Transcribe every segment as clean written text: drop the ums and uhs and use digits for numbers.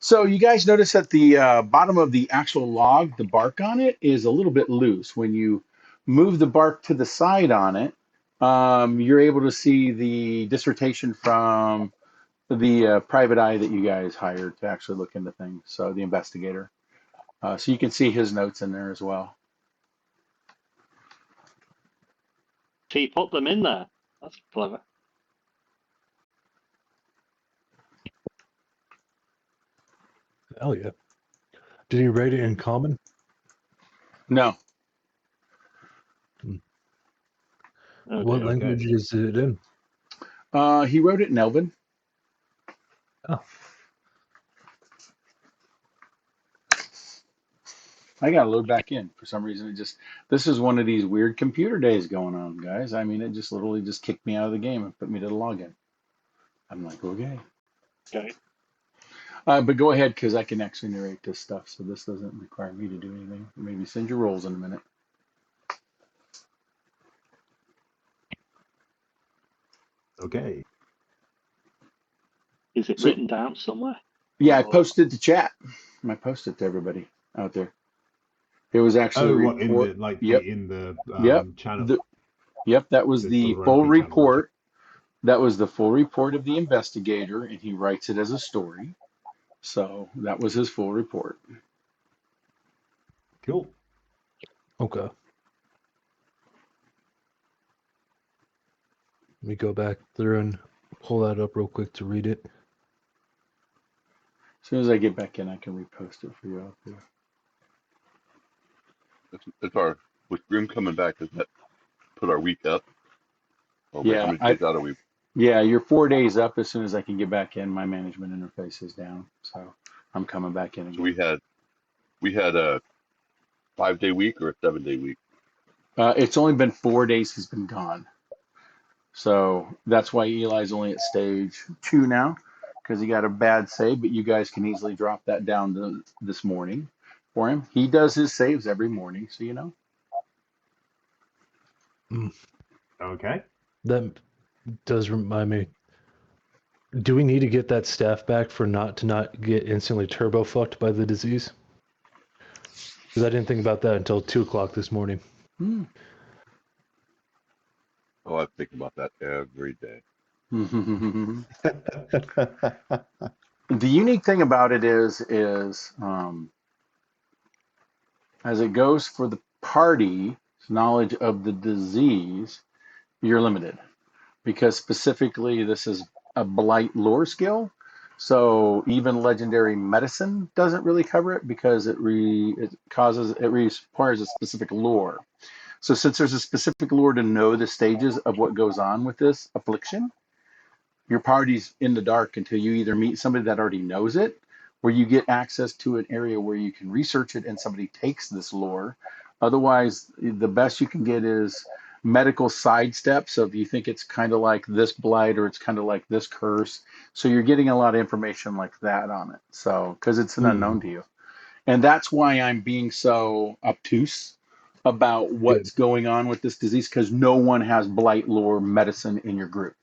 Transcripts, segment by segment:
So you guys notice at the bottom of the actual log, the bark on it is a little bit loose. When you move the bark to the side on it, you're able to see the dissertation from the private eye that you guys hired to actually look into things. So the investigator. So you can see his notes in there as well. So you put them in there. That's clever. Hell yeah. Did he write it in common? No, Okay, What language is it in? he wrote it in Elven. Oh. I got to load back in for some reason. This is one of these weird computer days going on, guys. I mean, it just literally just kicked me out of the game and put me to the login. I'm like, okay. Okay. But go ahead, because I can actually narrate this stuff, so this doesn't require me to do anything. Maybe send your rolls in a minute. Okay. Is it written down somewhere? Yeah, I posted to chat. I posted to everybody out there. It was actually a what in report. the Yep. in the Yep. channel? Yep. That was the full Roper channel, gotcha. report. That was the full report of the investigator, and he writes it as a story. So that was his full report. Cool. Okay. Let me go back there and pull that up real quick to read it. As soon as I get back in, I can repost it for you out there. It's our with Grim coming back. Does that put our week up? Oh, wait, how Yeah, many days out are we? yeah, you're 4 days up. As soon as I can get back in, my management interface is down, so I'm coming back in So again. we had a 5-day week or a 7-day week. It's only been 4 days he's been gone, so that's why Eli's only at stage 2 now, because he got a bad save. But you guys can easily drop that down to this morning for him. He does his saves every morning, so you know. Okay. That does remind me. Do we need to get that staff back for not get instantly turbo fucked by the disease? Because I didn't think about that until 2 o'clock this morning. Oh, I think about that every day. The unique thing about it is as it goes for the party's knowledge of the disease, you're limited because specifically this is a blight lore skill. So even legendary medicine doesn't really cover it because it requires a specific lore. So since there's a specific lore to know the stages of what goes on with this affliction, your party's in the dark until you either meet somebody that already knows it, or you get access to an area where you can research it and somebody takes this lore. Otherwise, the best you can get is medical sidestep. So if you think it's kind of like this blight or it's kind of like this curse, so you're getting a lot of information like that on it. So because it's an unknown to you, and that's why I'm being so obtuse about what's going on with this disease, because no one has blight lore medicine in your group.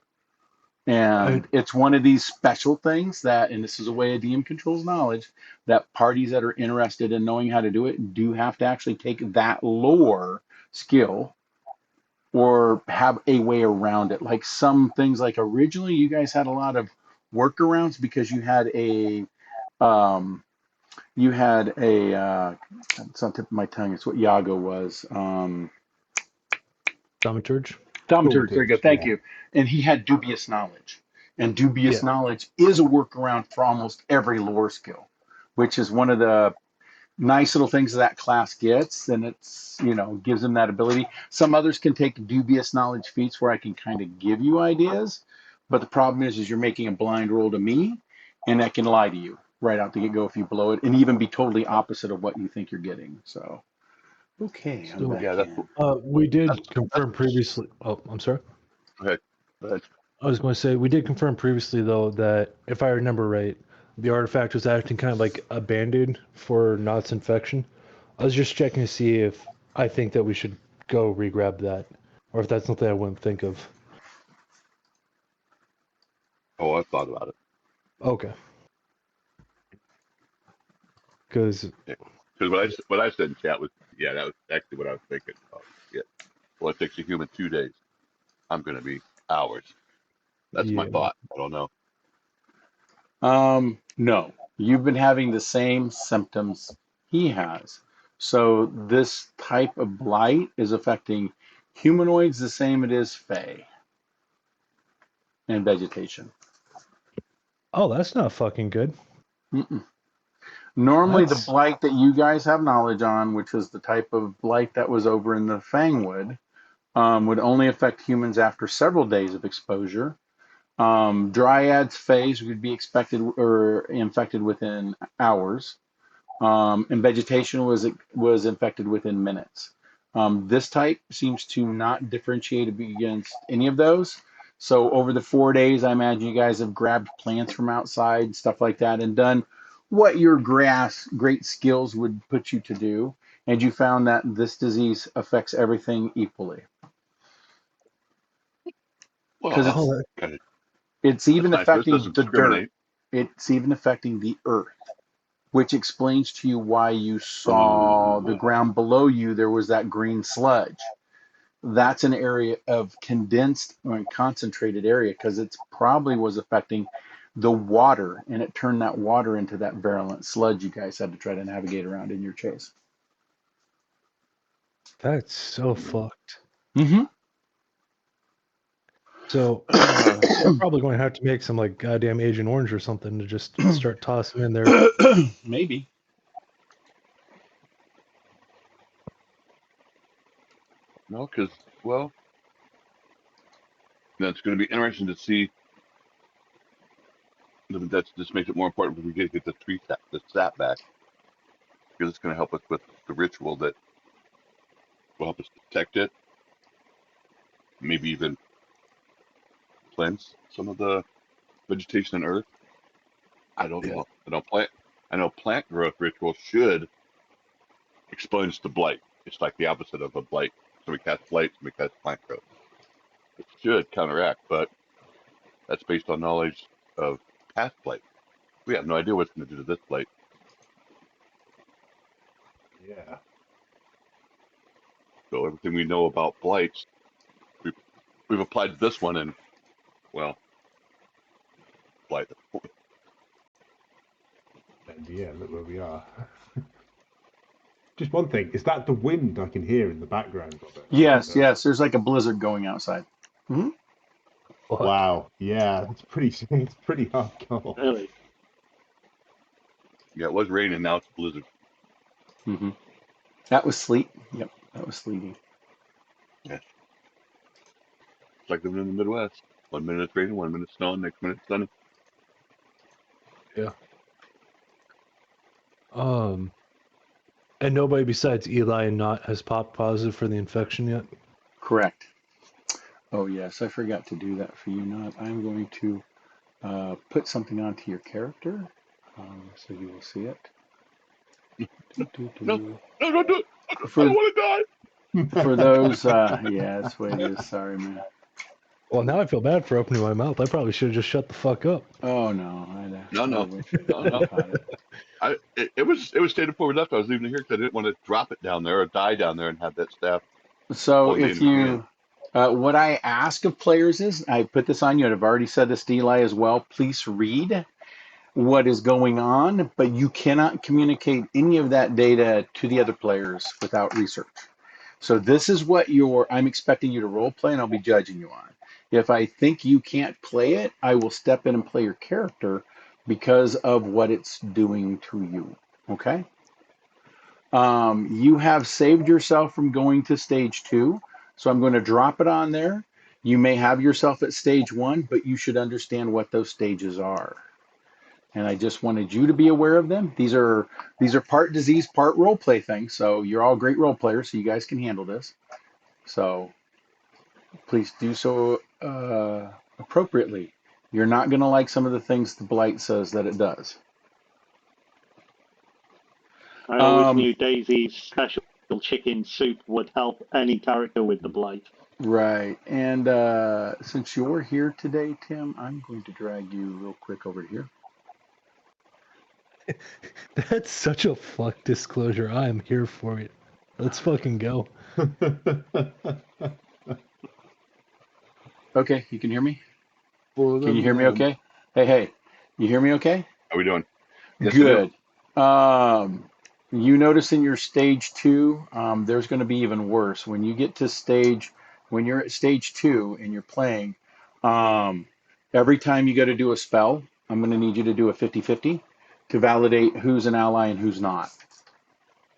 And it's one of these special things that, and this is a way a DM controls knowledge, that parties that are interested in knowing how to do it do have to actually take that lore skill or have a way around it. Like some things, like originally you guys had a lot of workarounds because you had a, it's on the tip of my tongue, it's what Yago was. Thaumaturge? Thaumaturge, there you go. Thank Yeah. you. And he had dubious knowledge. And dubious knowledge is a workaround for almost every lore skill, which is one of the nice little things that class gets. And it's, gives them that ability. Some others can take dubious knowledge feats where I can kind of give you ideas. But the problem is you're making a blind roll to me, and I can lie to you right out the get go if you blow it, and even be totally opposite of what you think you're getting. So, okay, I'm back in. We did confirm previously. Oh, I'm sorry. Go ahead. I was going to say, we did confirm previously, though, that if I remember right, the artifact was acting kind of like a band-aid for Knott's infection. I was just checking to see if I think that we should go re-grab that, or if that's something I wouldn't think of. Oh, I thought about it. Okay. Because Because what I said in chat was, yeah, that was actually what I was thinking. Yeah. Well, it takes a human 2 days. I'm going to be hours. That's my yeah, thought. I don't know. No, you've been having the same symptoms he has. So this type of blight is affecting humanoids the same it is Fae and vegetation. oh, that's not fucking good. Mm-mm. Normally, the That's blight that you guys have knowledge on, which is the type of blight that was over in the Fangwood, would only affect humans after several days of exposure. Dryads phase would be expected or infected within hours, and vegetation was infected within minutes. This type seems to not differentiate against any of those. So over the 4 days, I imagine you guys have grabbed plants from outside, stuff like that, and done what your great skills would put you to do, and you found that this disease affects everything equally Well, because that's oh, kind of it's that's even nice. This affecting doesn't the dirt. discriminate. It's even affecting the earth, which explains to you why you saw the Oh, ground below you. There was that green sludge. That's an area of condensed or concentrated area because it's probably was affecting the water, and it turned that water into that virulent sludge you guys had to try to navigate around in your chase. that's so fucked. Mm-hmm. So we're probably going to have to make some like goddamn Agent Orange or something to just start tossing in there. Maybe. no, because well, that's going to be interesting to see. That's just makes it more important when we get the sap back, because it's going to help us with the ritual that will help us detect it. Maybe even cleanse some of the vegetation and earth. I don't know. I know plant growth ritual should expunge the blight. It's like the opposite of a blight. Somebody casts blight, somebody casts plant growth. It should counteract, but that's based on knowledge of past blight. We have no idea what's going to do to this blight. Yeah. So everything we know about blights, we've applied to this one, and well, blight. And yeah, look where we are. Just one thing, is that the wind I can hear in the background of it? Yes, yes. There's like a blizzard going outside. Mm-hmm. Fuck. Wow, yeah, it's pretty hardcore. Really? Yeah, it was raining. Now it's blizzard. Mm-hmm. That was sleet. Yep, that was sleety. Yeah, it's like living in the Midwest. 1 minute it's raining, 1 minute it's snowing, next minute it's sunny. Yeah. And nobody besides Eli and Not has popped positive for the infection yet. Correct. Oh yes, I forgot to do that for you. Not. I'm going to put something onto your character, so you will see it. No, no, don't do it. I don't For want to die. for those, yeah, that's the way it is. Sorry, man. Well, now I feel bad for opening my mouth. I probably should have just shut the fuck up. Oh no, No. wish I No. caught it. It was stated before we left. I was leaving here because I didn't want to drop it down there or die down there and have that staff So one day if in his hand. you, what I ask of players is, I put this on you, and I've already said this to Eli as well. Please read what is going on, but you cannot communicate any of that data to the other players without research. So this is what I'm expecting you to role play, and I'll be judging you on. If I think you can't play it, I will step in and play your character because of what it's doing to you. Okay? You have saved yourself from going to stage 2, so I'm going to drop it on there. You may have yourself at stage 1, but you should understand what those stages are. And I just wanted you to be aware of them. These are part disease, part role play things. So you're all great role players, so you guys can handle this. So please do so appropriately. You're not going to like some of the things the blight says that it does. I always knew Daisy's special chicken soup would help any character with the blight. Right. And since you're here today, Tim, I'm going to drag you real quick over here. That's such a fuck disclosure. I am here for it. Let's fucking go. Okay, you can hear me? For Can you them, hear me okay? Hey, you hear me okay? How are we doing? Yes, I do. Good. You notice in your stage 2, there's going to be even worse. When you get to when you're at stage 2 and you're playing, um, every time you go to do a spell, I'm going to need you to do a 50-50 to validate who's an ally and who's not.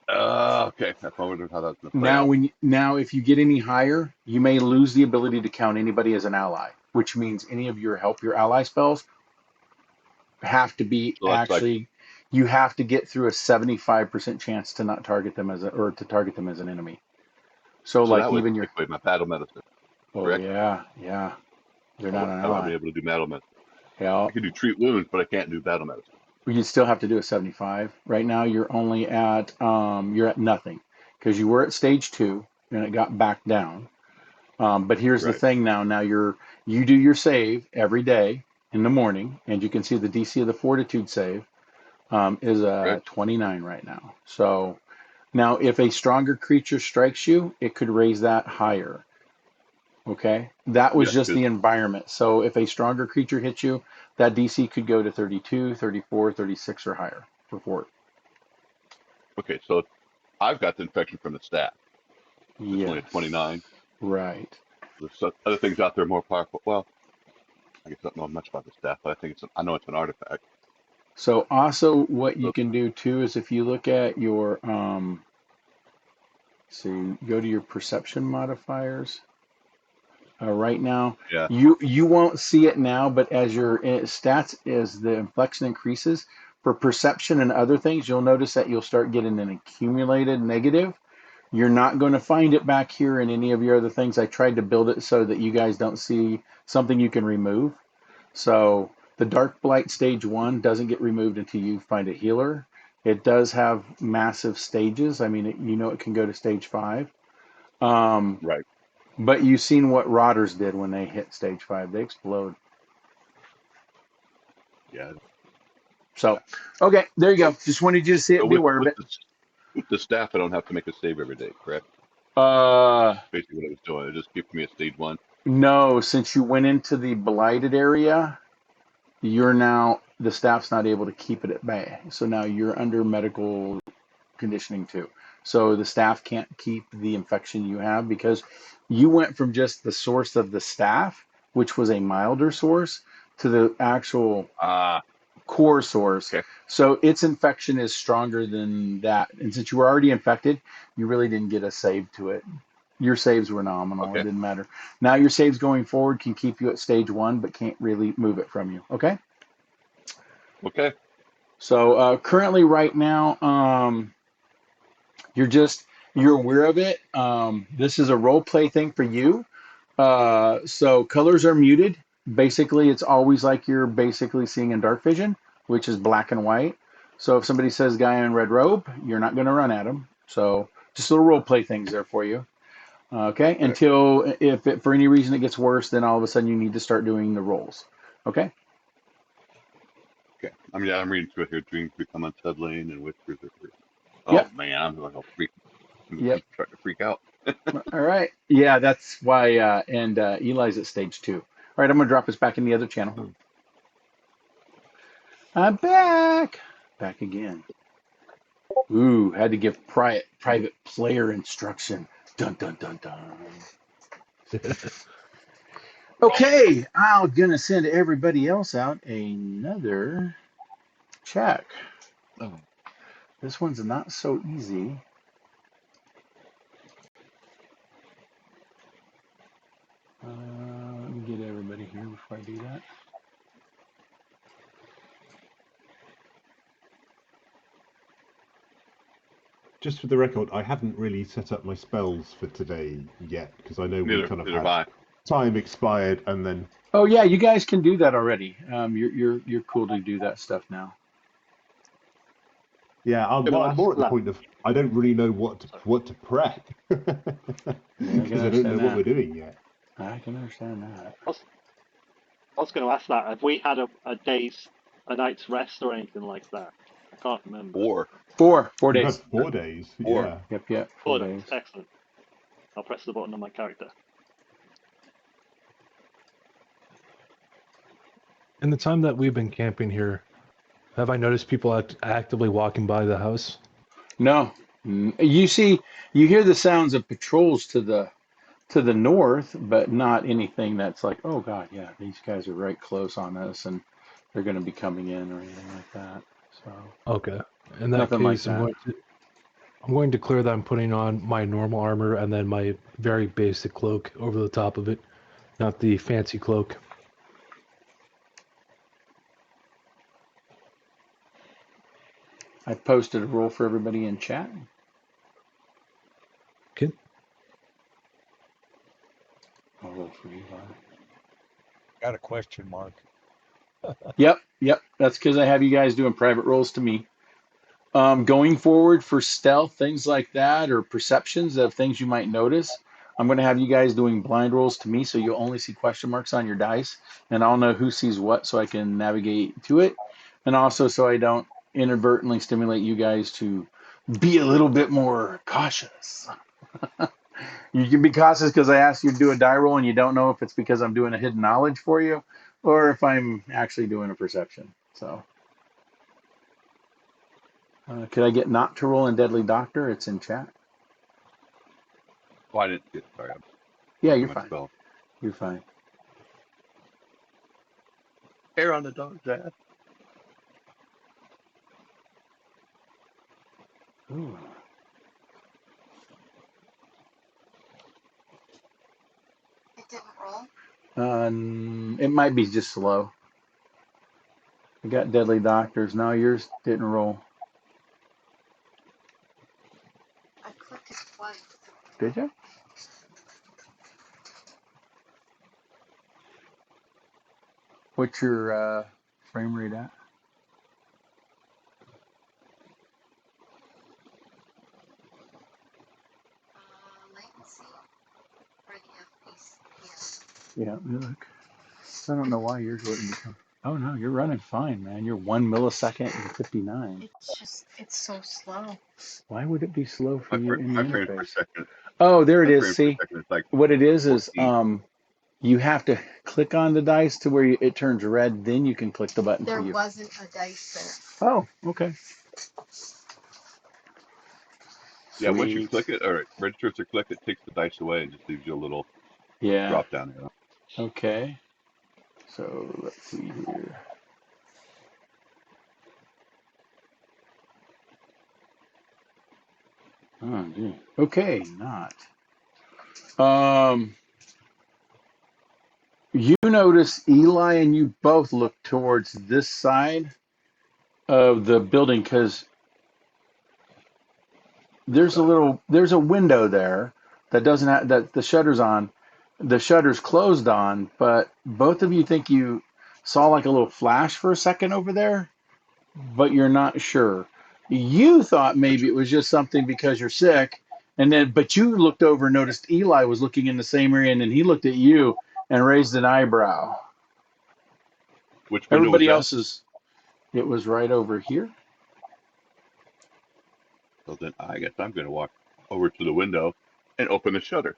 Okay. I wondered how that's going to play out. Now, if you get any higher, you may lose the ability to count anybody as an ally, which means any of your ally spells have to be So that's like, you have to get through a 75% chance to not target them or to target them as an enemy. So so like that would even take away my battle medicine, oh correct? yeah, they're not an I won't be ally. able to do battle medicine. Yeah, I can do treat wounds, but I can't do battle medicine. you still have to do a 75. Right now you're only at you're at nothing because you were at stage 2 and it got back down. But here's the Right. thing now you do your save every day in the morning, and you can see the DC of the fortitude save is Right. 29 right now. So now if a stronger creature strikes you, it could raise that higher. Okay, that was Yeah. just the environment. So if a stronger creature hits you, that DC could go to 32, 34, 36 or higher for fort. Okay. So I've got the infection from the staff. It's only Yes, at 29. right. There's some other things out there more powerful. Well, I guess I don't know much about the staff, but I know it's an artifact. So also what you So, can do too is if you look at your so go to your perception modifiers. Right now, yeah. you won't see it now, but as your stats, as the inflection increases for perception and other things, you'll notice that you'll start getting an accumulated negative. You're not going to find it back here in any of your other things. I tried to build it so that you guys don't see something you can remove. So the Dark Blight stage 1 doesn't get removed until you find a healer. It does have massive stages. I mean, it can go to stage 5. Right. But you've seen what Rotters did when they hit stage 5. They explode. Yeah. So, okay, there you go. So, Just wanted you to see so it, be aware of it. with the staff, I don't have to make a save every day, correct? Uh, Basically what I was doing. It just kept me at stage 1. no, since you went into the blighted area, the staff's not able to keep it at bay. So now you're under medical conditioning too. So the staff can't keep the infection you have because you went from just the source of the staff, which was a milder source, to the actual Ah, core source. okay. So its infection is stronger than that. And since you were already infected, you really didn't get a save to it. Your saves were nominal. It Okay. didn't matter. Now your saves going forward can keep you at stage 1, but can't really move it from you. Okay. Okay. So currently, right now, you're aware of it. This is a role play thing for you. So colors are muted. Basically, it's always like you're basically seeing in dark vision, which is black and white. So if somebody says guy in red robe, you're not going to run at him. So just little role play things there for you. Okay. Right. Until if it, for any reason it gets worse, then all of a sudden you need to start doing the rolls. Okay. Okay. I mean, I'm reading through it here. Dreams become unsettling and whispers are free. Oh Yep. man, I'm like a freak. I'm Yep. starting to freak out. All right. Yeah, that's why. And Eli's at stage 2. All right. I'm going to drop us back in the other channel. I'm back. Back again. Ooh, had to give private player instruction. Dun dun dun dun. Okay, I'm gonna send everybody else out another check. Oh. This one's not so easy. Let me get everybody here before I do that. Just for the record, I haven't really set up my spells for today yet because I know we kind of Neither have had I. time expired and then Oh yeah, you guys can do that already. You're cool to do that stuff now. yeah, I'm more at the point of I don't really know what to prep because I don't know what we're doing yet. I can understand that. I was going to ask that. Have we had a night's rest or anything like that? Can't remember. 4. 4 You've days. had 4 days. 4. Yeah. Yep. 4 days. Excellent. I'll press the button on my character. In the time that we've been camping here, have I noticed people actively walking by the house? No. You hear the sounds of patrols to the north, but not anything that's like, oh God, yeah, these guys are right close on us and they're going to be coming in or anything like that. So Okay. In that nothing like case, that. I'm going to clear that I'm putting on my normal armor and then my very basic cloak over the top of it, not the fancy cloak. I posted a rule for everybody in chat. Okay. I'll roll for you, Bob. Got a question mark. Yep. That's because I have you guys doing private rolls to me. Going forward for stealth, things like that, or perceptions of things you might notice, I'm going to have you guys doing blind rolls to me, so you'll only see question marks on your dice, and I'll know who sees what, so I can navigate to it, and also so I don't inadvertently stimulate you guys to be a little bit more cautious. You can be cautious because I asked you to do a die roll, and you don't know if it's because I'm doing a hidden knowledge for you, or if I'm actually doing a perception. So. Could I get not to roll in Deadly Doctor? It's in chat. Oh, I didn't get. Sorry. Yeah, you're My fine. spell. You're fine. Hair on the dog's ass. Ooh. It didn't roll. It might be just slow. I got Deadly Doctors. No, yours didn't roll. I clicked it twice. Did you? What's your frame rate at? Latency for the FPS. Yeah, look. I don't know why yours wouldn't become. Oh no, you're running fine, man. You're 1 millisecond and 59. It's so slow. Why would it be slow for you in the My frames per interface? second. Oh, there it My is. frames per See, second is like what it is 14. you have to click on the dice to where it turns red, then you can click the button There for you. wasn't a dice there. Oh, okay. Yeah, once you Sweet. click it or it registers to click, it takes the dice away and just leaves you a little Yeah. drop down arrow. Okay. So let's see here. Oh, dude. Okay, not. You notice Eli and you both look towards this side of the building because there's a window there that doesn't have that the shutter's on. The shutter's closed on, but both of you think you saw like a little flash for a second over there, but you're not sure. You thought maybe it was just something because you're sick, but you looked over and noticed Eli was looking in the same area, and then he looked at you and raised an eyebrow. Which window was Everybody that? else's, it was right over here. So then I guess I'm going to walk over to the window and open the shutter.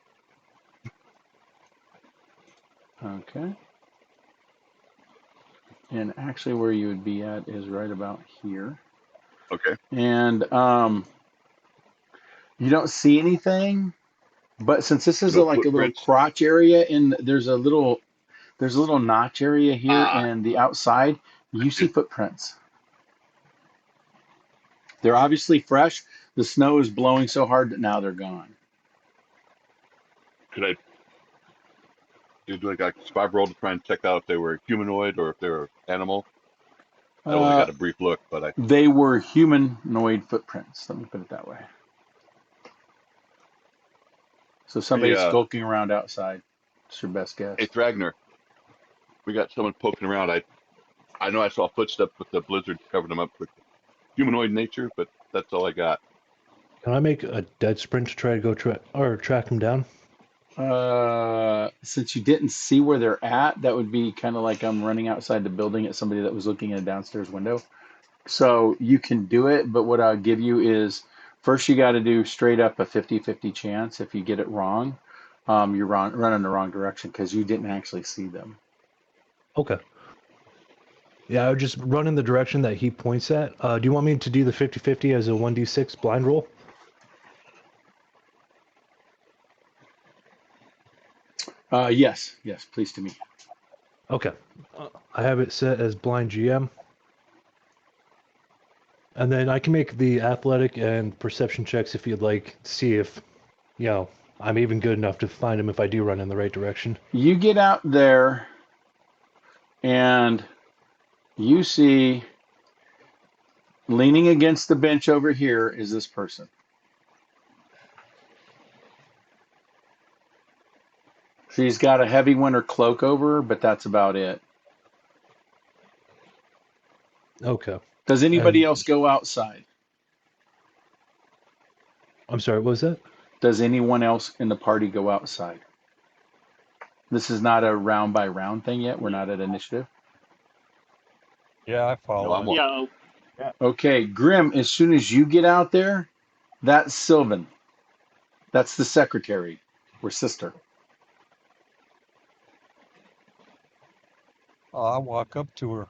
Okay. And actually where you would be at is right about here. Okay. And you don't see anything, but since this is No like a little footprints. crotch area and there's a little notch area here and the outside, you see footprints. They're obviously fresh. The snow is blowing so hard that now they're gone. Could I do like a survival roll to try and check out if they were humanoid or if they were animal? I only got a brief look, but They were humanoid footprints. Let me put it that way. So somebody's skulking around outside. It's your best guess. Hey, Thragner, we got someone poking around. I know I saw footsteps, but the blizzard covered them up with humanoid nature, but that's all I got. Can I make a dead sprint to try to go track him down? Since you didn't see where they're at, that would be kind of like I'm running outside the building at somebody that was looking in a downstairs window. So you can do it, but what I'll give you is first you got to do straight up a 50-50 chance. If you get it wrong, you're running the wrong direction because you didn't actually see them. Okay. Yeah, I would just run in the direction that he points at. Do you want me to do the 50-50 as a 1d6 blind roll? Yes, please to me. Okay. I have it set as blind GM. And then I can make the athletic and perception checks if you'd like, to see if, I'm even good enough to find him if I do run in the right direction. You get out there and you see leaning against the bench over here is this person. She's got a heavy winter cloak over her, but that's about it. Okay. Does anybody And else go outside? I'm sorry, what was that? Does anyone else in the party go outside? This is not a round by round thing yet. We're not at initiative. Yeah, I No, follow. I'm Yeah. Okay, Grim, as soon as you get out there, that's Sylvan. That's the secretary or sister. I walk up to her.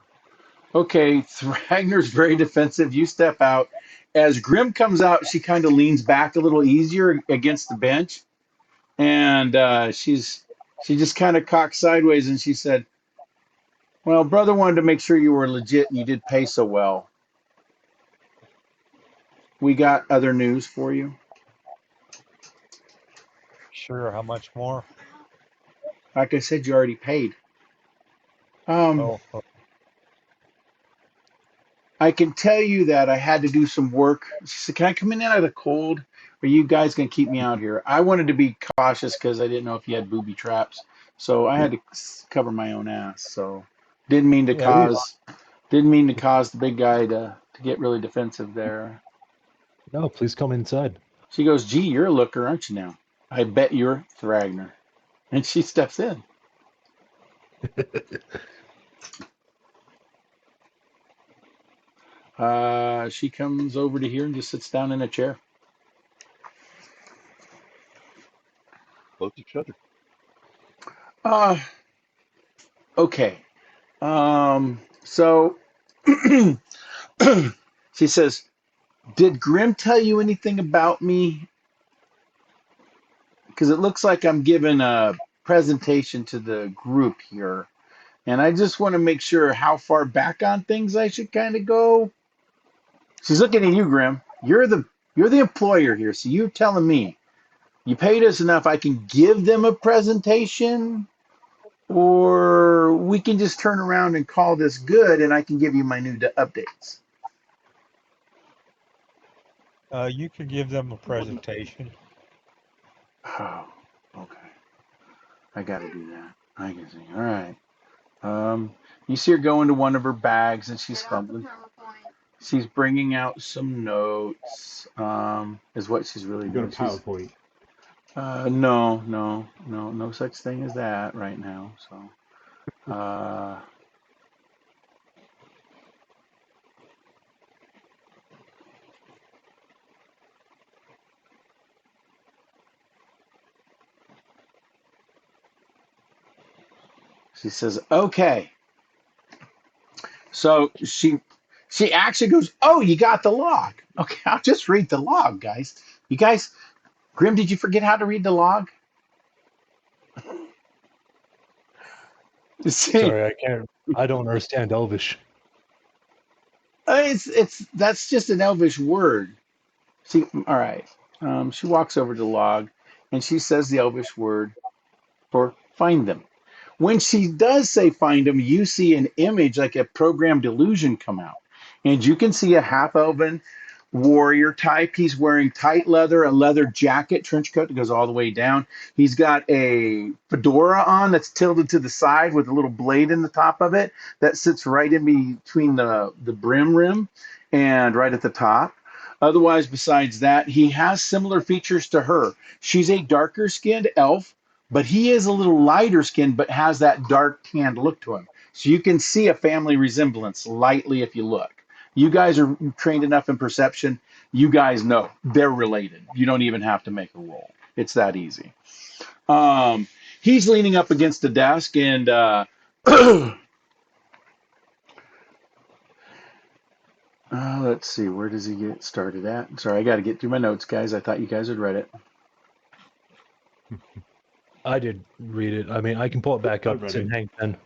Okay, Thragner's very defensive. You step out. As Grim comes out, she kind of leans back a little easier against the bench, and she just kind of cocked sideways, and she said, "Well, brother wanted to make sure you were legit, and you did pay so well. We got other news for you." Sure, how much more? Like I said, you already paid. Oh, I can tell you that I had to do some work. She said, "Can I come in out of the cold? Or are you guys going to keep me out here?" I wanted to be cautious because I didn't know if you had booby traps. So I had to cover my own ass. So didn't mean to yeah, cause the big guy to get really defensive there. No, please come inside. She goes, "Gee, you're a looker, aren't you now? I bet you're Thragner." And she steps in. She comes over to here and just sits down in a chair. close each other. Okay. So she says, "Did Grim tell you anything about me? Because it looks like I'm giving a presentation to the group here. And I just want to make sure how far back on things I should kind of go." She's looking at you, Grim. You're the employer here, so you're telling me you paid us enough I can give them a presentation, or we can just turn around and call this good and I can give you my new updates. you could give them a presentation. Oh, okay. I got to do that. I can see. All right. You see her go into one of her bags and she's fumbling. She's bringing out some notes. Is what she's really You got a doing. PowerPoint. No such thing as that right now. So, she says, "Okay." So she actually goes, "Oh, you got the log. Okay, I'll just read the log, guys. You guys, Grim, did you forget how to read the log?" You see, Sorry, I don't understand Elvish. it's that's just an Elvish word. See, all right. She walks over to the log, and she says the Elvish word for "find them." When she does say "find them," you see an image like a programmed illusion come out, and you can see a half-elven warrior type. He's wearing tight leather, a leather jacket, trench coat that goes all the way down. He's got a fedora on that's tilted to the side with a little blade in the top of it that sits right in between the brim rim and right at the top. Otherwise, besides that, he has similar features to her. She's a darker skinned elf, but he is a little lighter skinned, but has that dark tanned look to him. So you can see a family resemblance lightly if you look. You guys are trained enough in perception. You guys know they're related. You don't even have to make a roll. It's that easy. He's leaning up against the desk and let's see, where does he get started at? Sorry, I got to get through my notes, guys. I thought you guys had read it. I did read it. I mean, I can pull it back up. It's in Hank 10.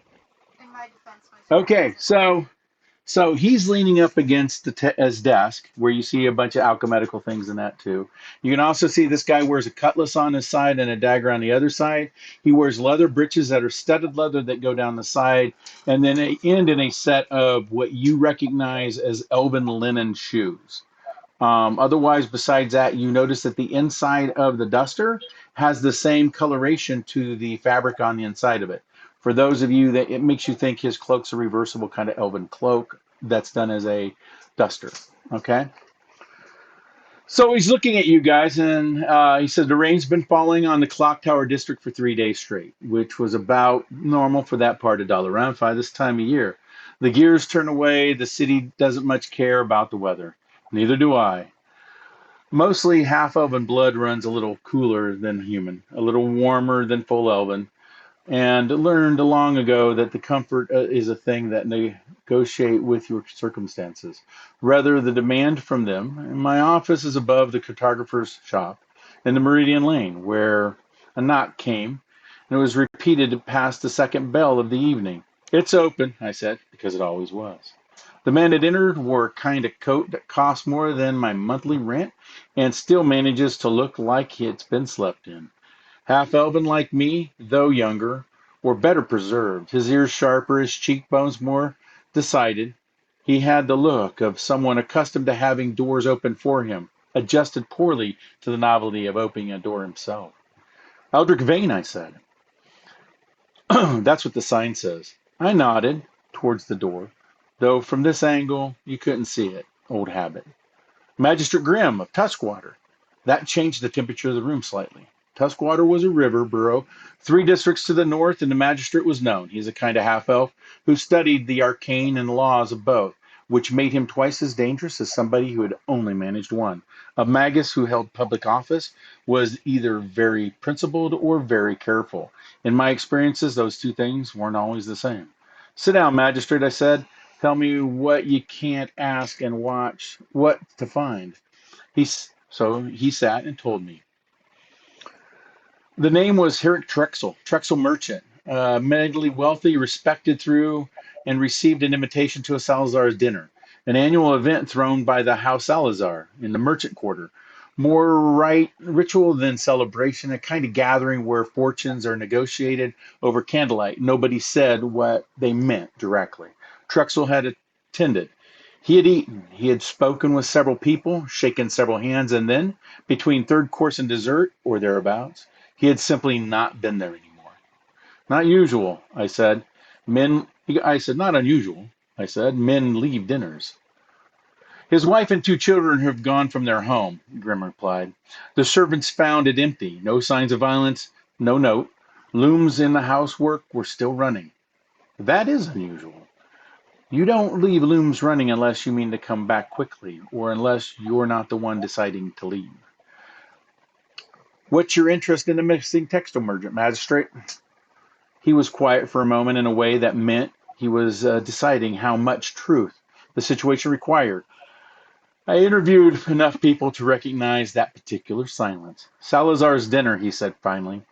In my defense, my Okay, so he's leaning up against his desk, where you see a bunch of alchemical things in that too. You can also see this guy wears a cutlass on his side and a dagger on the other side. He wears leather breeches that are studded leather that go down the side, and then they end in a set of what you recognize as elven linen shoes. Otherwise, besides that, you notice that the inside of the duster has the same coloration to the fabric on the inside of it. For those of you that it makes you think his cloak's a reversible kind of elven cloak that's done as a duster. Okay. So he's looking at you guys, and he said the rain's been falling on the clock tower district for 3 days straight, which was about normal for that part of Dalaranfi this time of year. The gears turn away. The city doesn't much care about the weather. Neither do I. Mostly half-elven blood runs a little cooler than human, a little warmer than full elven, and learned long ago that the comfort is a thing that negotiate with your circumstances, rather the demand from them. And my office is above the cartographer's shop in the Meridian Lane, where a knock came, and it was repeated past the second bell of the evening. It's open, I said, because it always was. The man that entered wore a kind of coat that cost more than my monthly rent and still manages to look like it's been slept in. Half-elven like me, though younger, were better preserved, his ears sharper, his cheekbones more decided. He had the look of someone accustomed to having doors open for him, adjusted poorly to the novelty of opening a door himself. Eldrick Vane, I said. That's what the sign says. I nodded towards the door, though from this angle you couldn't see it. Old habit. Magistrate Grimm of Tuskwater. That changed the temperature of the room slightly. Tuskwater was a river borough 3 districts to the north, and the magistrate was known. He's a kind of half-elf who studied the arcane and laws of both, which made him twice as dangerous as somebody who had only managed one. A magus who held public office was either very principled or very careful. In my experiences, those two things weren't always the same. Sit down, magistrate, I said. Tell me what you can't ask and watch what to find. So he sat and told me. The name was Herrick Trexel merchant, mentally wealthy, respected through, and received an invitation to a Salazar's dinner, an annual event thrown by the House Salazar in the merchant quarter. More ritual than celebration, a kind of gathering where fortunes are negotiated over candlelight. Nobody said what they meant directly. Trexel had attended. He had eaten. He had spoken with several people, shaken several hands, and then, between third course and dessert, or thereabouts, he had simply not been there anymore. Not usual, I said. Not unusual, I said. Men leave dinners. His wife and 2 children have gone from their home, Grimm replied. The servants found it empty. No signs of violence, no note. Looms in the housework were still running. That is unusual. You don't leave looms running unless you mean to come back quickly, or unless you're not the one deciding to leave. What's your interest in the missing textile merchant, magistrate? He was quiet for a moment in a way that meant he was deciding how much truth the situation required. I interviewed enough people to recognize that particular silence. Salazar's dinner, he said finally.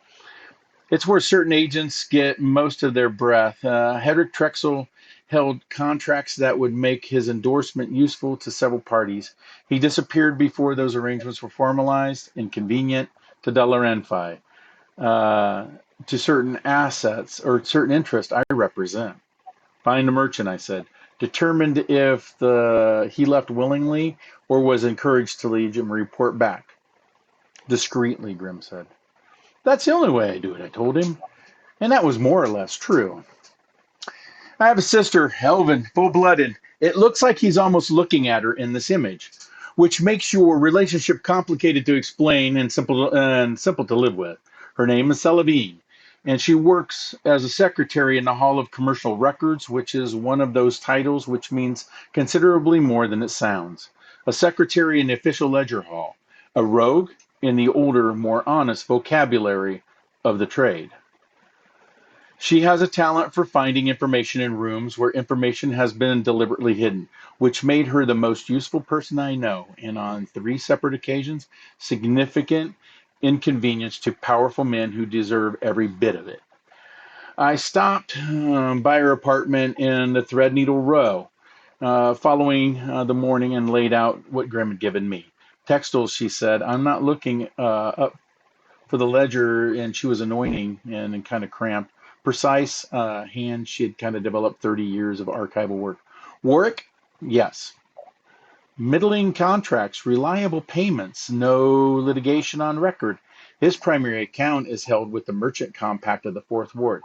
It's where certain agents get most of their breath. Hedrick Trexel held contracts that would make his endorsement useful to several parties. He disappeared before those arrangements were formalized, inconvenient to Dalaranfi, to certain assets or certain interests I represent. Find the merchant, I said, determined if he left willingly or was encouraged to leave and report back. Discreetly, Grimm said. That's the only way I do it, I told him. And that was more or less true. I have a sister, Elvin, full-blooded. It looks like he's almost looking at her in this image, which makes your relationship complicated to explain and simple to live with. Her name is Salavine. and she works as a secretary in the Hall of Commercial Records, which is one of those titles which means considerably more than it sounds. A secretary in the official ledger hall, a rogue in the older, more honest vocabulary of the trade. She has a talent for finding information in rooms where information has been deliberately hidden, which made her the most useful person I know, and on 3 separate occasions, significant inconvenience to powerful men who deserve every bit of it. I stopped by her apartment in the Threadneedle Row following the morning and laid out what Grim had given me. Textiles, she said. I'm not looking up for the ledger, and she was anointing and kind of cramped. Precise hand she had kind of developed 30 years of archival work. Warwick? Yes. Middling contracts, reliable payments, no litigation on record. His primary account is held with the Merchant Compact of the Fourth Ward.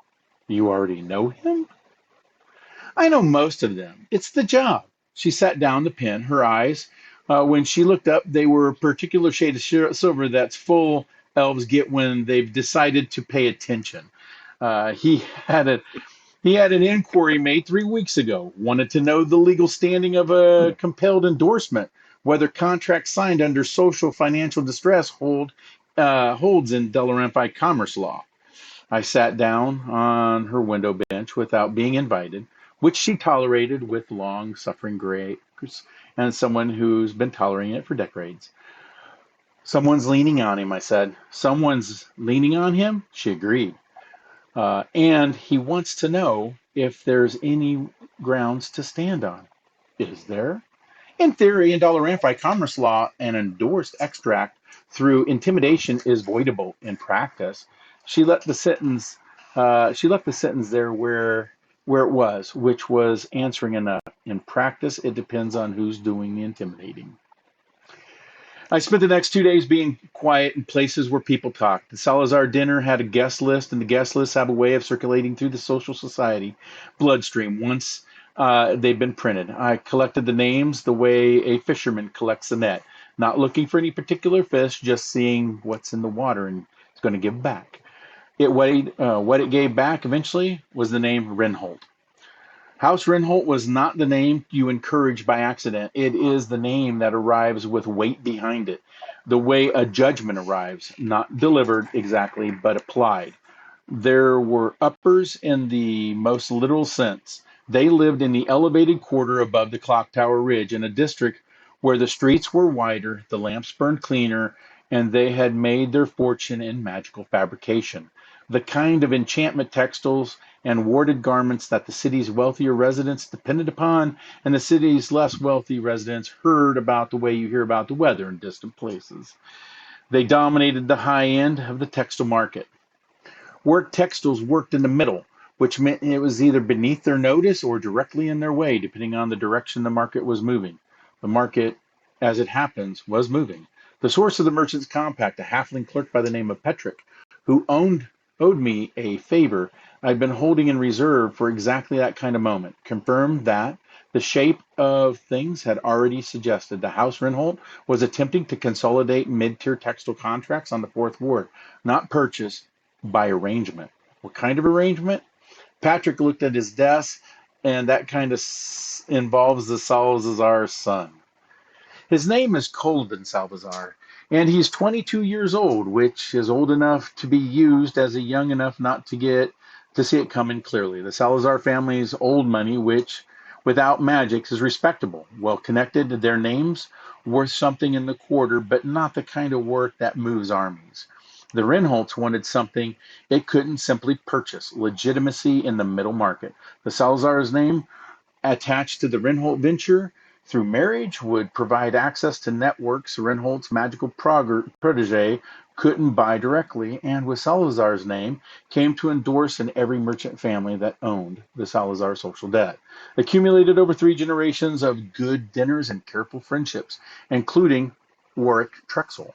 You already know him? I know most of them. It's the job. She sat down to pen. Her eyes, when she looked up, they were a particular shade of silver that's full elves get when they've decided to pay attention. He had an inquiry made 3 weeks ago. Wanted to know the legal standing of a compelled endorsement, whether contracts signed under social financial distress holds in Delarampi commerce law. I sat down on her window bench without being invited, which she tolerated with long-suffering grace, and someone who's been tolerating it for decades. Someone's leaning on him, I said. Someone's leaning on him? She agreed. And he wants to know if there's any grounds to stand on. Is there? In theory, in Delarampi commerce law, an endorsed extract through intimidation is voidable. In practice, she left the sentence there where it was, which was answering enough. In practice, it depends on who's doing the intimidating. I spent the next 2 days being quiet in places where people talked. The Salazar dinner had a guest list, and the guest lists have a way of circulating through the social society bloodstream once they've been printed. I collected the names the way a fisherman collects a net, not looking for any particular fish, just seeing what's in the water and it's going to give back. What it gave back eventually was the name Renholt. House Renholt was not the name you encourage by accident. It is the name that arrives with weight behind it, the way a judgment arrives, not delivered exactly, but applied. There were uppers in the most literal sense. They lived in the elevated quarter above the clock tower ridge in a district where the streets were wider, the lamps burned cleaner, and they had made their fortune in magical fabrication. The kind of enchantment textiles and warded garments that the city's wealthier residents depended upon, and the city's less wealthy residents heard about the way you hear about the weather in distant places. They dominated the high end of the textile market. Work textiles worked in the middle, which meant it was either beneath their notice or directly in their way, depending on the direction the market was moving. The market, as it happens, was moving. The source of the Merchant's Compact, a halfling clerk by the name of Petrick, who owed me a favor I'd been holding in reserve for exactly that kind of moment, confirmed that the shape of things had already suggested the House Renholt was attempting to consolidate mid-tier textile contracts on the Fourth Ward, not purchase, by arrangement. What kind of arrangement? Patrick looked at his desk, and that kind of involves the Salazar's son. His name is Colvin Salazar, and he's 22 years old, which is old enough to be used as a young enough not to see it coming clearly. The Salazar family's old money, which without magics is respectable, well connected, their names worth something in the quarter, but not the kind of work that moves armies. The Renholts wanted something it couldn't simply purchase, legitimacy in the middle market. The Salazar's name attached to the Renholt venture through marriage would provide access to networks Renholt's magical protege couldn't buy directly, and with Salazar's name came to endorse in every merchant family that owned the Salazar social debt. Accumulated over 3 generations of good dinners and careful friendships, including Warwick Trexel.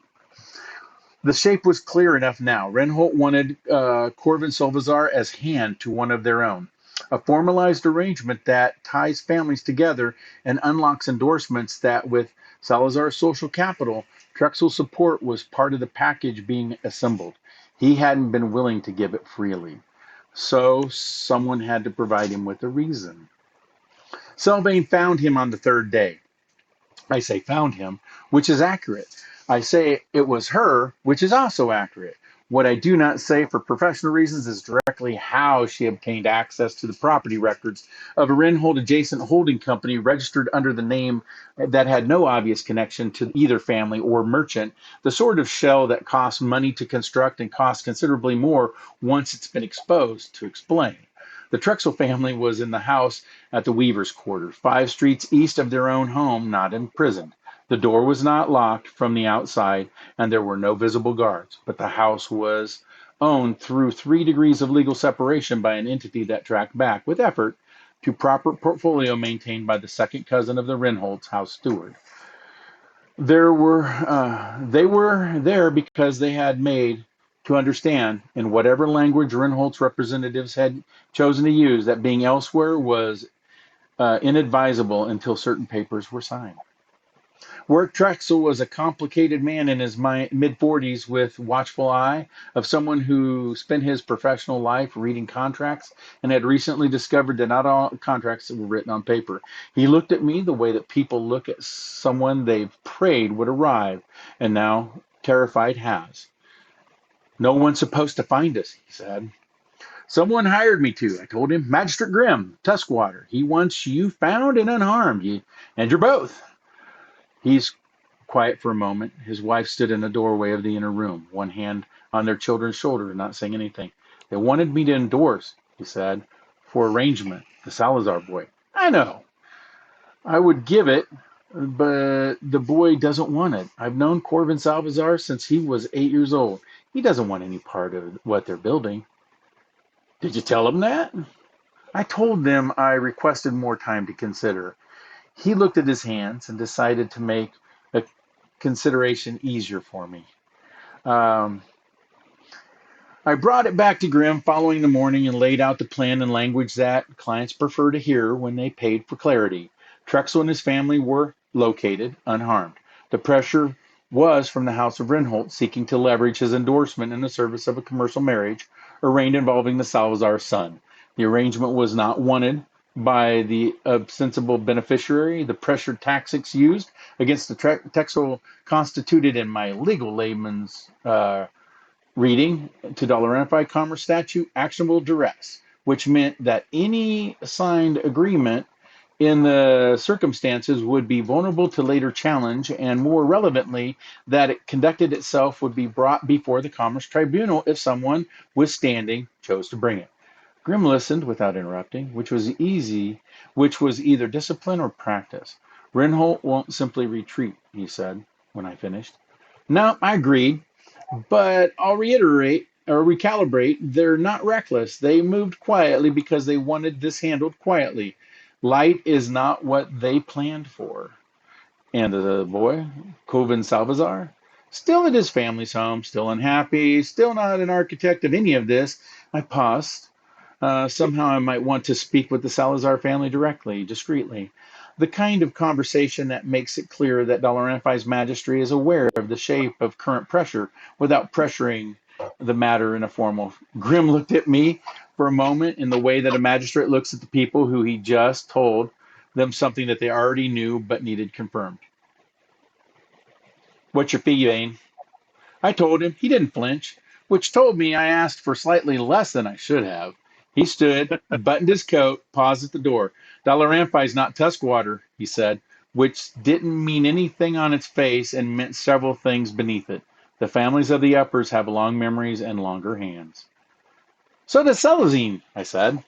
The shape was clear enough now. Renholt wanted Corvin Salazar as hand to one of their own. A formalized arrangement that ties families together and unlocks endorsements that with Salazar's social capital, Trexel's support was part of the package being assembled. He hadn't been willing to give it freely. So someone had to provide him with a reason. Sylvain found him on the third day. I say found him, which is accurate. I say it was her, which is also accurate. What I do not say for professional reasons is directly how she obtained access to the property records of a Rinhold adjacent holding company registered under the name that had no obvious connection to either family or merchant, the sort of shell that costs money to construct and costs considerably more once it's been exposed, to explain. The Trexel family was in the house at the Weavers' quarters, 5 streets east of their own home, not imprisoned. The door was not locked from the outside, and there were no visible guards, but the house was owned through 3 degrees of legal separation by an entity that tracked back, with effort, to proper portfolio maintained by the second cousin of the Rinholds, house steward. They were there because they had made to understand, in whatever language Rinholt's representatives had chosen to use, that being elsewhere was inadvisable until certain papers were signed. Work Trexel was a complicated man in his mid-40s with watchful eye of someone who spent his professional life reading contracts and had recently discovered that not all contracts were written on paper. He looked at me the way that people look at someone they've prayed would arrive and now, terrified, has. No one's supposed to find us, he said. Someone hired me to, I told him. Magistrate Gymm, Tuskwater. He wants you found and unharmed, and you're both. He's quiet for a moment. His wife stood in the doorway of the inner room, one hand on their children's shoulder, not saying anything. They wanted me to endorse, he said, for arrangement, the Salazar boy. I know. I would give it, but the boy doesn't want it. I've known Corvin Salazar since he was 8 years old. He doesn't want any part of what they're building. Did you tell him that? I told them I requested more time to consider. He looked at his hands and decided to make a consideration easier for me. I brought it back to Grimm following the morning and laid out the plan in language that clients prefer to hear when they paid for clarity. Trexel and his family were located unharmed. The pressure was from the House of Rinholt seeking to leverage his endorsement in the service of a commercial marriage arranged involving the Salazar son. The arrangement was not wanted by the ostensible beneficiary. The pressure tactics used against the Trexel constituted, in my legal layman's reading to Dollar Commerce statute, actionable duress, which meant that any signed agreement in the circumstances would be vulnerable to later challenge, and more relevantly, that it conducted itself would be brought before the Commerce Tribunal if someone with standing chose to bring it. Grimm listened without interrupting, which was either discipline or practice. Rinholt won't simply retreat, he said when I finished. No, I agreed, but I'll reiterate or recalibrate. They're not reckless. They moved quietly because they wanted this handled quietly. Light is not what they planned for. And the boy, Kovin Salazar, still at his family's home, still unhappy, still not an architect of any of this. I paused. Somehow I might want to speak with the Salazar family directly, discreetly. The kind of conversation that makes it clear that Dollar magistrate is aware of the shape of current pressure without pressuring the matter in a formal. Grimm looked at me for a moment in the way that a magistrate looks at the people who he just told them something that they already knew but needed confirmed. What's your fee, Vane? I told him. He didn't flinch, which told me I asked for slightly less than I should have. He stood, buttoned his coat, paused at the door. Dollar not Tuskwater, he said, which didn't mean anything on its face and meant several things beneath it. The families of the uppers have long memories and longer hands. So does Celazine, I said.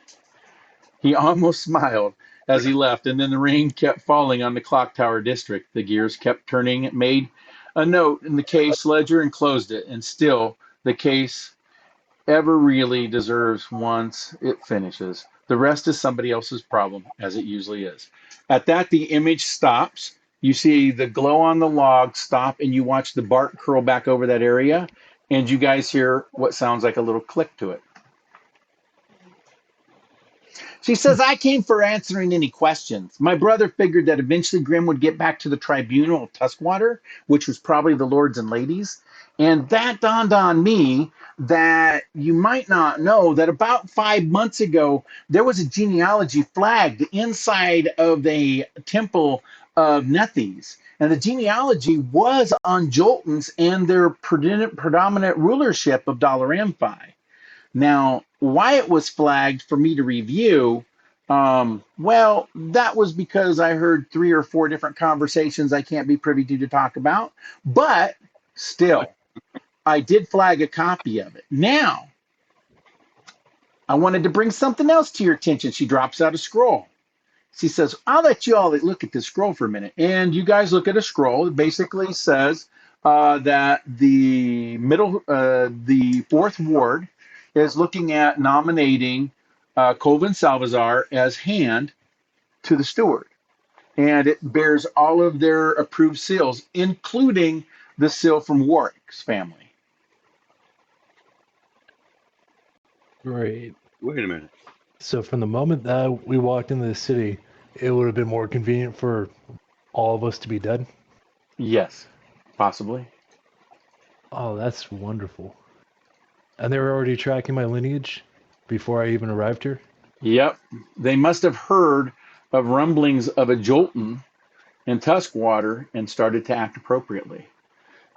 He almost smiled as he left, and then the rain kept falling on the clock tower district. The gears kept turning. It made a note in the case ledger and closed it, and still the case ever really deserves once it finishes. The rest is somebody else's problem, as it usually is. At that, the image stops. You see the glow on the log stop, and you watch the bark curl back over that area, and you guys hear what sounds like a little click to it. She says, I came for answering any questions. My brother figured that eventually Grimm would get back to the tribunal of Tuskwater, which was probably the lords and ladies. And that dawned on me that you might not know that about 5 months ago, there was a genealogy flagged inside of a temple of Nethys. And the genealogy was on Joltons and their predominant rulership of Dalaramfi. Now, why it was flagged for me to review, well, that was because I heard 3 or 4 different conversations I can't be privy to talk about. But still, I did flag a copy of it. Now, I wanted to bring something else to your attention. She drops out a scroll. She says, I'll let you all look at this scroll for a minute. And you guys look at a scroll. It basically says that the fourth ward is looking at nominating Colvin Salvazar as hand to the steward. And it bears all of their approved seals, including the seal from Warwick's family. Great. Wait a minute. So from the moment that we walked into the city, it would have been more convenient for all of us to be dead? Yes, possibly. Oh, that's wonderful. And they were already tracking my lineage before I even arrived here? Yep. They must have heard of rumblings of a Jolton in Tuskwater and started to act appropriately.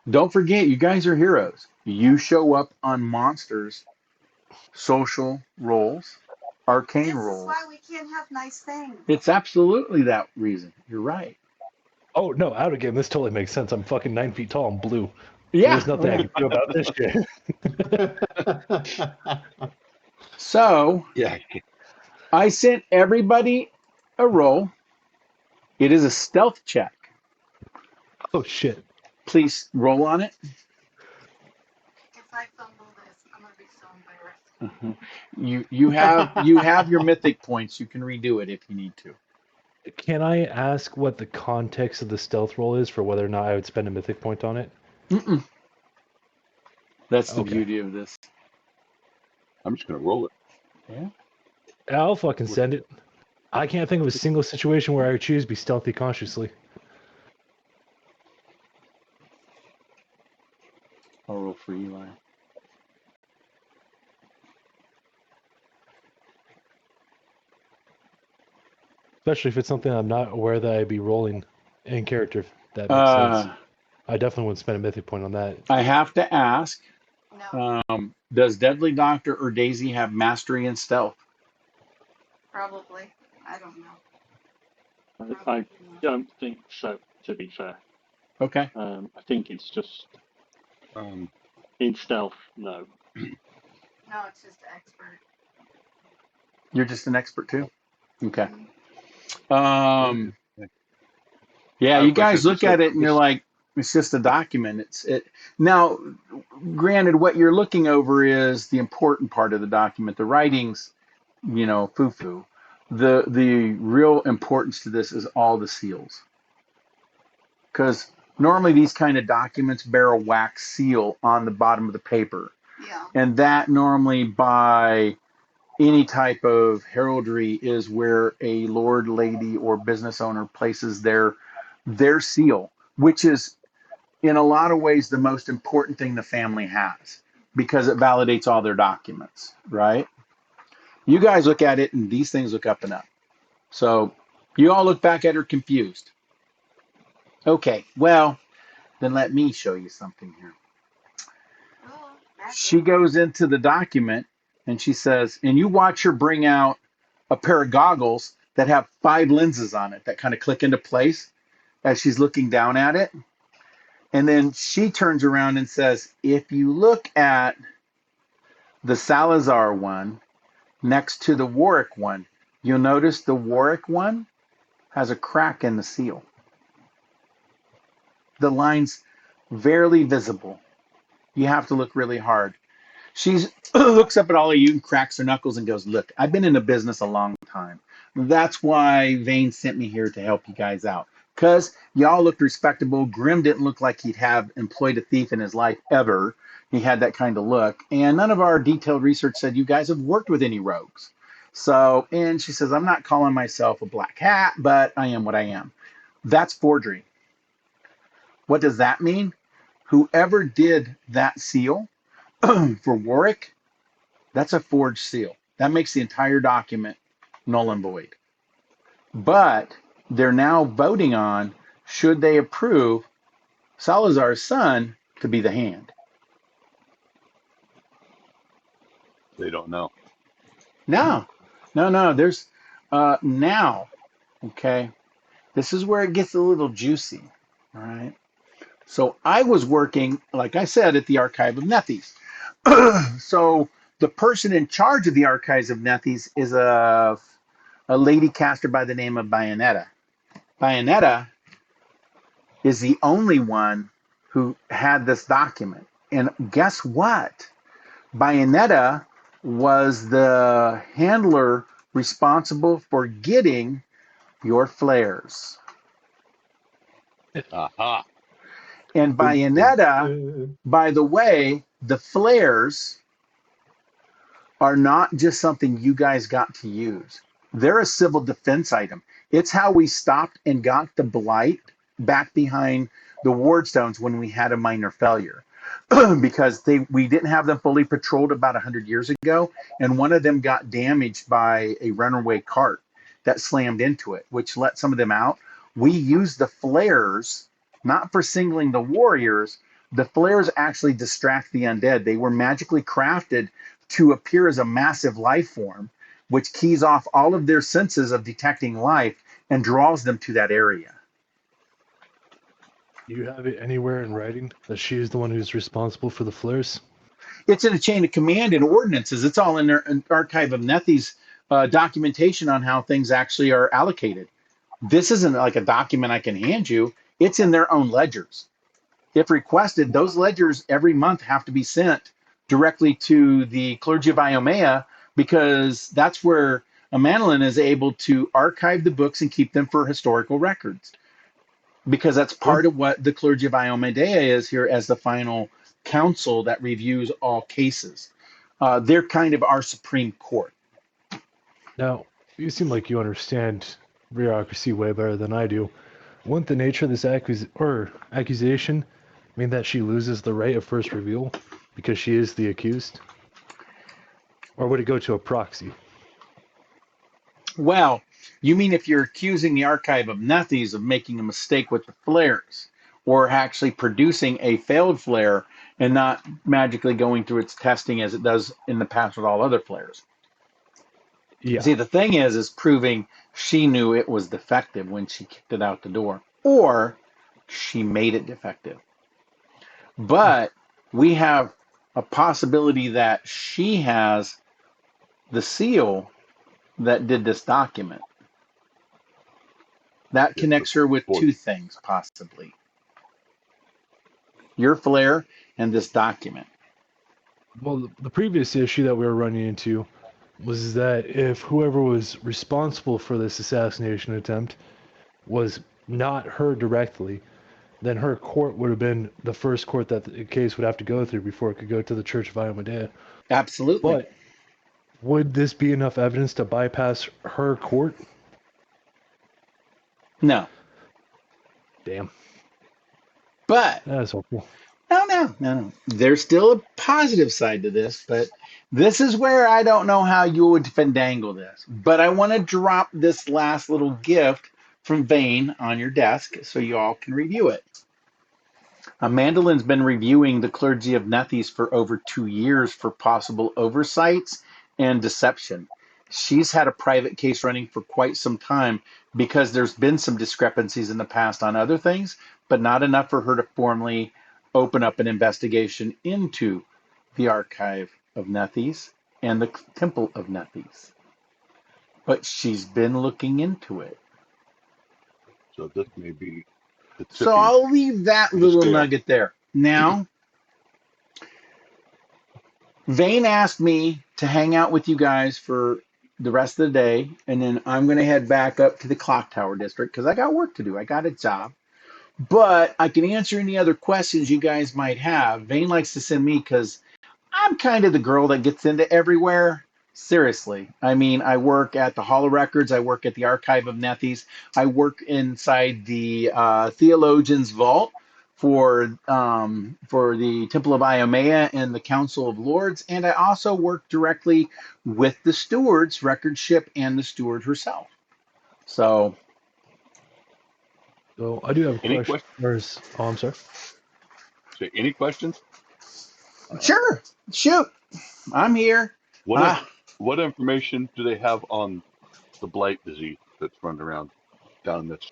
Don't forget, you guys are heroes. You show up on monsters, social roles, arcane This roles. is why we can't have nice things. It's absolutely that reason. You're right. Oh, no, out again. This totally makes sense. I'm fucking 9 feet tall and blue. Yeah. There's nothing I can do about this shit. So, Yeah. I sent everybody a roll. It is a stealth check. Oh, shit. Please roll on it. If I fumble this, I'm gonna be so embarrassed. You have your mythic points. You can redo it if you need to. Can I ask what the context of the stealth roll is for whether or not I would spend a mythic point on it? Mm-mm. That's the Okay. beauty of this. I'm just gonna roll it. Yeah. I'll fucking send it. I can't think of a single situation where I would choose to be stealthy consciously. I'll roll for Eli. Especially if it's something I'm not aware that I'd be rolling in character, if that makes sense. I definitely wouldn't spend a mythic point on that. I have to ask, No, does Deadly Doctor or Daisy have mastery in stealth? probably. I don't know. I don't think so, to be fair. Okay. I think it's just Um, in stealth, no. No, it's just expert. You're just an expert too? Okay. Mhm. Yeah, I you have a guys question. look at it and you're like, it's just a document. Now, granted, what you're looking over is the important part of the document. The writings, foo-foo. The real importance to this is all the seals. Because normally these kind of documents bear a wax seal on the bottom of the paper. Yeah. And that normally by any type of heraldry is where a lord, lady, or business owner places their seal, which is in a lot of ways the most important thing the family has because it validates all their documents, right? You guys look at it and these things look up and up. So you all look back at her confused. Okay, well, then let me show you something here. Oh, that's She goes into the document and she says, and you watch her bring out a pair of goggles that have 5 lenses on it that kind of click into place as she's looking down at it. And then she turns around and says, if you look at the Salazar one next to the Warwick one, you'll notice the Warwick one has a crack in the seal. The line's barely visible. You have to look really hard. She looks up at all of you and cracks her knuckles and goes, look, I've been in the business a long time. That's why Vane sent me here to help you guys out. Because y'all looked respectable. Grimm didn't look like he'd have employed a thief in his life ever. He had that kind of look. And none of our detailed research said you guys have worked with any rogues. So, and she says, I'm not calling myself a black hat, but I am what I am. That's forgery. What does that mean? Whoever did that seal for Warwick, that's a forged seal. That makes the entire document null and void. But they're now voting on should they approve Salazar's son to be the hand. They don't know. No. There's now, okay, this is where it gets a little juicy. All right. So I was working, like I said, at the Archive of Nethys. So the person in charge of the Archives of Nethys is a lady caster by the name of Bayonetta. Bayonetta is the only one who had this document. And guess what? Bayonetta was the handler responsible for getting your flares. Aha. And Bayonetta, by the way, the flares are not just something you guys got to use. They're a civil defense item. It's how we stopped and got the blight back behind the wardstones when we had a minor failure. Because we didn't have them fully patrolled about 100 years ago, and one of them got damaged by a runaway cart that slammed into it, which let some of them out. We used the flares not for singling the warriors. The flares actually distract the undead. They were magically crafted to appear as a massive life form, which keys off all of their senses of detecting life and draws them to that area. Do you have it anywhere in writing that she is the one who's responsible for the flares? It's in a chain of command and ordinances. It's all in their Archive of Nethys documentation on how things actually are allocated. This isn't like a document I can hand you. It's in their own ledgers. If requested, those ledgers every month have to be sent directly to the clergy of Iomea, because that's where Amanolin is able to archive the books and keep them for historical records. Because that's part of what the clergy of Iomedea is here as the final council that reviews all cases. They're kind of our Supreme Court. Now, you seem like you understand bureaucracy way better than I do. Wouldn't the nature of this accusation mean that she loses the right of first reveal because she is the accused? Or would it go to a proxy? Well, you mean if you're accusing the Archive of Nethys of making a mistake with the flares, or actually producing a failed flare and not magically going through its testing as it does in the past with all other flares? Yeah. See, the thing is proving she knew it was defective when she kicked it out the door, or she made it defective. But we have a possibility that she has the seal that did this document. That connects her with two things, possibly. Your flare and this document. Well, the previous issue that we were running into was that if whoever was responsible for this assassination attempt was not her directly, then her court would have been the first court that the case would have to go through before it could go to the Church of Iomedea. Absolutely. But would this be enough evidence to bypass her court? No. Damn. But That's hopeful. no. There's still a positive side to this, but this is where I don't know how you would fandangle this. But I want to drop this last little gift from Vane on your desk so you all can review it. Mandolin's been reviewing the clergy of Nethys for over 2 years for possible oversights and deception. She's had a private case running for quite some time because there's been some discrepancies in the past on other things, but not enough for her to formally open up an investigation into the Archive of Nethys and the Temple of Nethys. But she's been looking into it. So this may be the So I'll leave that little scale. nugget there. Now, Vane asked me to hang out with you guys for the rest of the day, and then I'm going to head back up to the Clock Tower District because I got work to do. I got a job. But I can answer any other questions you guys might have. Vane likes to send me because I'm kind of the girl that gets into everywhere. Seriously. I mean, I work at the Hall of Records. I work at the Archive of Nethys. I work inside the Theologian's Vault for the Temple of Iomea and the Council of Lords. And I also work directly with the stewards, record ship, and the steward herself. So I do have a Any question. Oh, I'm sorry. So any questions? sure, shoot, I'm here. What what information do they have on the blight disease that's running around down in this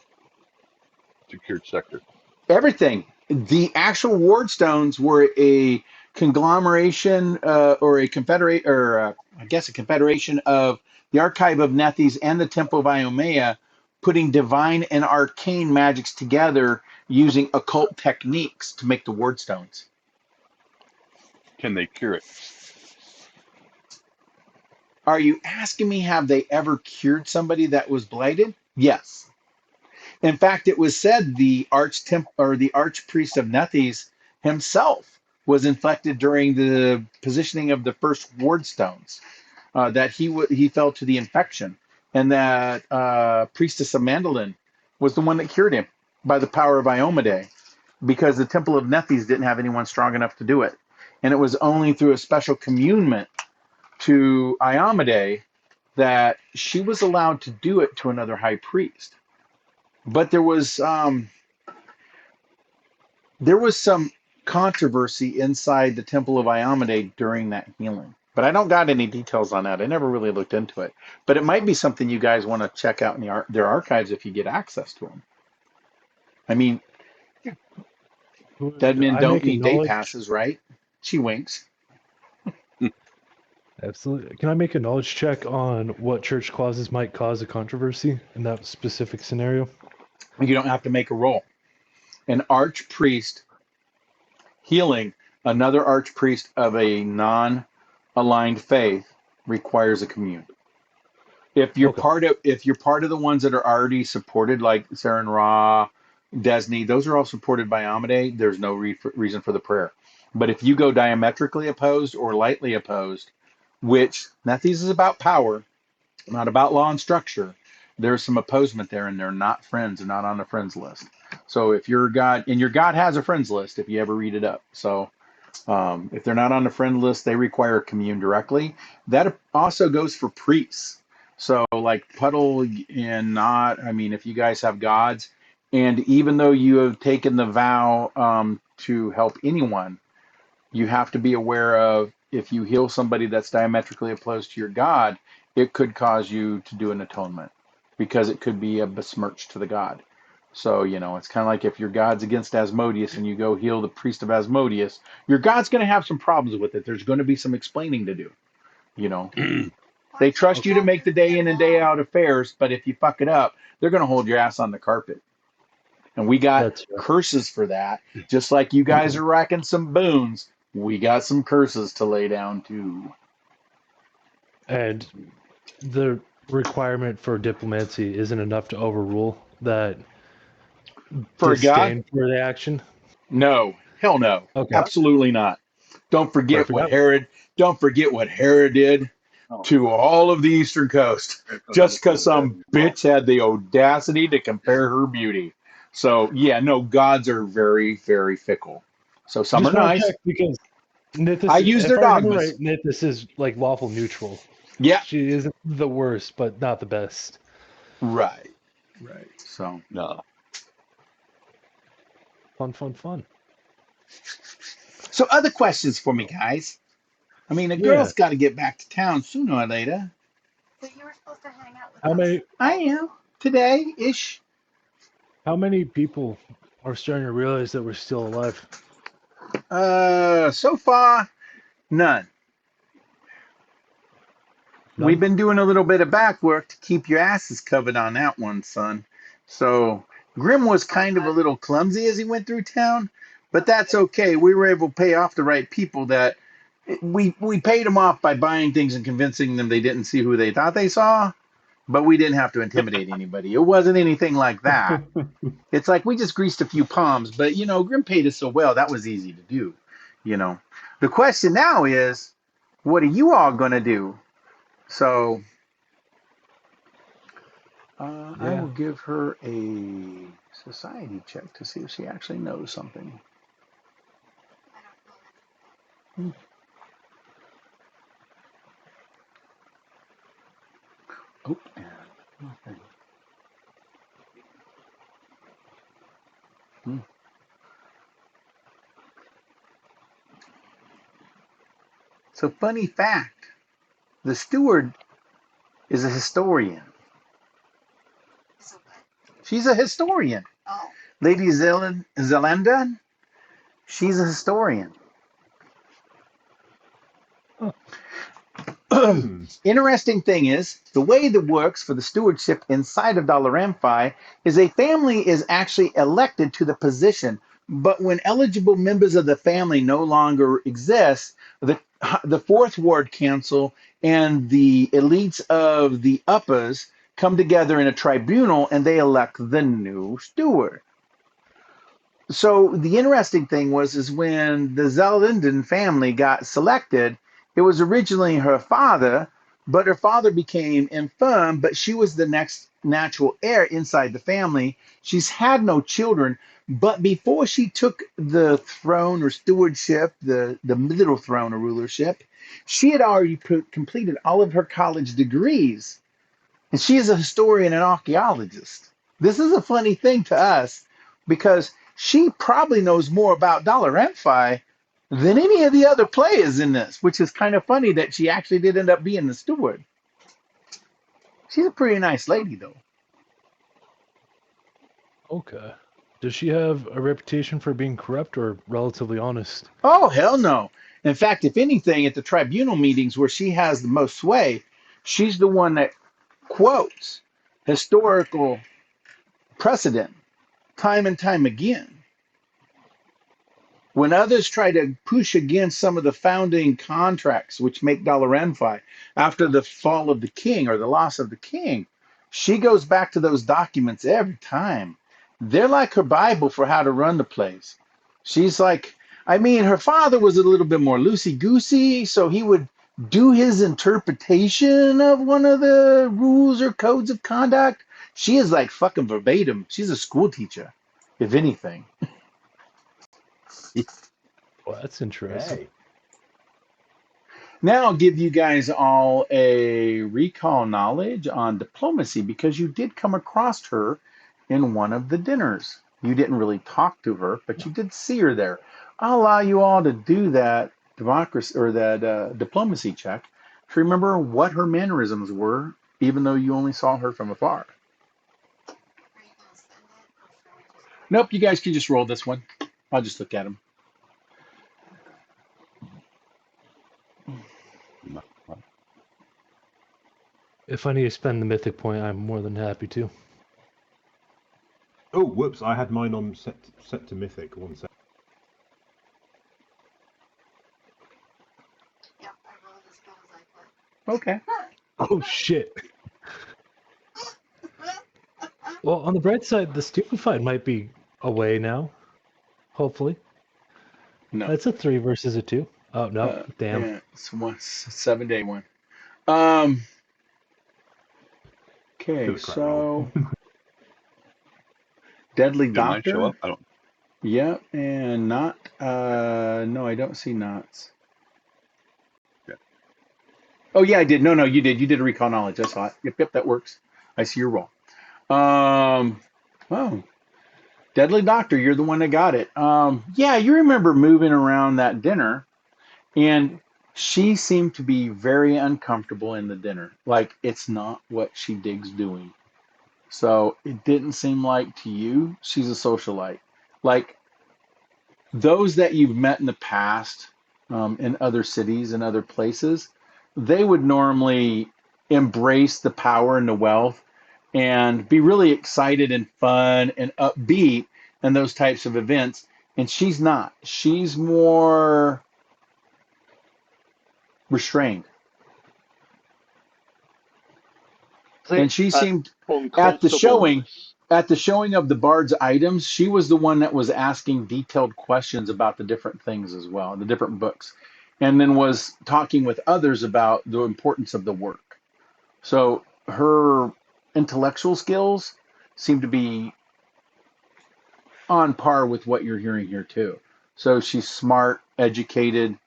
secured sector? Everything. The actual wardstones were a conglomeration or a confederate, or I guess a confederation of the Archive of Nethys and the Temple of Iomea, putting divine and arcane magics together using occult techniques to make the wardstones. Can they cure it? Are you asking me, have they ever cured somebody that was blighted? Yes. In fact, it was said the archpriest of Nethys himself was infected during the positioning of the first wardstones. That he fell to the infection, and that priestess of Mandolin was the one that cured him by the power of Iomade, because the Temple of Nethys didn't have anyone strong enough to do it, and it was only through a special communement to Iomade that she was allowed to do it to another high priest. But there was some controversy inside the Temple of Iomade during that healing. But I don't got any details on that. I never really looked into it. But it might be something you guys want to check out in their archives if you get access to them. I mean, dead men don't need day passes, right? She winks. Absolutely. Can I make a knowledge check on what church clauses might cause a controversy in that specific scenario? You don't have to make a roll. An archpriest healing another archpriest of a non-aligned faith requires a commune. If you're part of the ones that are already supported, like Saren Ra, Desni, those are all supported by Amade, there's no reason for the prayer. But if you go diametrically opposed or lightly opposed, which Nethys is about power, not about law and structure, there's some opposement there, and they're not friends, they're not on the friends list. So if your God, and your God has a friends list if you ever read it up. So if they're not on the friend list, they require commune directly. That also goes for priests. So like Puddle and Not, I mean, if you guys have gods, and even though you have taken the vow to help anyone, you have to be aware of, if you heal somebody that's diametrically opposed to your God, it could cause you to do an atonement, because it could be a besmirch to the God. So, it's kind of like if your God's against Asmodeus and you go heal the priest of Asmodeus, your God's going to have some problems with it. There's going to be some explaining to do. They trust you to make the day in and day out affairs, but if you fuck it up, they're going to hold your ass on the carpet. And we got curses for that. Just like you guys are racking some boons, we got some curses to lay down too. And the requirement for diplomacy isn't enough to overrule that for God for the action? No, hell no. Okay. Absolutely not. Don't forget what Herod did to all of the Eastern Coast, just because some bitch had the audacity to compare her beauty. So yeah, no, gods are very, very fickle. So some are nice. Because Nithis, I use their dogmas. Right, Nithis is like lawful neutral. Yeah. She isn't the worst, but not the best. Right. So no. Fun. So other questions for me, guys. I mean, a girl's got to get back to town sooner or later. So you were supposed to hang out with us. I am. Today-ish. How many people are starting to realize that we're still alive? So far, none. We've been doing a little bit of back work to keep your asses covered on that one, son. So Grim was kind of a little clumsy as he went through town, but that's okay. We were able to pay off the right people. That we paid them off by buying things and convincing them they didn't see who they thought they saw, but we didn't have to intimidate anybody. It wasn't anything like that. It's like we just greased a few palms, but Grim paid us so well, that was easy to do. The question now is, what are you all going to do? So I Yeah. will give her a society check to see if she actually knows something. Hmm. Oh, and nothing. Hmm. So funny fact, the steward is a historian. So what? She's a historian. Oh. Lady Zelanda, she's a historian. Interesting thing is, the way that works for the stewardship inside of Dalaramfi is a family is actually elected to the position, but when eligible members of the family no longer exist, the Fourth Ward Council and the elites of the uppers come together in a tribunal and they elect the new steward. So the interesting thing was is when the Zellinden family got selected, it was originally her father, but her father became infirm, but she was the next natural heir inside the family. She's had no children, but before she took the throne or stewardship, the middle throne or rulership, she had already completed all of her college degrees, and she is a historian and archaeologist. This is a funny thing to us because she probably knows more about Dalaramfi than any of the other players in this, which is kind of funny that she actually did end up being the steward. She's a pretty nice lady, though. Okay. Does she have a reputation for being corrupt or relatively honest? Oh, hell no. In fact, if anything, at the tribunal meetings where she has the most sway, she's the one that quotes historical precedent time and time again. When others try to push against some of the founding contracts which make Dalaranfi after the fall of the king or the loss of the king, she goes back to those documents every time. They're like her Bible for how to run the place. She's like, I mean, her father was a little bit more loosey goosey, so he would do his interpretation of one of the rules or codes of conduct. She is like fucking verbatim. She's a school teacher, if anything. Well, that's interesting. Hey. Now I'll give you guys all a recall knowledge on diplomacy because you did come across her in one of the dinners. You didn't really talk to her, but you did see her there. I'll allow you all to do that democracy or that diplomacy check to remember what her mannerisms were, even though you only saw her from afar. Are you gonna send it or should we just? Nope, you guys can just roll this one. I'll just look at them. If I need to spend the mythic point, I'm more than happy to. Oh, whoops! I had mine on set to mythic. 1 sec. Yep, I rolled as good as I could. Okay. Oh shit. Well, on the bright side, the stupefied might be away now. Hopefully. No. That's a 3 versus a 2. Oh no, damn. Yeah, it's one 7-day one. Okay, Still a crap roll. so Deadly Did mine show Doctor. up? I don't. Yep, and not. No, I don't see knots. Yeah. Oh yeah, I did. No, you did. You did a recall knowledge. I saw it. Yep, that works. I see your roll. Oh, Deadly Doctor, you're the one that got it. Yeah, you remember moving around that dinner, and she seemed to be very uncomfortable in the dinner. Like it's not what she digs doing. So it didn't seem like to you she's a socialite. Like those that you've met in the past in other cities and other places, they would normally embrace the power and the wealth and be really excited and fun and upbeat in those types of events. And she's not. She's more restrained. And she seemed at the showing Uncomfortableness. at the showing of the bard's items, she was the one that was asking detailed questions about the different things as well, the different books, and then was talking with others about the importance of the work. So her intellectual skills seem to be on par with what you're hearing here too. So she's smart, educated,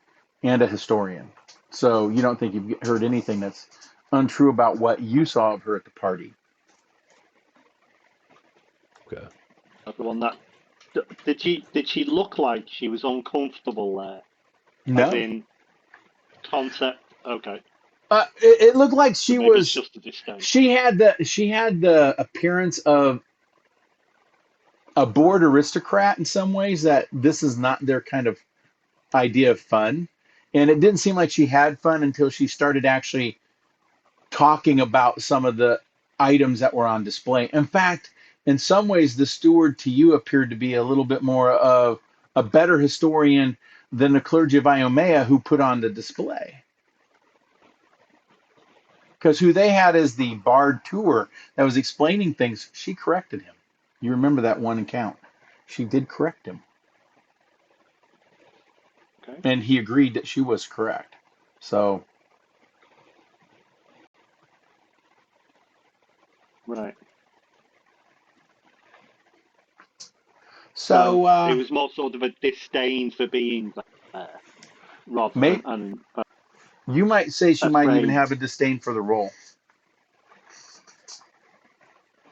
and a historian. So you don't think you've heard anything that's untrue about what you saw of her at the party. Okay. The one that did she look like she was uncomfortable there? No. As in concept. Okay. It looked like she Maybe it's was. just a disdain. She had the appearance of a bored aristocrat in some ways. That this is not their kind of idea of fun, and it didn't seem like she had fun until she started actually talking about some of the items that were on display. In fact, in some ways, the steward to you appeared to be a little bit more of a better historian than the clergy of Iomea who put on the display. Because who they had as the bard tour that was explaining things, she corrected him. You remember that one account. She did correct him. Okay. And he agreed that she was correct. So. Right. So it was more sort of a disdain for being there, rather than you might say she might even afraid. have a disdain for the role.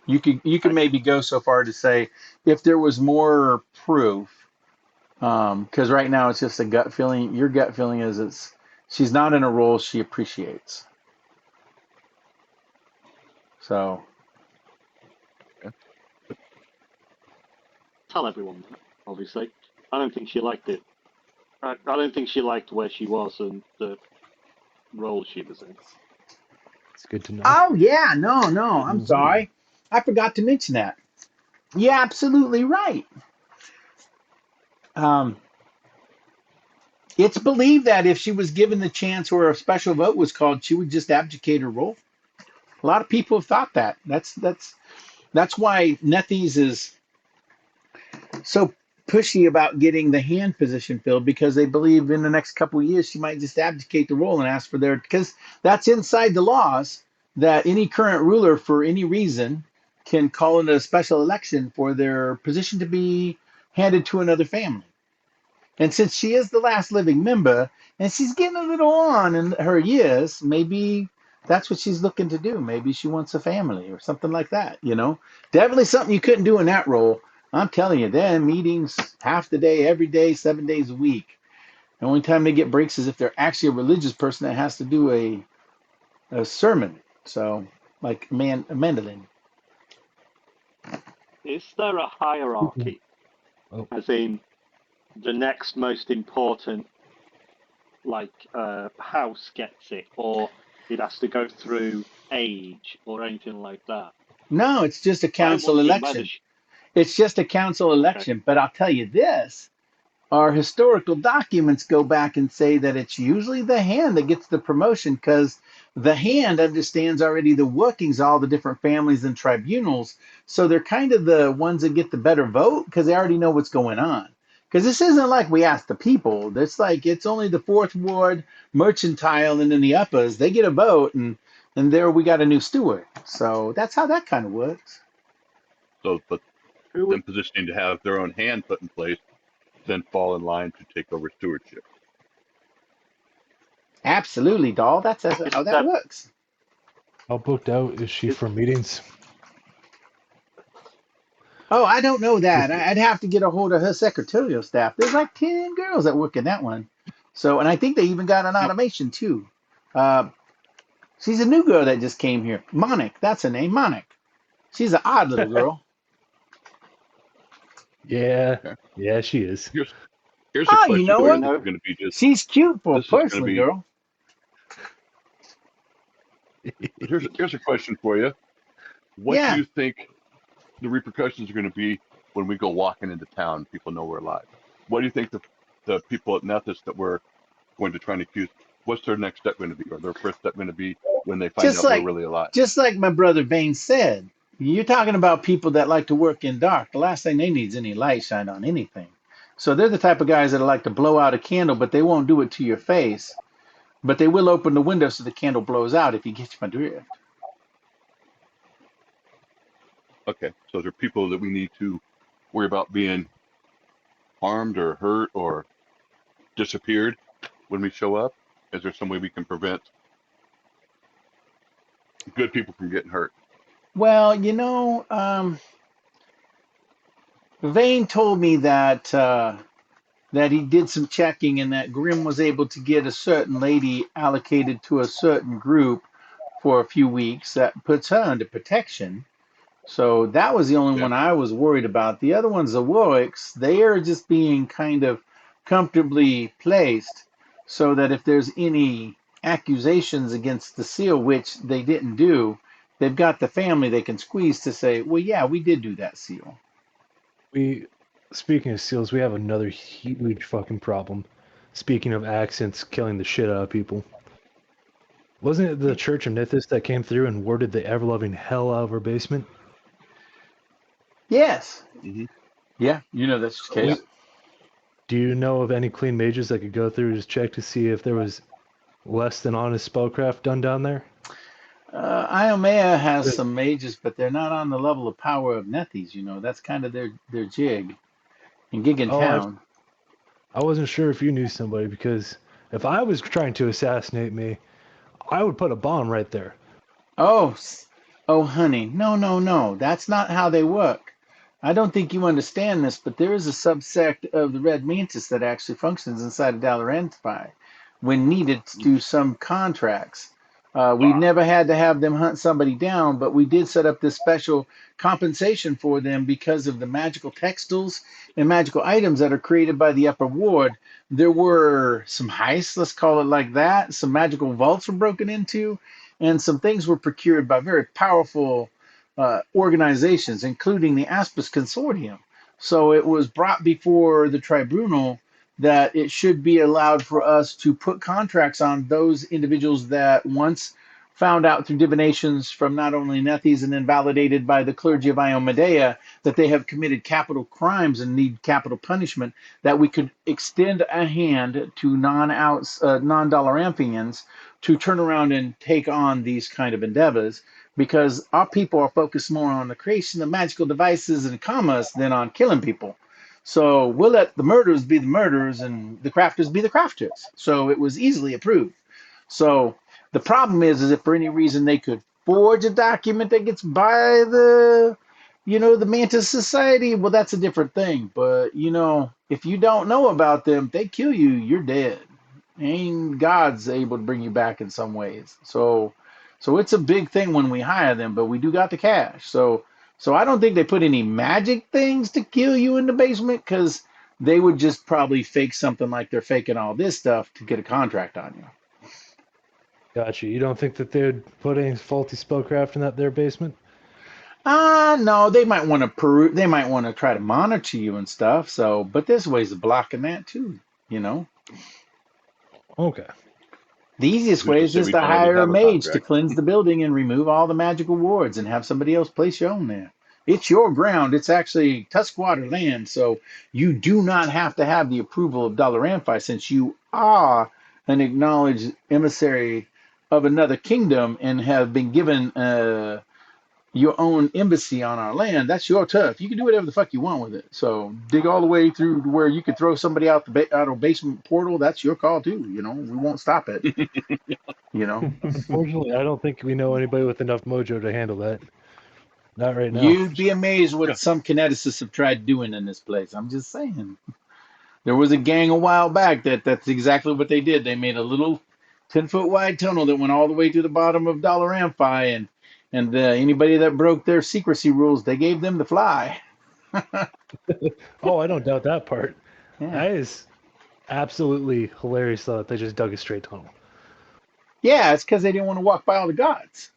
You could maybe go so far to say if there was more proof, because right now it's just a gut feeling. Your gut feeling is she's not in a role she appreciates. So Tell everyone that, obviously. I don't think she liked it. I don't think she liked where she was and the role she was in. It's good to know. Oh yeah, no, I'm sorry. I forgot to mention that. You're absolutely right. It's believed that if she was given the chance or a special vote was called, she would just abdicate her role. A lot of people have thought that. That's why Nethes is so pushy about getting the hand position filled, because they believe in the next couple of years she might just abdicate the role and ask for their, because that's inside the laws that any current ruler for any reason can call in a special election for their position to be handed to another family. And since she is the last living member and she's getting a little on in her years, maybe that's what she's looking to do. Maybe she wants a family or something like that, you know? Definitely something you couldn't do in that role. I'm telling you, they're in meetings half the day, every day, 7 days a week. The only time they get breaks is if they're actually a religious person that has to do a sermon. So, like Mandolin. Is there a hierarchy? Oh. As in, the next most important, house gets it, or it has to go through age or anything like that? No, it's just a council election. It's just a council election. Okay. But I'll tell you this. Our historical documents go back and say that it's usually the hand that gets the promotion, because the hand understands already the workings of all the different families and tribunals. So they're kind of the ones that get the better vote because they already know what's going on. Because this isn't like we ask the people. It's like it's only the Fourth Ward, Mercantile, and then the uppers. They get a vote, and there we got a new steward. So that's how that kind of works. So, but them positioning to have their own hand put in place, then fall in line to take over stewardship. Absolutely, doll. That's how that works. How booked out is she for meetings? Oh, I don't know that. I'd have to get a hold of her secretarial staff. There's like 10 girls that work in that one. So, and I think they even got an automation too. She's a new girl that just came here. Monic, that's her name, Monic. She's an odd little girl. Yeah, she is. Here's a question. You know what? Going to be just, she's cute for a person, girl. Here's a question for you. What do you think the repercussions are going to be when we go walking into town? People know we're alive. What do you think the people at Nethys that we're going to try and accuse, what's their next step going to be, or their first step going to be when they find out we're really alive? Just like my brother Vane said, you're talking about people that like to work in dark. The last thing they need is any light shine on anything. So they're the type of guys that like to blow out a candle, but they won't do it to your face. But they will open the window so the candle blows out, if you get my drift. Okay, so there are people that we need to worry about being harmed or hurt or disappeared when we show up? Is there some way we can prevent good people from getting hurt? Well, Vane told me that he did some checking and that Grimm was able to get a certain lady allocated to a certain group for a few weeks that puts her under protection. So that was the only Yeah. one I was worried about. The other ones, the Warwicks, they are just being kind of comfortably placed so that if there's any accusations against the seal, which they didn't do, they've got the family they can squeeze to say, well, yeah, we did do that seal. Speaking of seals, we have another huge fucking problem. Speaking of accents killing the shit out of people. Wasn't it the Church of Nithis that came through and warded the ever-loving hell out of our basement? Yes. Mm-hmm. Yeah, that's the case. Do you know of any clean mages that could go through and just check to see if there was less than honest spellcraft done down there? Iomea has some mages, but they're not on the level of power of Nethys, That's kind of their jig. In Gigan Town. I wasn't sure if you knew somebody, because if I was trying to assassinate me, I would put a bomb right there. Oh, honey, no. That's not how they work. I don't think you understand this, but there is a subsect of the Red Mantis that actually functions inside of Dalaranthai when needed to do some contracts. We never had to have them hunt somebody down, but we did set up this special compensation for them because of the magical textiles and magical items that are created by the upper ward. There were some heists, let's call it like that. Some magical vaults were broken into, and some things were procured by very powerful organizations, including the Aspis Consortium. So it was brought before the tribunal that it should be allowed for us to put contracts on those individuals that once found out through divinations from not only Nethys and then validated by the clergy of Iomedea that they have committed capital crimes and need capital punishment, that we could extend a hand to non-Dalaramthians to turn around and take on these kind of endeavors, because our people are focused more on the creation of magical devices and commerce than on killing people. So we'll let the murderers be the murderers and the crafters be the crafters. So it was easily approved. So the problem is if for any reason they could forge a document that gets by the Mantis Society, well, that's a different thing. But, if you don't know about them, if they kill you, you're dead. And God's able to bring you back in some ways. So it's a big thing when we hire them, but we do got the cash. So I don't think they put any magic things to kill you in the basement, because they would just probably fake something like they're faking all this stuff to get a contract on you. Gotcha. You don't think that they would put any faulty spellcraft in their basement? No, they might want to they might want to try to monitor you and stuff. So, but there's ways of blocking that too, Okay. The easiest way is just to hire a mage to cleanse the building and remove all the magical wards and have somebody else place your own there. It's your ground. It's actually Tuskwater land, so you do not have to have the approval of Dalaranthai, since you are an acknowledged emissary of another kingdom and have been given your own embassy on our land. That's your turf. You can do whatever the fuck you want with it. So dig all the way through to where you could throw somebody out out of basement portal. That's your call too. We won't stop it. Unfortunately, I don't think we know anybody with enough mojo to handle that. Not right now. You'd be amazed what some kineticists have tried doing in this place. I'm just saying. There was a gang a while back that's exactly what they did. They made a little 10-foot wide tunnel that went all the way to the bottom of Dalaranthai, and anybody that broke their secrecy rules, they gave them the fly. Oh, I don't doubt that part. Yeah. That is absolutely hilarious, though, that they just dug a straight tunnel. Yeah, it's because they didn't want to walk by all the gods.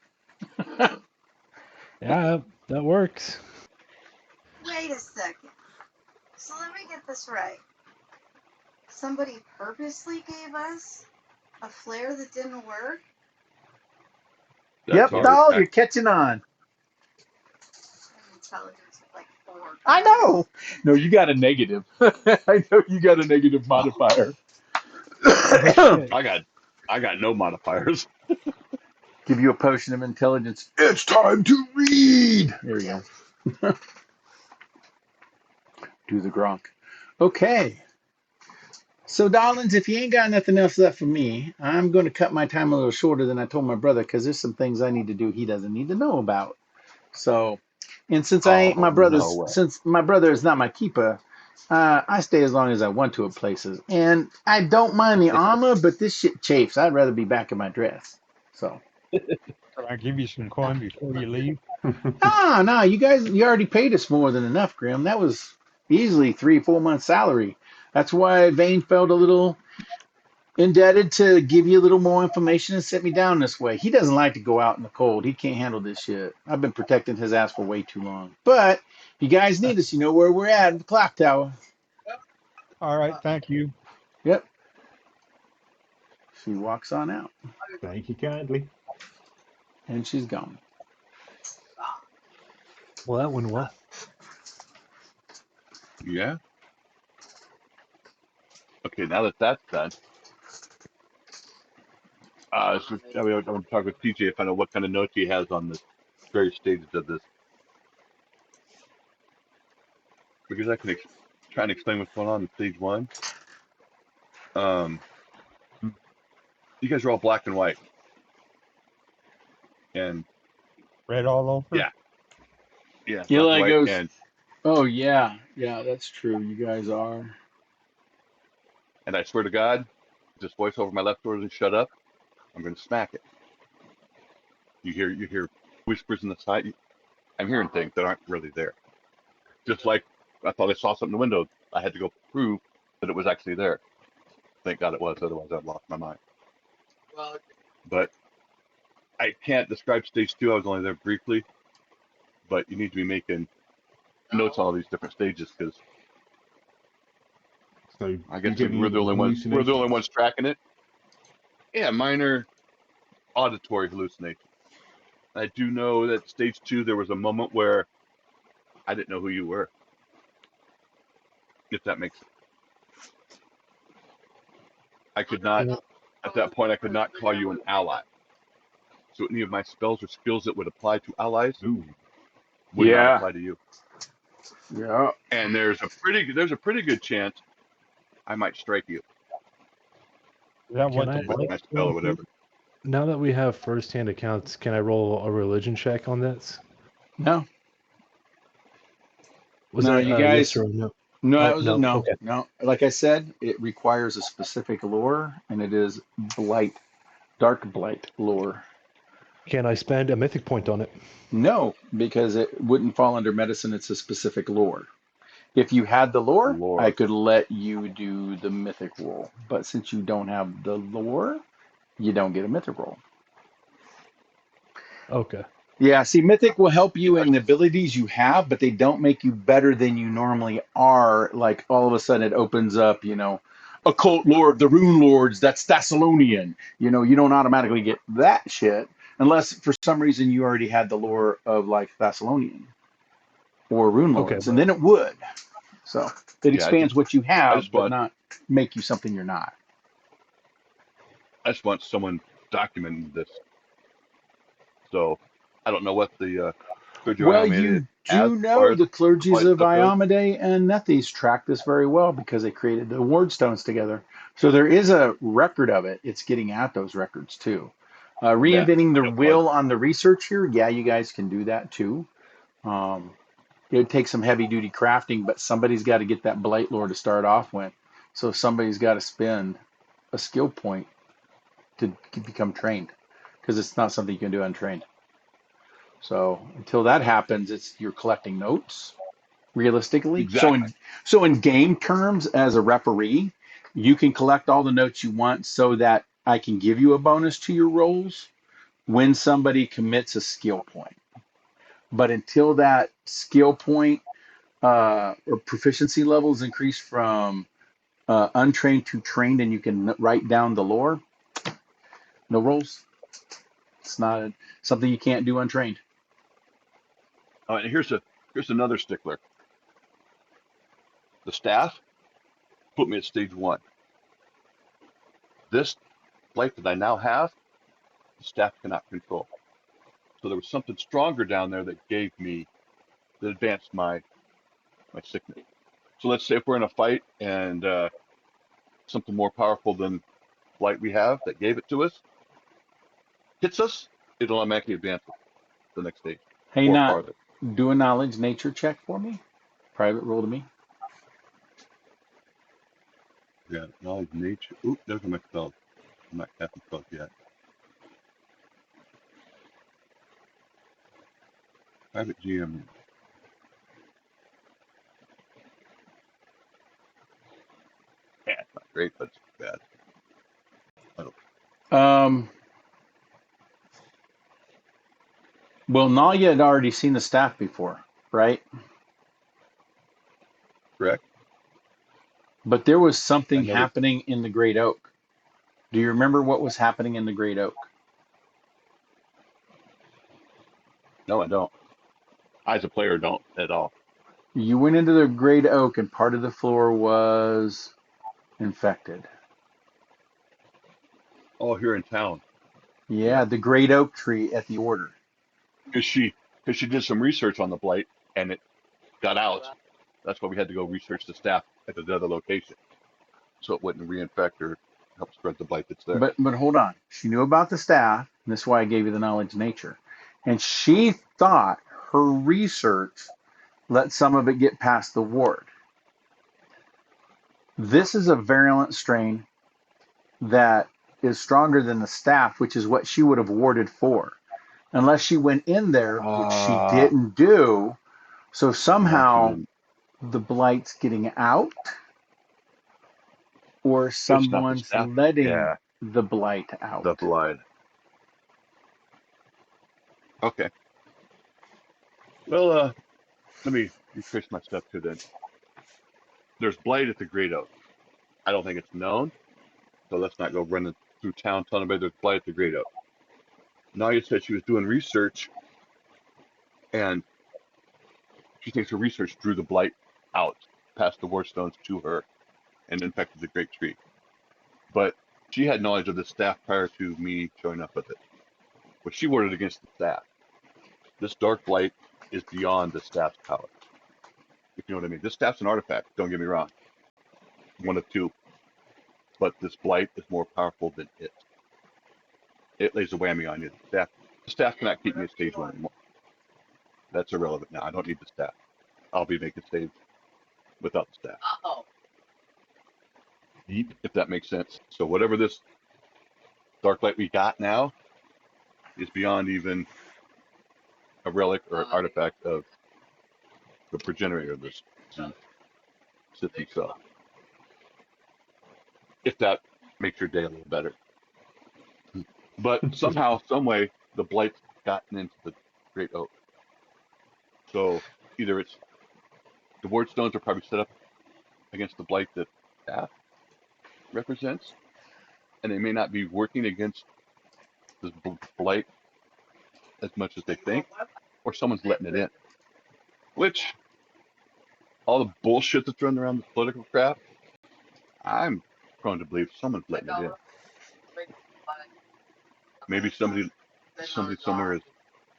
Yeah, that works. Wait a second. So let me get this right. Somebody purposely gave us a flare that didn't work? Yep, doll, you're catching on. Intelligence of like 4. I know. No, you got a negative. I know you got a negative modifier. I got no modifiers. Give you a potion of intelligence. It's time to read. There you go. Do the Gronk. Okay. So, darlings, if you ain't got nothing else left for me, I'm going to cut my time a little shorter than I told my brother because there's some things I need to do he doesn't need to know about. So, and since I ain't Oh, no way. since my brother is not my keeper, I stay as long as I want to at places. And I don't mind the armor, but this shit chafes. I'd rather be back in my dress. So, Can I give you some coin before you leave? no, you already paid us more than enough, Grim. That was easily 3-4 months' salary. That's why Vane felt a little indebted to give you a little more information and sit me down this way. He doesn't like to go out in the cold. He can't handle this shit. I've been protecting his ass for way too long. But if you guys need us, you know where we're at the clock tower. All right, thank you. Yep. She walks on out Thank you kindly. and she's gone. Well, that went well. Yeah. Okay, now that that's done, so, I'm going to talk with TJ to find out what kind of notes he has on the various stages of this, because I can try and explain what's going on in stage 1. You guys are all black and white, and Red all over? yeah, black and Eli white, goes, and "Oh yeah, that's true. You guys are." I swear to God, this voice over my left door doesn't shut up, I'm going to smack it. You hear whispers in the side. I'm hearing things that aren't really there. Just like I thought I saw something in the window. I had to go prove that it was actually there. Thank God it was, otherwise I'd lost my mind. But I can't describe stage 2. I was only there briefly. But you need to be making notes on all these different stages, because So I you guess getting we're the only ones. We're the only hallucinations? ones tracking it. Yeah, minor auditory hallucination. I do know that stage 2 there was a moment where I didn't know who you were. If that makes sense. I could not, at that point, I could not call you an ally. So any of my spells or skills that would apply to allies Ooh. would not Yeah. apply to you. Yeah. And there's a pretty good chance I might strike you Is that Can what I, the with my spell or whatever. now that we have first-hand accounts, can I roll a religion check on this? No. Was No, that you yes guys. or no? No, Oh, that was no. Okay. no. Like I said, it requires a specific lore, and it is blight, dark blight lore. Can I spend a mythic point on it? No, because it wouldn't fall under medicine. It's a specific lore. If you had the lore, I Lore. could let you do the mythic roll. But since you don't have the lore, you don't get a mythic roll. Okay. Yeah, see, mythic will help you in the abilities you have, but they don't make you better than you normally are. Like all of a sudden it opens up, occult lore of the rune lords, that's Thessalonian. You don't automatically get that shit unless for some reason you already had the lore of like Thessalonian or rune Okay. lords, and then it would. So it Yeah, expands what you I have, just but want not make you something you're not. someone documenting this. So I don't know what the Clergy of Well, Iomade you has do as far know as the clergies quiet of stuff goes. Iomade and Nethys track this very well because they created the ward stones together. So there is a record of it. It's getting at those records too. Yeah, Reinventing the yep, well, wheel on the research here. Yeah, you guys can do that too. Um, it takes some heavy duty crafting, but somebody's got to get that blight lore to start off with. So somebody's got to spend a skill point to become trained because it's not something you can do untrained. So until that happens, you're collecting notes realistically. exactly. So in game terms, as a referee, you can collect all the notes you want so that I can give you a bonus to your rolls when somebody commits a skill point. But until that skill point or proficiency level is increased from untrained to trained, and you can write down the lore, no rolls. It's not something you can't do untrained. And here's another stickler. The staff put me at stage 1. This life that I now have, the staff cannot control. So there was something stronger down there that gave me that advanced my sickness. So let's say if we're in a fight and something more powerful than blight we have that gave it to us hits us, it'll automatically advance us to the next stage Hey, or not farther. do a knowledge nature check for me. Private roll to me. Yeah, knowledge, nature. Oop, there's my spell. I'm not casting spells yet. Private GM. Yeah, it's not great, but it's bad. I don't. Well, Nalia had already seen the staff before, right? Correct. But there was I something know that. happening in the Great Oak. Do you remember what was happening in the Great Oak? No, I don't. I, as a player, don't at all. You went into the Great Oak and part of the floor was infected. Oh, here in town. Yeah, Yeah, the Great Oak tree at the Order. because she did some research on the blight and it got out. That's why we had to go research the staff at the other location, so it wouldn't reinfect or help spread the blight that's there. But hold on. She knew about the staff, and this is why I gave you the knowledge nature. And she thought her research let some of it get past the ward. This is a virulent strain that is stronger than the staff, which is what she would have warded for, unless she went in there, which she didn't do. So No, she somehow didn't. the blight's getting out, or It's not the someone's staff. letting Yeah, the blight the out. blight. Okay. Well, let me retrace my step to then. There's blight at the Great Oak. I don't think it's known, so let's not go running through town telling everybody there's blight at the Great Oak. Nadia said she was doing research, and she thinks her research drew the blight out past the war stones to her and infected the great tree. But she had knowledge of the staff prior to me showing up with it. But she warded against the staff. This dark blight is beyond the staff's power. If you know what I mean. This staff's an artifact, don't get me wrong. One of two. But this blight is more powerful than it. It lays a whammy on you. The staff cannot keep me at stage 1 anymore. That's irrelevant now. I don't need the staff. I'll be making saves without the staff. Deep. If that makes sense. So whatever this dark light we got now is beyond even a relic or an artifact of the progenitor of this Sith himself. If that makes your day a little better. But somehow, some way, the blight's gotten into the Great Oak. So either it's the ward stones are probably set up against the blight that staff represents, and they may not be working against this blight as much as they think, or someone's letting it in. Which, all the bullshit that's running around the political crap, I'm prone to believe someone's letting it in. Maybe somebody somewhere is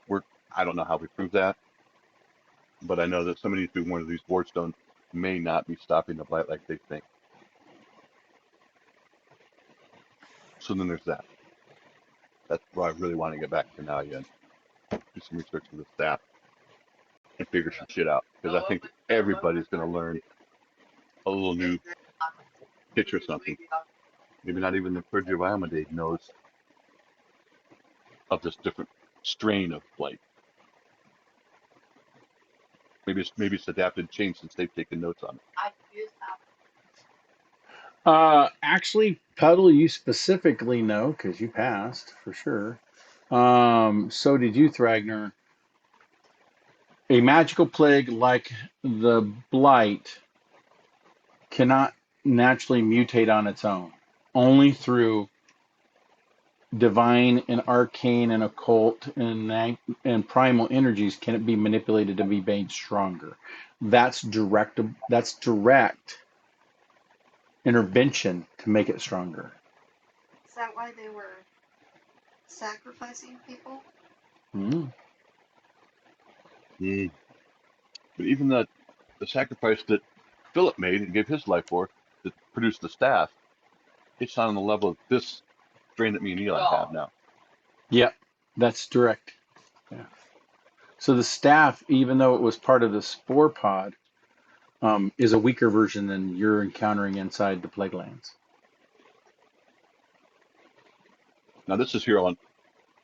work. I don't know how we prove that, but I know that somebody through one of these ward stones may not be stopping the blight like they think. So then there's that. That's why I really want to get back to Nalia and do some research with the staff and figure some shit out, because I think everybody's going to learn a little new pitch or something. Maybe not even the Purge knows of this different strain of blight. Maybe it's adapted and changed since they've taken notes on it. Actually, Puddle, you specifically know because you passed for sure. So did you, Thragner. A magical plague like the blight cannot naturally mutate on its own. Only through divine and arcane and occult and primal energies can it be manipulated to be made stronger. That's direct intervention to make it stronger. Is that why they were sacrificing people? Mm. Mm. But even the sacrifice that Philip made and gave his life for that produced the staff, it's not on the level of this strain that me and Eli have now. Yep, that's direct. Yeah. So the staff, even though it was part of the spore pod, is a weaker version than you're encountering inside the plague lands. Now this is here on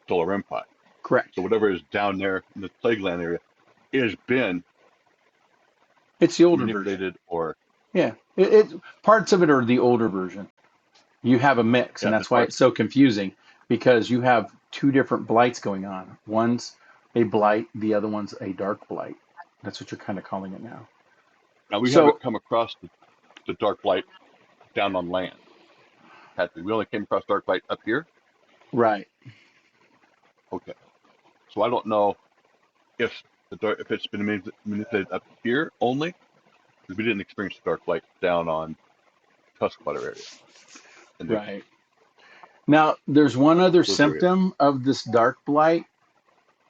Solar Empire. Correct. So whatever is down there in the plague land area has been It's the older version. manipulated or Yeah, it parts of it are the older version. You have a mix, and Yeah, that's why it's so confusing, because you have two different blights going on. One's a blight, the other one's a dark blight. That's what you're kind of calling it now. now we So- haven't come across the dark blight down on land. We only came across dark blight up here. Right. Okay. So I don't know if it's been manipulated up here only, because we didn't experience the dark blight down on Tuskwater area. And Right. Now, there's one other Those symptom of this dark blight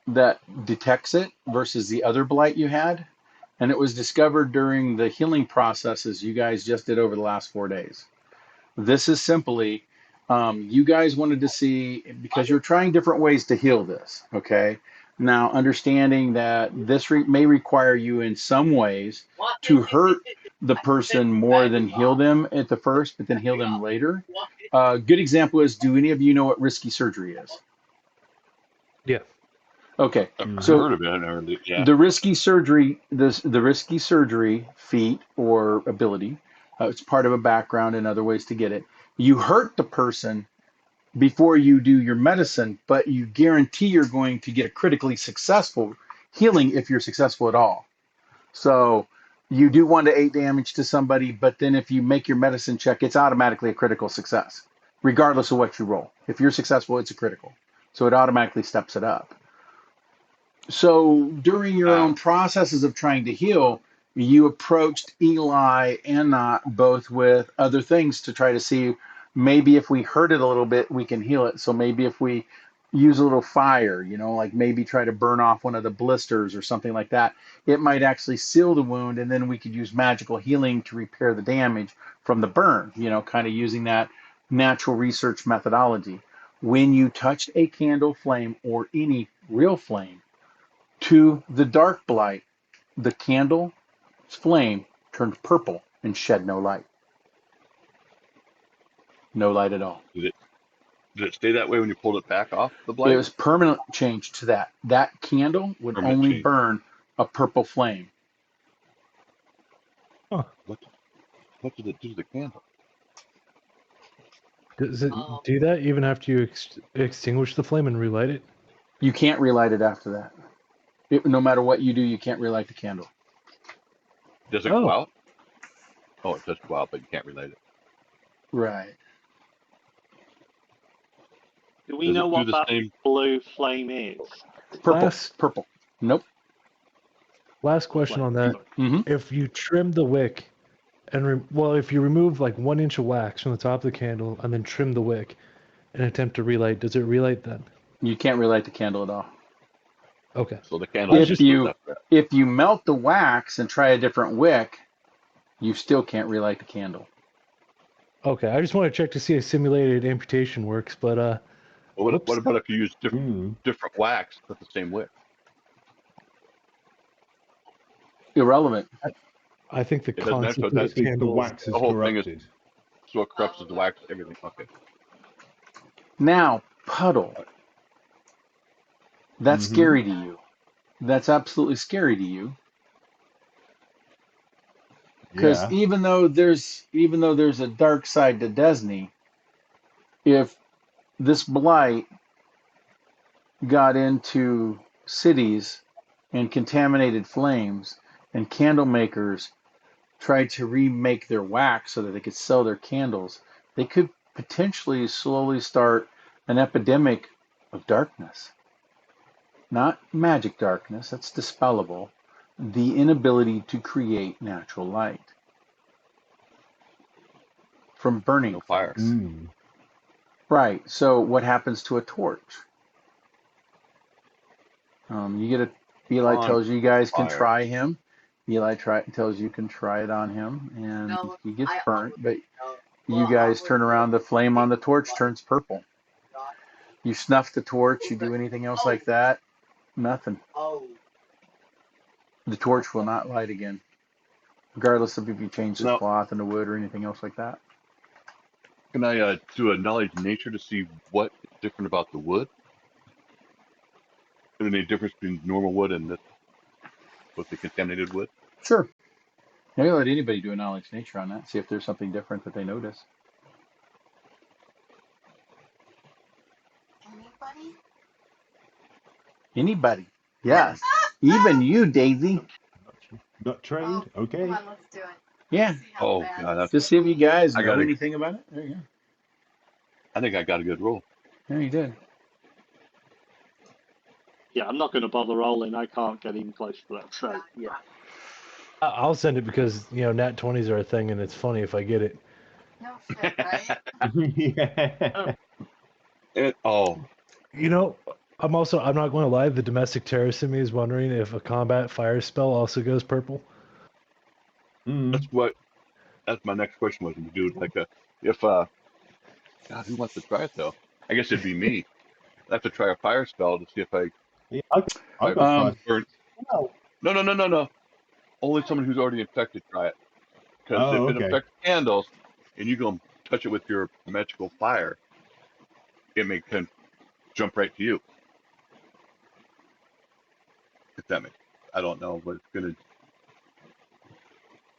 that detects it versus the other blight you had, and it was discovered during the healing processes you guys just did over the last 4 days. This is simply, you guys wanted to see, because you're trying different ways to heal this, okay? Now, understanding that this may require you in some ways to hurt the person more than heal them at the first, but then heal them later. A good example is, do any of you know what risky surgery is? Yeah. Okay, I've so heard of it. Yeah. the risky surgery, the risky surgery feat or ability, it's part of a background and other ways to get it. You hurt the person before you do your medicine, but you guarantee you're going to get a critically successful healing if you're successful at all. So you do 1 to 8 damage to somebody, but then if you make your medicine check, it's automatically a critical success, regardless of what you roll. If you're successful, it's a critical. So it automatically steps it up. So during your own processes of trying to heal, you approached Eli and Not both with other things to try to see, maybe if we hurt it a little bit, we can heal it. So maybe if we use a little fire, like maybe try to burn off one of the blisters or something like that, it might actually seal the wound, and then we could use magical healing to repair the damage from the burn, kind of using that natural research methodology. When you touched a candle flame or any real flame to the dark blight, the candle's flame turned purple and shed no light. No light at all. Did it stay that way when you pulled it back off the blight? It was permanent change to that. That candle would Permanent only change. burn a purple flame. What did it do to the candle? Does it do that even after you extinguish the flame and relight it? You can't relight it after that. No matter what you do, you can't relight the candle. Does it go out? Oh, it does go out, but you can't relight it. Right. Do we Does know it do what the that same- blue flame is? Purple. Purple. Nope. Last question on that. Mm-hmm. If you trim the wick, and if you remove like 1 inch of wax from the top of the candle and then trim the wick and attempt to relight, does it relight then? You can't relight the candle at all. Okay. So the candle If just you goes up there. if you melt the wax and try a different wick, you still can't relight the candle. Okay. I just want to check to see if simulated amputation works, but Well, whoops. what about if you use different wax with the same wick? Irrelevant. I think the It doesn't matter, concept so of that's the The candle. wax is the whole thing is- corrupted. So it corrupts the wax, everything. Okay. Now, puddle. That's Mhm. scary to you. That's absolutely scary to you. Because Yeah. even though there's a dark side to Disney, if this blight got into cities and contaminated flames, and candle makers tried to remake their wax so that they could sell their candles, they could potentially slowly start an epidemic of darkness. Not magic darkness, that's dispellable. The inability to create natural light from burning No fire. things. Right. So what happens to a torch? You get Eli On tells you guys can fire. try him. Eli tells you can try it on him, and he gets burnt. But you guys turn around, the flame on the torch turns purple. You snuff the torch. You do anything else like that? Nothing. The torch will not light again, regardless of if you change the No. cloth and the wood or anything else like that. Can I do a knowledge nature to see what is different about the wood? Is there any difference between normal wood and this, with the contaminated wood? Sure. Maybe let anybody do a knowledge nature on that. See if there's something different that they notice. Anybody? Anybody? Yes. Even you, Daisy. Not trained? Okay. Come on, let's do it. Yeah. See how Oh, bad yeah, that's. Just see if you guys I know gotta- anything about it. There you go. I think I got a good roll. Yeah, you did. Yeah, I'm not going to bother rolling. I can't get even close to that. So, yeah. I'll send it because, you know, nat 20s are a thing and it's funny if I get it. No shit, right? Yeah. Oh, You know, I'm not going to lie, the domestic terrorist in me is wondering if a combat fire spell also goes purple. Mm. that's my next question was, would you do like God, who wants to try it though? I guess it'd be me. I have to try a fire spell to see if I Yeah, I've got Um, fire. burn. Oh, No. Only someone who's already infected try it. Because Oh, if it okay. affects candles and you go touch it with your magical fire, it can jump right to you. If that makes, I don't know, but it's gonna.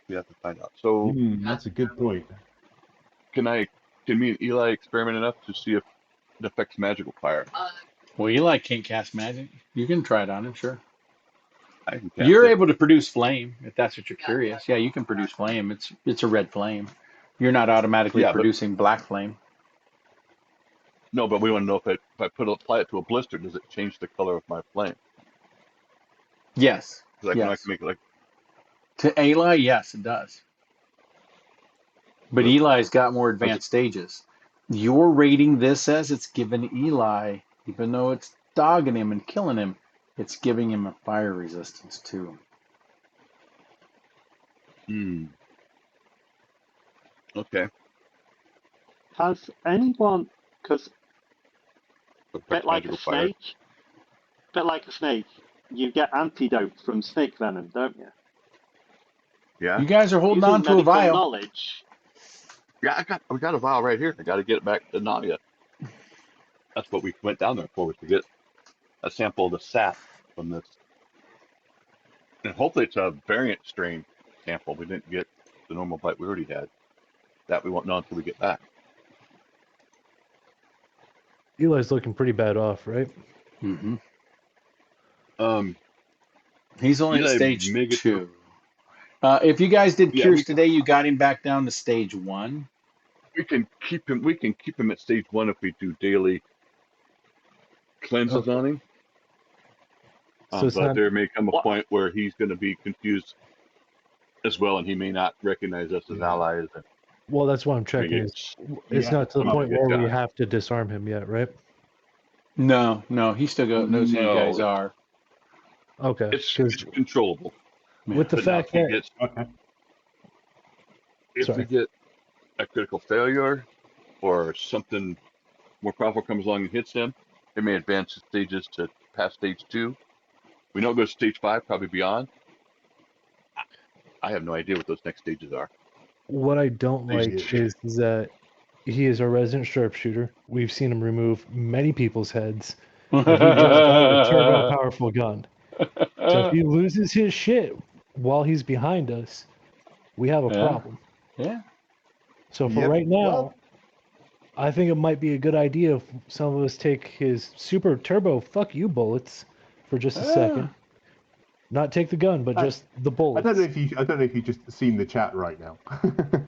We have to find out. So That's a good point. can me and Eli experiment enough to see if it affects magical fire? well, Eli can't cast magic. You can try it on him, sure. I can cast You're it. able to produce flame, if that's what you're curious. Yeah, you can produce flame. It's a red flame. You're not automatically Yeah, but- producing black flame. No, but we want to know if I apply it to a blister, does it change the color of my flame? Yes. Because I Yes. can make it like. To Eli, yes, it does. But Good. Eli's got more advanced stages. You're rating this as it's given Eli, even though it's dogging him and killing him, it's giving him a fire resistance too. Okay. Has anyone, because Affects bit like a magical fire. snake, you get antidote from snake venom, don't you? Yeah. You guys are holding Using on to a medical vial. knowledge, Yeah, we got a vial right here. I got to get it back to Nadia. That's what we went down there for, was to get a sample of the sap from this. And hopefully it's a variant strain sample. We didn't get the normal bite we already had. That we won't know until we get back. Eli's looking pretty bad off, right? Mm-hmm. Um, He's only at Eli stage may get 2. If you guys did Yeah, cures today, you got him back down to stage 1. we can keep him. We can keep him at stage 1 if we do daily cleanses Okay. on him. So it's But not, there may come a What- point where he's going to be confused as well, and he may not recognize us as Yeah. allies. well, that's why I'm checking. Yeah. It's Yeah. not to the Oh, point good where we God. have to disarm him yet, right? No, he still knows who you No. guys are. Okay. It's 'Cause controllable. with the But now, fact that Okay. if Sorry. we get a critical failure or something more powerful comes along and hits him, it may advance the stages to past stage 2. We know it goes to stage 5, probably beyond. I have no idea what those next stages are. what I don't like Appreciate is that he is a resident sharpshooter. We've seen him remove many people's heads, and he just got a turbo powerful gun. So if he loses his shit while he's behind us, we have a Yeah. problem. Yeah. So for Yep. right now, Well- I think it might be a good idea if some of us take his super turbo fuck you bullets for just a second. Not take the gun, but just the I bullets. don't know if you just seen the chat right now. Because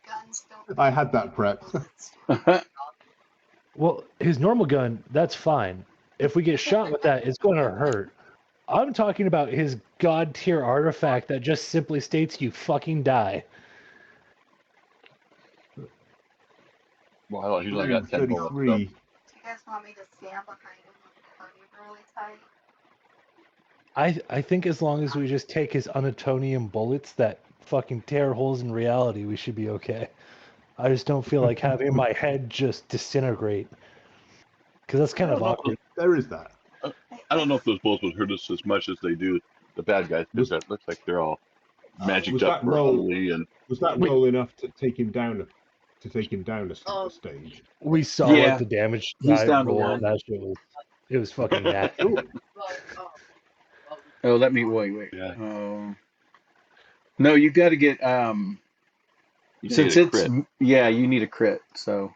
guns don't. I had that prepped. bullets. Well, his normal gun, that's fine. If we get shot with that, it's going to hurt. I'm talking about his god tier artifact that just simply states you fucking die. Well, he's only got 10 bullets. So 33. Do you guys want me to stand behind him and hug you really tight? I think as long as we just take his unatonium bullets that fucking tear holes in reality, we should be okay. I just don't feel like having my head just disintegrate. Because that's kind of awkward. There is that. I don't know if those bullets would hurt us as much as they do the bad guys, because that looks like they're all magicked was up that for roll- holy and Was that roll enough to take him down a stage? We saw Yeah. like the damage He's die down to roll, one. and that shit was it was fucking nasty. Oh, let me wait. Yeah. No, you got to get you since need a it's crit. you need a crit. So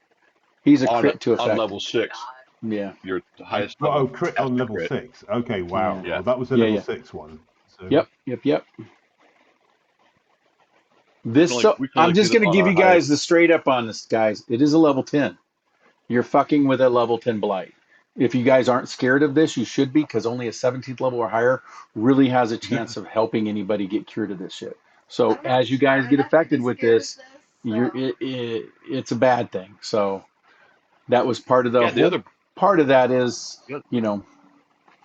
he's a crit to on effect. level 6. Yeah. Your highest level. Oh, crit has on to level crit. 6. Okay, wow. Yeah. Well, that was a Yeah, level yeah. 6 one. So. Yep. This only- so we can I'm only just get it gonna on give our you guys highest. the straight up on this, guys. It is a level 10. You're fucking with a level 10 blight. If you guys aren't scared of this, you should be, because only a 17th level or higher really has a chance of helping anybody get cured of this shit. So as you guys get affected with this, it's a bad thing. So that was part of the Yeah, the whole other part of that is, the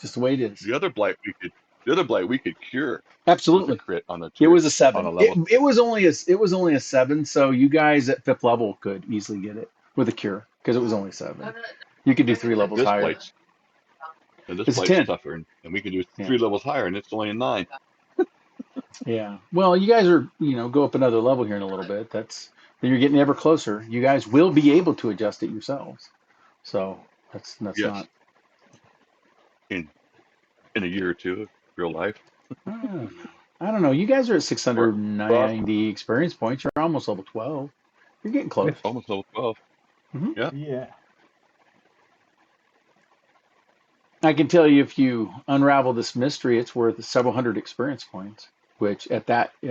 just the way it is. other blight we could cure with a Absolutely. crit on the It was a on 7. a level. It was only a 7, so you guys at 5th level could easily get it with a cure because it was only 7. You could do 3 levels This higher. blight's and this It's a blight's 10. tougher, and we can do Yeah. 3 levels higher, and it's only a 9. Yeah. Well, you guys are, go up another level here in a little bit. Then you're getting ever closer. You guys will be able to adjust it yourselves. So that's Yes. not. In a year or two of real life. I don't know. You guys are at 690 experience points. You're almost level 12. You're getting close. Almost level 12. Yeah. I can tell you, if you unravel this mystery, it's worth several hundred experience points, which at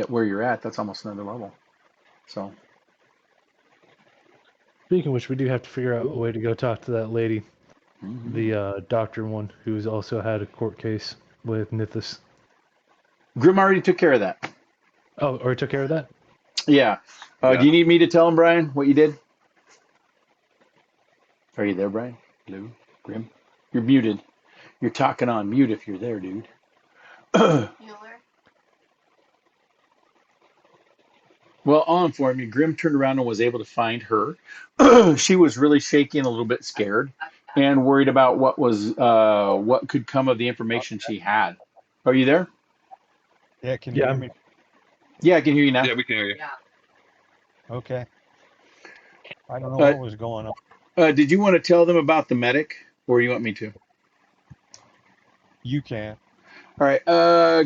where you're at, that's almost another level. So Speaking of which, we do have to figure out a way to go talk to that lady, the doctor one, who's also had a court case with Mythis. Grim already took care of that. Oh, or took care of that? Yeah. Yeah. Do you need me to tell him, Brian, what you did? Are you there, Brian? Hello? Grim? You're muted. You're talking on mute if you're there, dude. Mueller. Well, I'll inform you. Grim turned around and was able to find her. She was really shaky and a little bit scared and worried about what could come of the information she had. Are you there? Yeah, can you Yeah. hear me? Yeah, I can hear you now. Yeah, we can hear you. Okay. I don't know what was going on. Did you want to tell them about the medic, or you want me to? You can. All right.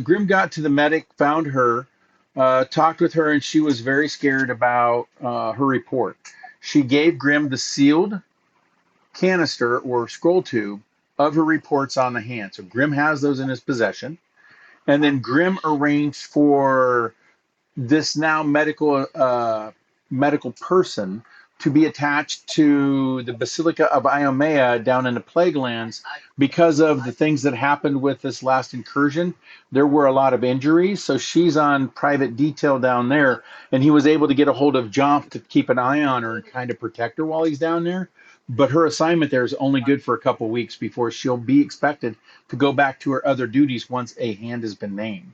Grim got to the medic, found her, talked with her, and she was very scared about her report. She gave Grim the sealed canister or scroll tube of her reports on the hand. So Grim has those in his possession. And then Grim arranged for this now medical person to be attached to the Basilica of Iomea down in the Plague Lands because of the things that happened with this last incursion. There were a lot of injuries, so she's on private detail down there, and he was able to get a hold of Jomp to keep an eye on her and kind of protect her while he's down there. But her assignment there is only good for a couple of weeks before she'll be expected to go back to her other duties once a hand has been named.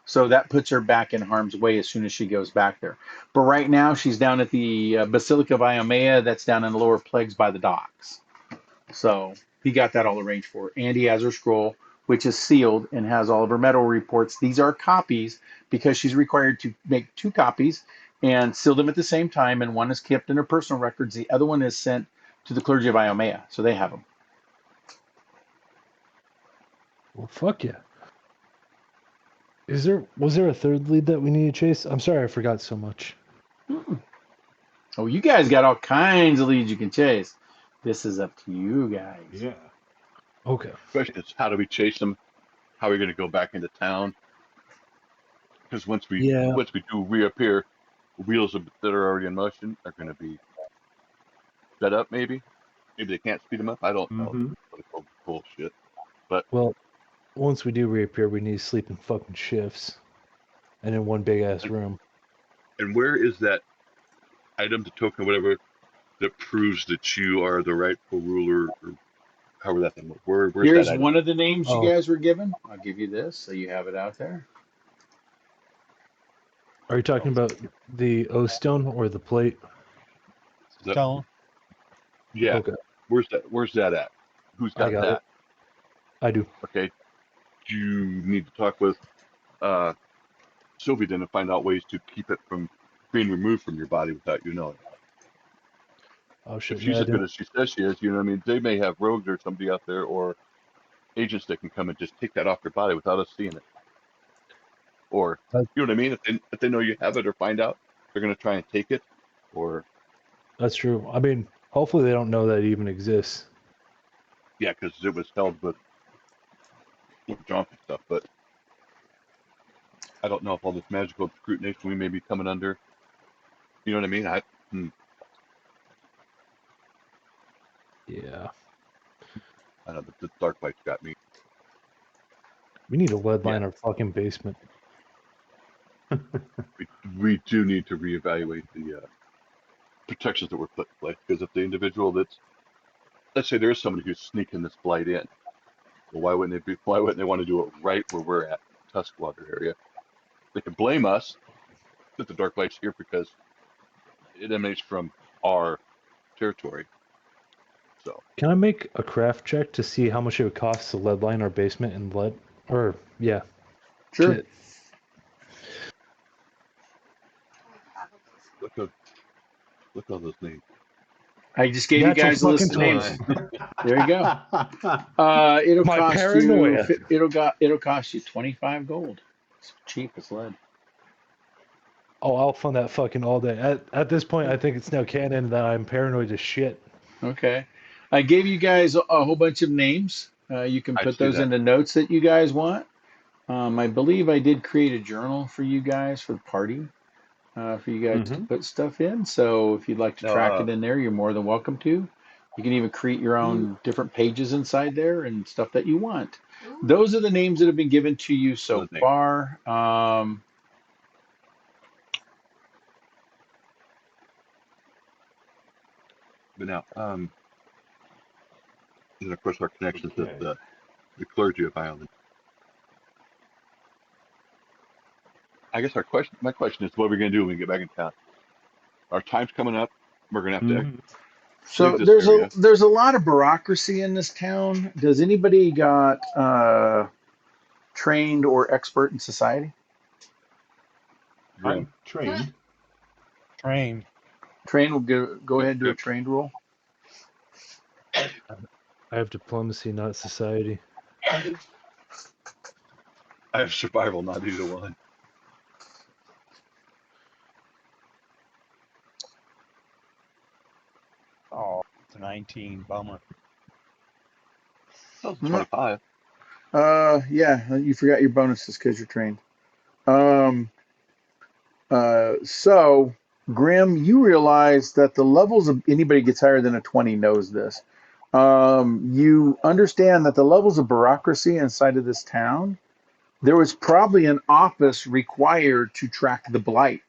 So that puts her back in harm's way as soon as she goes back there. But right now, she's down at the Basilica of Iomea. That's down in the lower plagues by the docks. So he got that all arranged for her. And he has her scroll, which is sealed and has all of her medical reports. These are copies because she's required to make 2 copies and seal them at the same time. And one is kept in her personal records. The other one is sent to the clergy of Iomea. So they have them. Well, fuck yeah. Was there a third lead that we need to chase? I'm sorry, I forgot so much. Oh, you guys got all kinds of leads you can chase. This is up to you guys. Yeah. Okay. The question is, how do we chase them? How are we going to go back into town? Because once we do reappear, the wheels that are already in motion are going to be sped up. Maybe they can't speed them up. I don't know. Political bullshit. But Well, once we do reappear, we need to sleep in fucking shifts, and in one big ass room. and where is that item, the token, whatever, that proves that you are the rightful ruler? Or however that thing works. Where's that Here's at? one of the names you Oh, guys were given. I'll give you this so you have it out there. are you talking about the O stone or the plate? That, Stone. yeah. Okay, Where's that at? Who's I got got it. that? I do. Okay. Do you need to talk with Sylvie then to find out ways to keep it from being removed from your body without you knowing? Oh If shit, she's yeah, I as good didn't. as she says she is, you know what I mean? They may have rogues or somebody out there or agents that can come and just take that off your body without us seeing it. Or, That, you know what I mean? If they know you have it or find out, they're going to try and take it. Or, that's true. I mean, hopefully they don't know that it even exists. yeah, because it was held with junk and stuff. But I don't know if all this magical scrutination we may be coming under, you know what I mean? Yeah, I don't know, the dark light's got me. we need a lead Yeah, line our fucking basement. we do need to reevaluate the protections that were put in place. Because if the individual let's say there is somebody who's sneaking this blight in, well, why wouldn't they want to do it right where we're at, Tuskwater area? They can blame us that the dark light's here because it emanates from our territory. So Can I make a craft check to see how much it would cost to lead line our basement in lead? Or yeah, Sure. shit. look at all those names. I just gave you Natural guys a list fucking of twenty. names. There you go. It'll My cost you. paranoia. It'll cost you 25 gold. It's cheap as lead. Oh, I'll fund that fucking all day. At this point, I think it's now canon that I'm paranoid as shit. Okay. I gave you guys a whole bunch of names. You can I put see those that. into notes that you guys want. I believe I did create a journal for you guys for the party, for you guys to Mm-hmm. put stuff in. So if you'd like to track No, it in there, you're more than welcome to. You can even create your own different pages inside there and stuff that you want. Those are the names that have been given to you so those names. far. But now, and of course our connections with Okay. the clergy of Ireland. I guess my question is, what are we going to do when we get back in town? Our time's coming up. We're going to have to Mm-hmm. leave So this area. there's a lot of bureaucracy in this town. Does anybody got trained or expert in society? Grim. I'm trained. Trained. Trained will go ahead and do a Yep. trained roll. I have diplomacy, not society. I have survival, not either one. Oh, it's a 19. Bummer. That was No. 25. Yeah, you forgot your bonuses because you're trained. So Grim, you realize that the levels of anybody gets higher than a 20 knows this. You understand that the levels of bureaucracy inside of this town, there was probably an office required to track the blight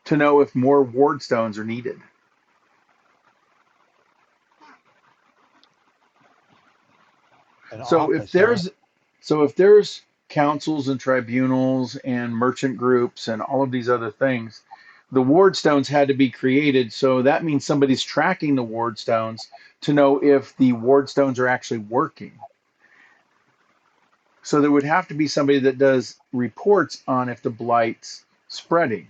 to know if more ward stones are needed. An So office, huh? if there's councils and tribunals and merchant groups and all of these other things, the ward stones had to be created. So that means somebody's tracking the ward stones to know if the ward stones are actually working. So there would have to be somebody that does reports on if the blight's spreading.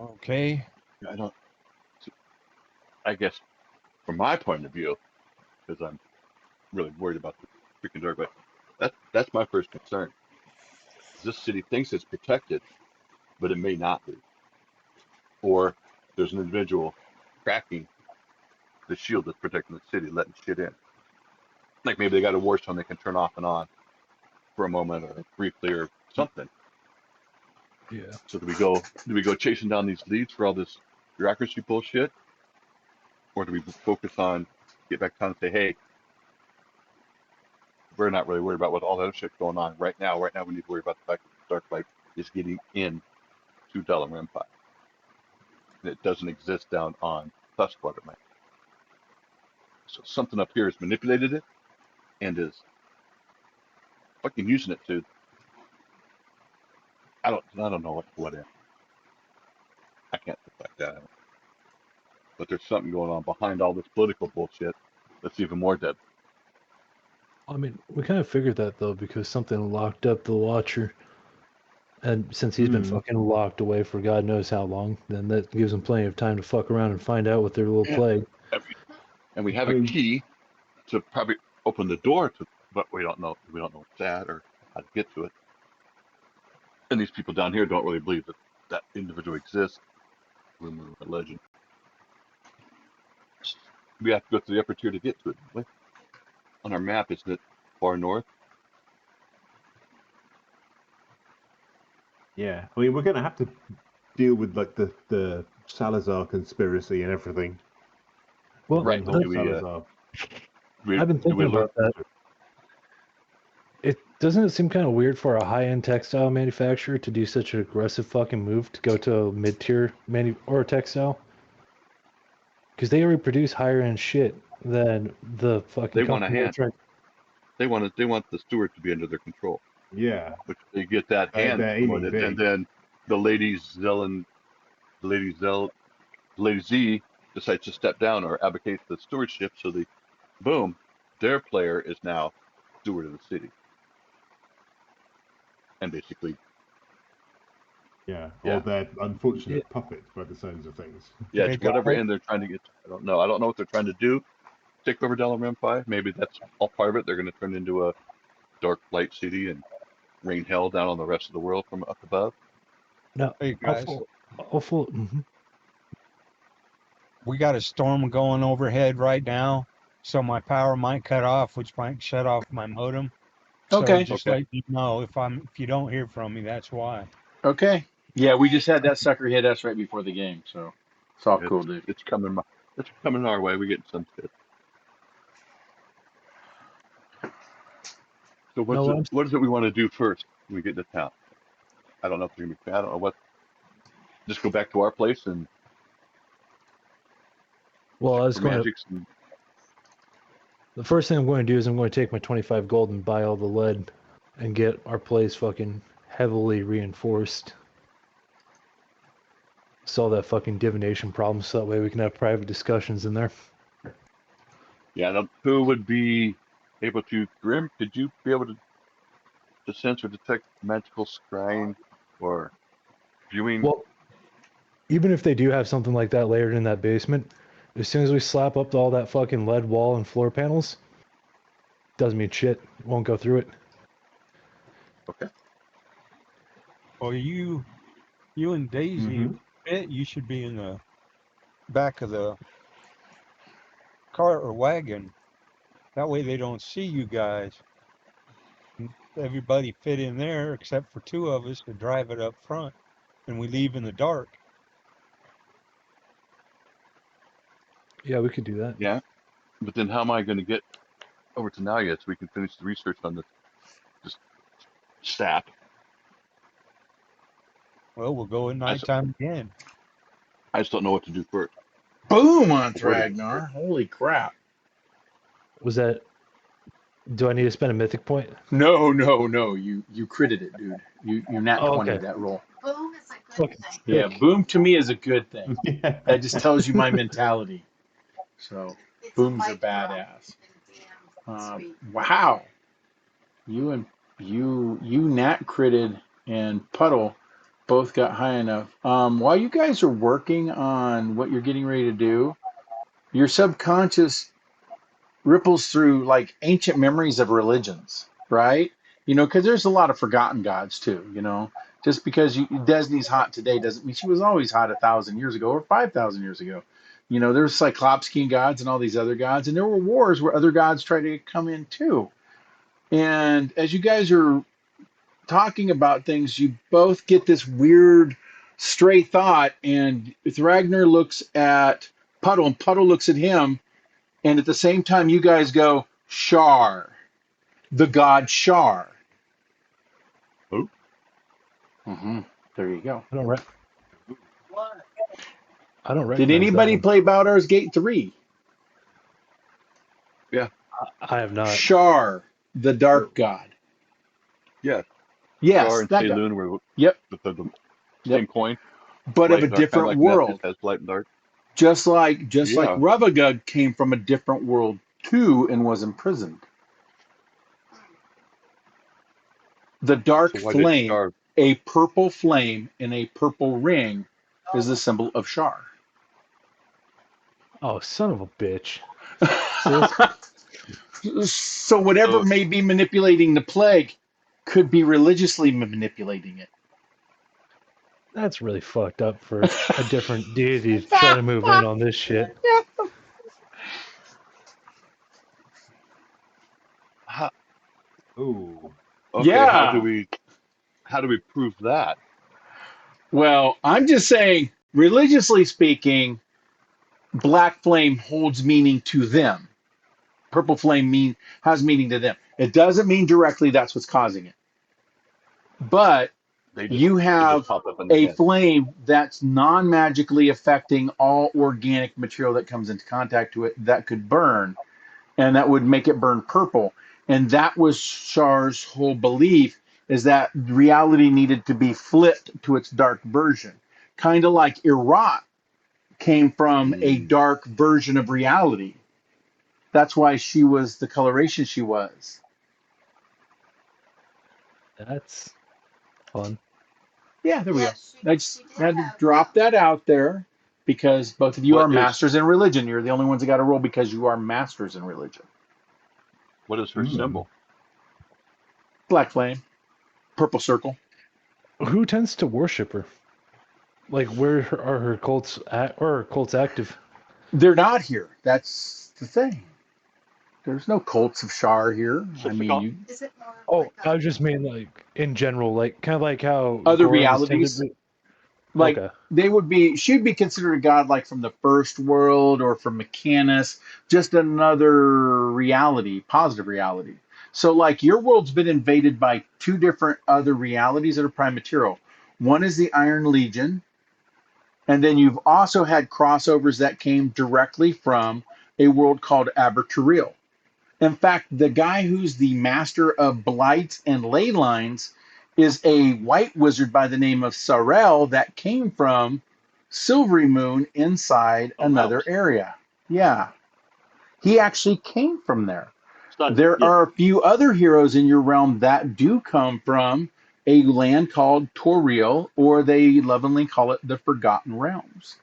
Okay. I don't. I guess from my point of view, because I'm really worried about the freaking dark, but that's my first concern. This city thinks it's protected, but it may not be. Or there's an individual cracking the shield that's protecting the city, letting shit in. Like maybe they got a war zone they can turn off and on for a moment or briefly or something. Yeah. So do we go chasing down these leads for all this bureaucracy bullshit? Or do we focus on get back to town and say, hey, we're not really worried about what all that other shit's going on right now. Right now we need to worry about the fact that the dark light is getting in to Delaware Empire. that doesn't exist down on Tuskwater map. So something up here has manipulated it and is fucking using it to. I don't know what in. I can't deflect that out. But there's something going on behind all this political bullshit that's even more dead. I mean, we kind of figured that though because something locked up the Watcher, and since he's been fucking locked away for God knows how long, then that gives him plenty of time to fuck around and find out what their little play. And we have a key to probably open the door to, but we don't know. We don't know what's that or how to get to it. And these people down here don't really believe that that individual exists. Rumor or legend. We have to go to the upper tier to get to it. Don't we? On our map, isn't it far north? Yeah, I mean, we're going to have to deal with like the Salazar conspiracy and everything. Well, Right, Reinhold do we, Salazar. I've been thinking about that. Doesn't it seem kind of weird for a high-end textile manufacturer to do such an aggressive fucking move to go to a mid-tier or a textile? Because they already produce higher-end shit than the fucking. They want a hand. They want the steward to be under their control. Yeah. Which they get that hand promoted, and then the Lady Z decides to step down or abdicate the stewardship, so their player is now steward of the city. And basically, or their unfortunate puppet by the sounds of things. Yeah, it's whatever end they're trying to get to. I don't know what they're trying to do. Take over Dalaran 5. Maybe that's all part of it. They're going to turn into a dark light city and rain hell down on the rest of the world from up above. No, hey guys, awful. We got a storm going overhead right now, so my power might cut off, which might shut off my modem. Okay. So just let you know if you don't hear from me, that's why. Okay. Yeah, we just had that sucker hit us right before the game, so it's all cool, dude. It's coming our way. We're getting some shit. So what is it we want to do first when we get to town? I don't know if we're gonna be. I don't know what. Just go back to our place and. Well, I was going to. The first thing I'm going to do is I'm going to take my 25 gold and buy all the lead, and get our place fucking heavily reinforced. Solve that fucking divination problem, so that way we can have private discussions in there. Yeah, who would be able to? Grim, could you be able to sense or detect magical scrying or viewing? Well, even if they do have something like that layered in that basement, as soon as we slap up all that fucking lead wall and floor panels, doesn't mean shit. Won't go through it. Okay. Well, you and Daisy, you should be in the back of the cart or wagon. That way they don't see you guys. Everybody fit in there except for two of us to drive it up front, and we leave in the dark. Yeah, we could do that. Yeah, but then how am I going to get over to Nalia so we can finish the research on this sap? Well, we'll go at nighttime again. I just don't know what to do first. Boom on Ragnar. Holy crap. Was that... Do I need to spend a mythic point? No. You critted it, dude. You nat 20 that roll. Boom is a good thing. Yeah, boom to me is a good thing. That just tells you my mentality. So, booms are badass. Wow. You nat critted and Puddle both got high enough. While you guys are working on what you're getting ready to do, your subconscious ripples through like ancient memories of religions, right? Because there's a lot of forgotten gods too. Just because Disney's hot today doesn't mean she was always hot 1,000 years ago or 5,000 years ago. There's Cyclopsian gods and all these other gods, and there were wars where other gods tried to come in too. And as you guys are talking about things, you both get this weird stray thought, and Ragnar looks at Puddle, and Puddle looks at him, and at the same time you guys go, Shar, the god Shar. Oh. There you go. All right. I don't Did recognize that anybody one. play Baldur's Gate 3? I have not. Shar, the Dark God. Yeah, Char Yes, and that guy. Saloon were Yep, the yep. same coin, But of light a and dark, kind of different like Nessus world. has light and dark. Just like Yeah. Ruvagug came from a different world too and was imprisoned. The dark So why did flame, Char? a purple flame in a purple ring, is the symbol of Shar. Oh, son of a bitch. See, So whatever So may be manipulating the plague could be religiously manipulating it. that's really fucked up for a different deity to try to move in on this shit. how, Ooh. okay, Yeah. how do we prove that? Well, I'm just saying, religiously speaking, black flame holds meaning to them. Purple flame has meaning to them. It doesn't mean directly that's what's causing it. But They just you it just have popped up in the a head. flame that's non-magically affecting all organic material that comes into contact to it that could burn, and that would make it burn purple. And that was Shar's whole belief, is that reality needed to be flipped to its dark version. Kind of like Iraq came from a Mm. dark version of reality. That's why she was the coloration she was. That's fun. Yeah, there we go. Yes, I just she did had to have drop that out there because both of you are What is masters in religion. You're the only ones that got to roll because you are masters in religion. her Hmm. symbol? Black flame, purple circle. Who tends to worship her? Like, where are her cults at, or are her cults active? They're not here. That's the thing. There's no cults of Shar here. So I mean, forgot. you Is it more of Oh, like I a was just mean like in general, like kind of like how other Gorons tend to realities. be. Like Okay, they would be, she'd be considered a god like from the first world or from Mechanus, just another reality, positive reality. So like your world's been invaded by two different other realities that are prime material. One is the Iron Legion, and then you've also had crossovers that came directly from a world called Aberturial. In fact, the guy who's the master of blights and ley lines is a white wizard by the name of Sarel that came from Silvery Moon inside Oh, another realms. area. Yeah, he actually came from there. So There yeah, are a few other heroes in your realm that do come from a land called Toriel, or they lovingly call it the Forgotten Realms.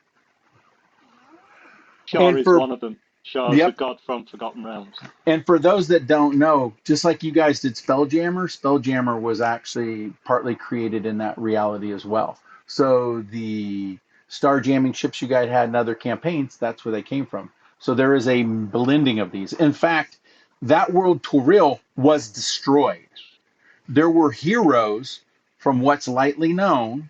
Shar And is for one of them. Shar is a yep, god from Forgotten Realms. and for those that don't know, just like you guys did Spelljammer, Spelljammer was actually partly created in that reality as well. So the star jamming ships you guys had in other campaigns, that's where they came from. So there is a blending of these. In fact, that world Toril was destroyed. There were heroes from what's lightly known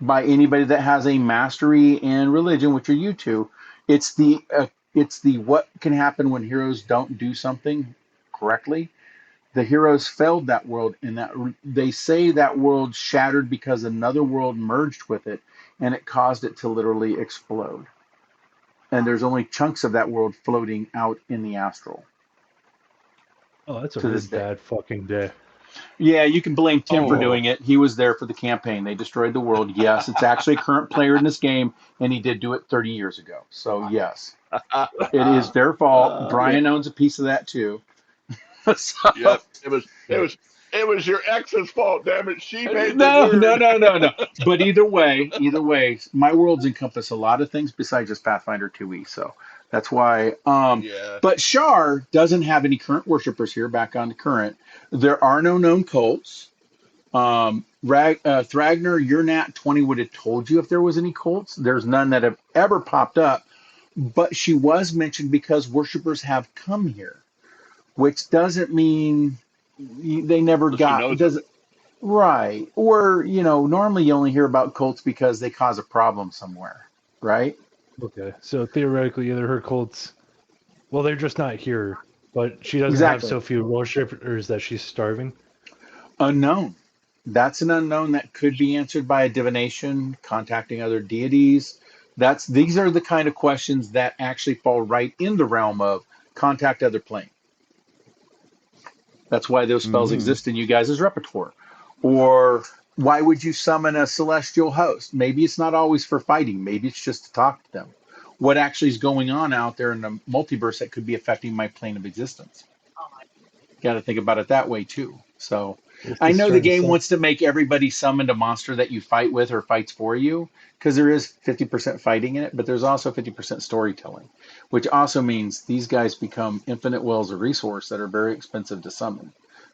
by anybody that has a mastery in religion, which are you two. It's the what can happen when heroes don't do something correctly. The heroes failed that world, and that they say that world shattered because another world merged with it, and it caused it to literally explode. And there's only chunks of that world floating out in the astral oh, that's a to really this day. bad fucking day. Yeah, you can blame Tim for Oh, doing it. He was there for the campaign. They destroyed the world. Yes, it's actually a current player in this game, and he did do it 30 years ago. So, yes, it is their fault. Yeah. Brian owns a piece of that, too. So, yep. It was your ex's fault. Damn it, she made the no, no, word. no, no, no. But either way, my worlds encompass a lot of things besides just Pathfinder 2e. So that's why. Yeah. But Shar doesn't have any current worshippers here. Back on to current. There are no known cults. Thragner, your Nat 20 would have told you if there was any cults. There's none that have ever popped up, but she was mentioned because worshippers have come here, which doesn't mean they never So she got, knows them. doesn't, right. Or, normally you only hear about cults because they cause a problem somewhere, right? Okay, so theoretically, either her cults, well, they're just not here, but she doesn't have Exactly. so few worshippers that she's starving. Unknown. That's an unknown that could be answered by a divination, contacting other deities. These are the kind of questions that actually fall right in the realm of contact other plane. That's why those spells exist in you guys' repertoire. Or why would you summon a celestial host? Maybe it's not always for fighting. Maybe it's just to talk to them. What actually is going on out there in the multiverse that could be affecting my plane of existence? Got to think about it that way too. So I know the game wants to make everybody summon a monster that you fight with or fights for you, because there is 50% fighting in it, but there's also 50% storytelling, which also means these guys become infinite wells of resource that are very expensive to summon,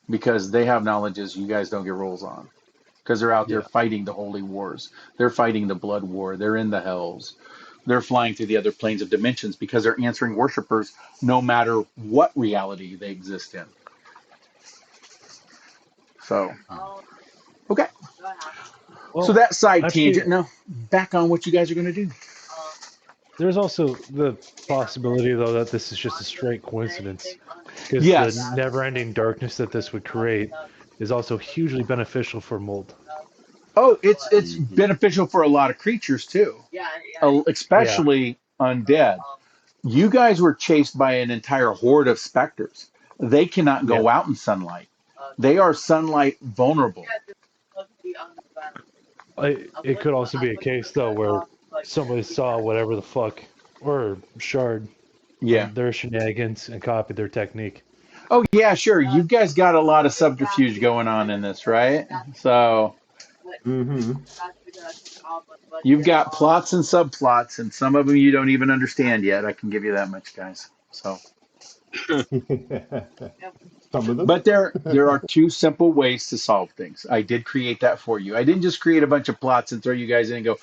because they have knowledges you guys don't get rolls on, because they're out there fighting the holy wars. They're fighting the blood war. They're in the hells. They're flying through the other planes of dimensions because they're answering worshipers no matter what reality they exist in. So, okay. Well, So that side actually, tangent. Now, back on what you guys are going to do. There's also the possibility, though, that this is just a straight coincidence. Because Yes. the never-ending darkness that this would create is also hugely beneficial for mold. Oh, it's beneficial for a lot of creatures too, especially undead. You guys were chased by an entire horde of specters. They cannot go out in sunlight. They are sunlight vulnerable. It could also be a case, though, where somebody saw whatever the fuck, or shard, their shenanigans and copied their technique. Oh, yeah, sure. You guys got a lot of subterfuge going on in this, right? So you've got plots and subplots, and some of them you don't even understand yet. I can give you that much, guys. So. Some of them. But there are two simple ways to solve things. I did create that for you. I didn't just create a bunch of plots and throw you guys in and go,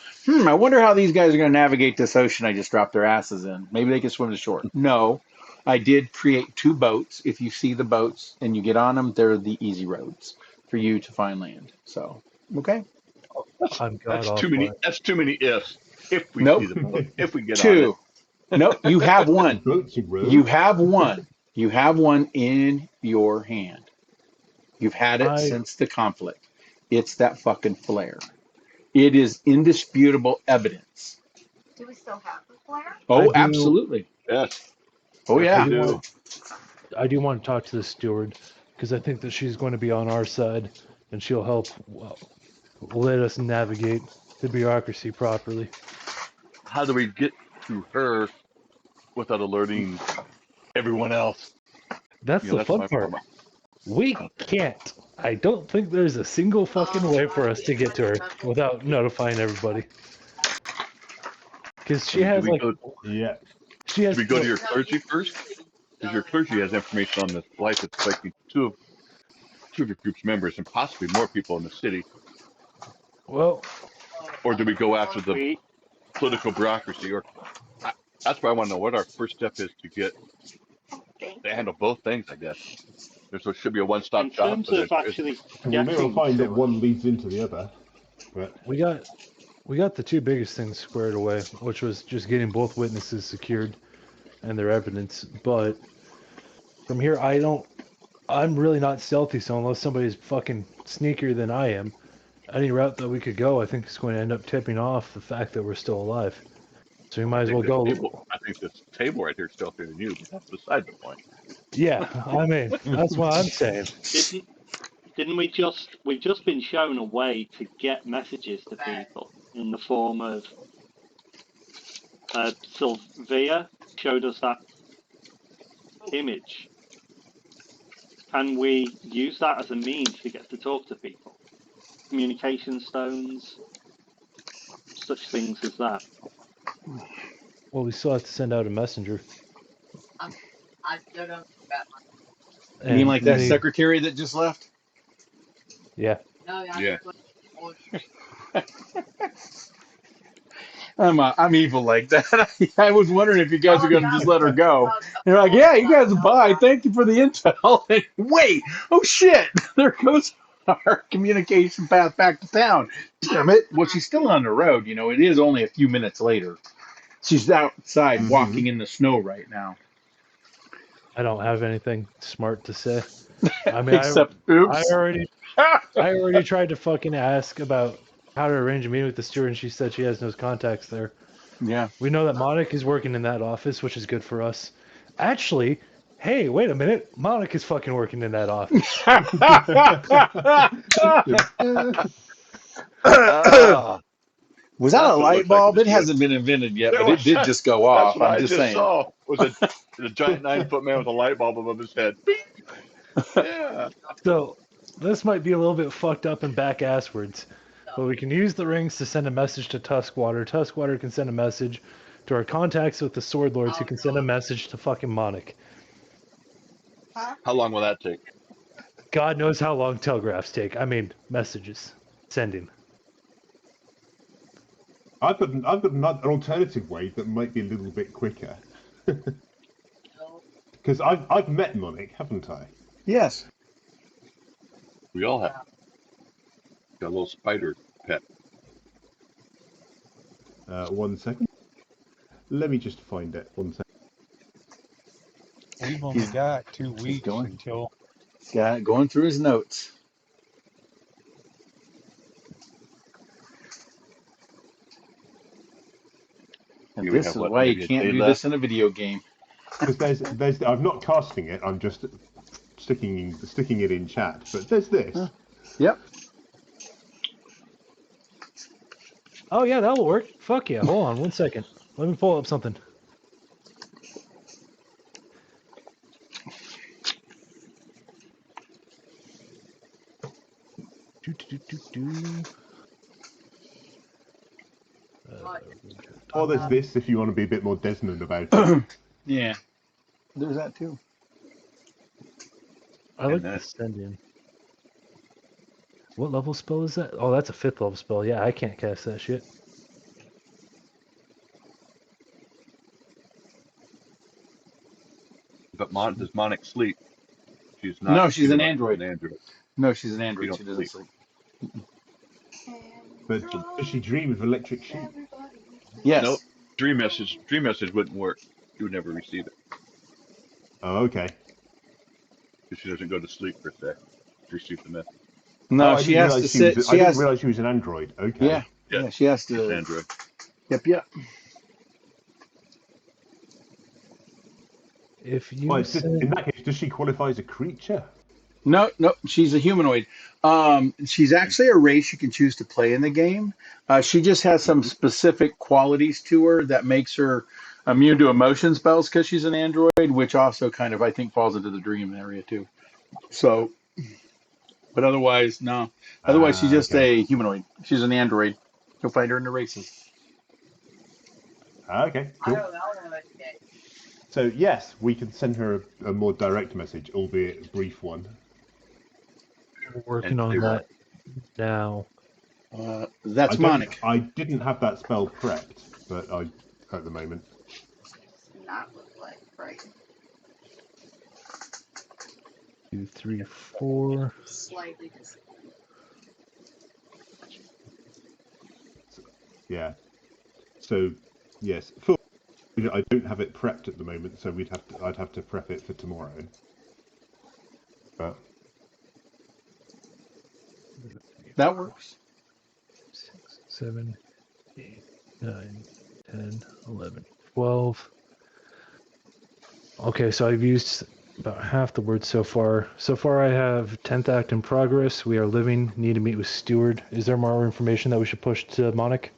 I wonder how these guys are going to navigate this ocean I just dropped their asses in. Maybe they can swim to shore. No, I did create two boats. If you see the boats and you get on them, they're the easy roads for you to find land. So, okay. That's too many. That's too many ifs. If we see the boat, if we get two. on it. Nope, you have one. You have one. You have one in your hand. You've had it since the conflict. It's that fucking flare. It is indisputable evidence. Do we still have the flare? Oh, absolutely. Yes. Oh, yeah. I do want to talk to the steward, because I think that she's going to be on our side, and she'll help let us navigate the bureaucracy properly. How do we get to her without alerting everyone else? That's the fun part. We can't. I don't think there's a single fucking way for us to get to her without notifying everybody. Because she has she has. Do we go to your clergy first? Because your clergy has information on this life that's affecting two of your group's members and possibly more people in the city. Well, or do we go after the political bureaucracy? Or that's why I want to know what our first step is to handle both things. I guess there should be a one-stop shop. In terms of actually, we may well find that one leads into the other. But we got the two biggest things squared away, which was just getting both witnesses secured and their evidence. But from here, I'm really not stealthy, so unless somebody's fucking sneakier than I am, any route that we could go, I think is going to end up tipping off the fact that we're still alive. So we might as well go. I think this table right here is stealthier than you, but that's beside the point. Yeah, I mean, that's what I'm saying. Didn't we've just been shown a way to get messages to people in the form of Sylvia showed us that image. Can we use that as a means to get to talk to people? Communication stones, such things as that. Well, we still have to send out a messenger. I don't know about my... You mean like that secretary that just left? Yeah. No, yeah. I'm evil like that. I was wondering if you guys are going to just let her go. You're like, yeah, you guys are bye. Thank you for the intel. Wait, oh shit, there goes our communication path back to town. Damn it. Well, she's still on the road. You know, it is only a few minutes later. She's outside walking in the snow right now. I don't have anything smart to say. I mean, except, oops. I already tried to fucking ask about how to arrange a meeting with the steward, and she said she has no contacts there. Yeah. We know that Monica is working in that office, which is good for us. Actually, hey, wait a minute. Monica's fucking working in that office. Ah, Was that a that's what it light looks like in bulb? the It gym. hasn't been invented yet, It but it was, did just go that's off. what I'm I just just saying. saw. Was a giant 9-foot man with a light bulb above his head. Bing! Yeah. So, this might be a little bit fucked up and back asswards, but we can use the rings to send a message to Tuskwater. Tuskwater can send a message to our contacts with the Sword Lords, who can send a message to fucking Monic. Huh? How long will that take? God knows how long telegraphs take. I mean, messages. Sending. I've got an alternative way that might be a little bit quicker. Because I've met Monic, haven't I? Yes. We all have. Got a little spider pet. 1 second. Let me just find it. 1 second. We've only got 2 He's weeks going. until Going through his notes. And You would this have is what, why you maybe a can't day do left? this in a video game. Because I'm not casting it. I'm just sticking it in chat. But there's this. Huh. Yep. Oh, yeah, that'll work. Fuck yeah. Hold on 1 second. Let me pull up something. Or there's this if you want to be a bit more Desmond about it. Yeah. There's that too. I like And the then- sending. What level spell is that? Oh, that's a 5th level spell. Yeah, I can't cast that shit. But does Monic sleep? She's not. No, she's an human, android. An android. No, she's an You android. don't She doesn't sleep. sleep. But does she dream of electric sheep? Yes. Nope. Dream message wouldn't work. She would never receive it Oh, okay. because she doesn't go to sleep per se. To receive the message. No, Oh, I she didn't has realize to she sit. was. She I didn't has. realize she was an android. Okay. Yeah. Yeah. Yeah. She has She's an to. android. Yep. Yep. If you Well, in send... that case, does she qualify as a creature? No, no, she's a humanoid. She's actually a race you can choose to play in the game. She just has some specific qualities to her that makes her immune to emotion spells because she's an android, which also kind of I think falls into the dream area too. So, but otherwise, no. Otherwise, she's just Okay. a humanoid. She's an android. You'll find her in the races. Okay. Cool. So yes, we can send her a more direct message, albeit a brief one. We're working And on they that now. That's Monic. I didn't have that spell prepped, but I at the moment. Does not look like right. 2, 3, 4. Slightly disappointed. Yeah. So yes, full. I don't have it prepped at the moment, so I'd have to prep it for tomorrow. But That works. 6, 7, 8, 9, 10, 11, 12. Okay, so I've used about half the words so far. So far I have 10th act in progress. We are living. Need to meet with Steward. Is there more information that we should push to Monic?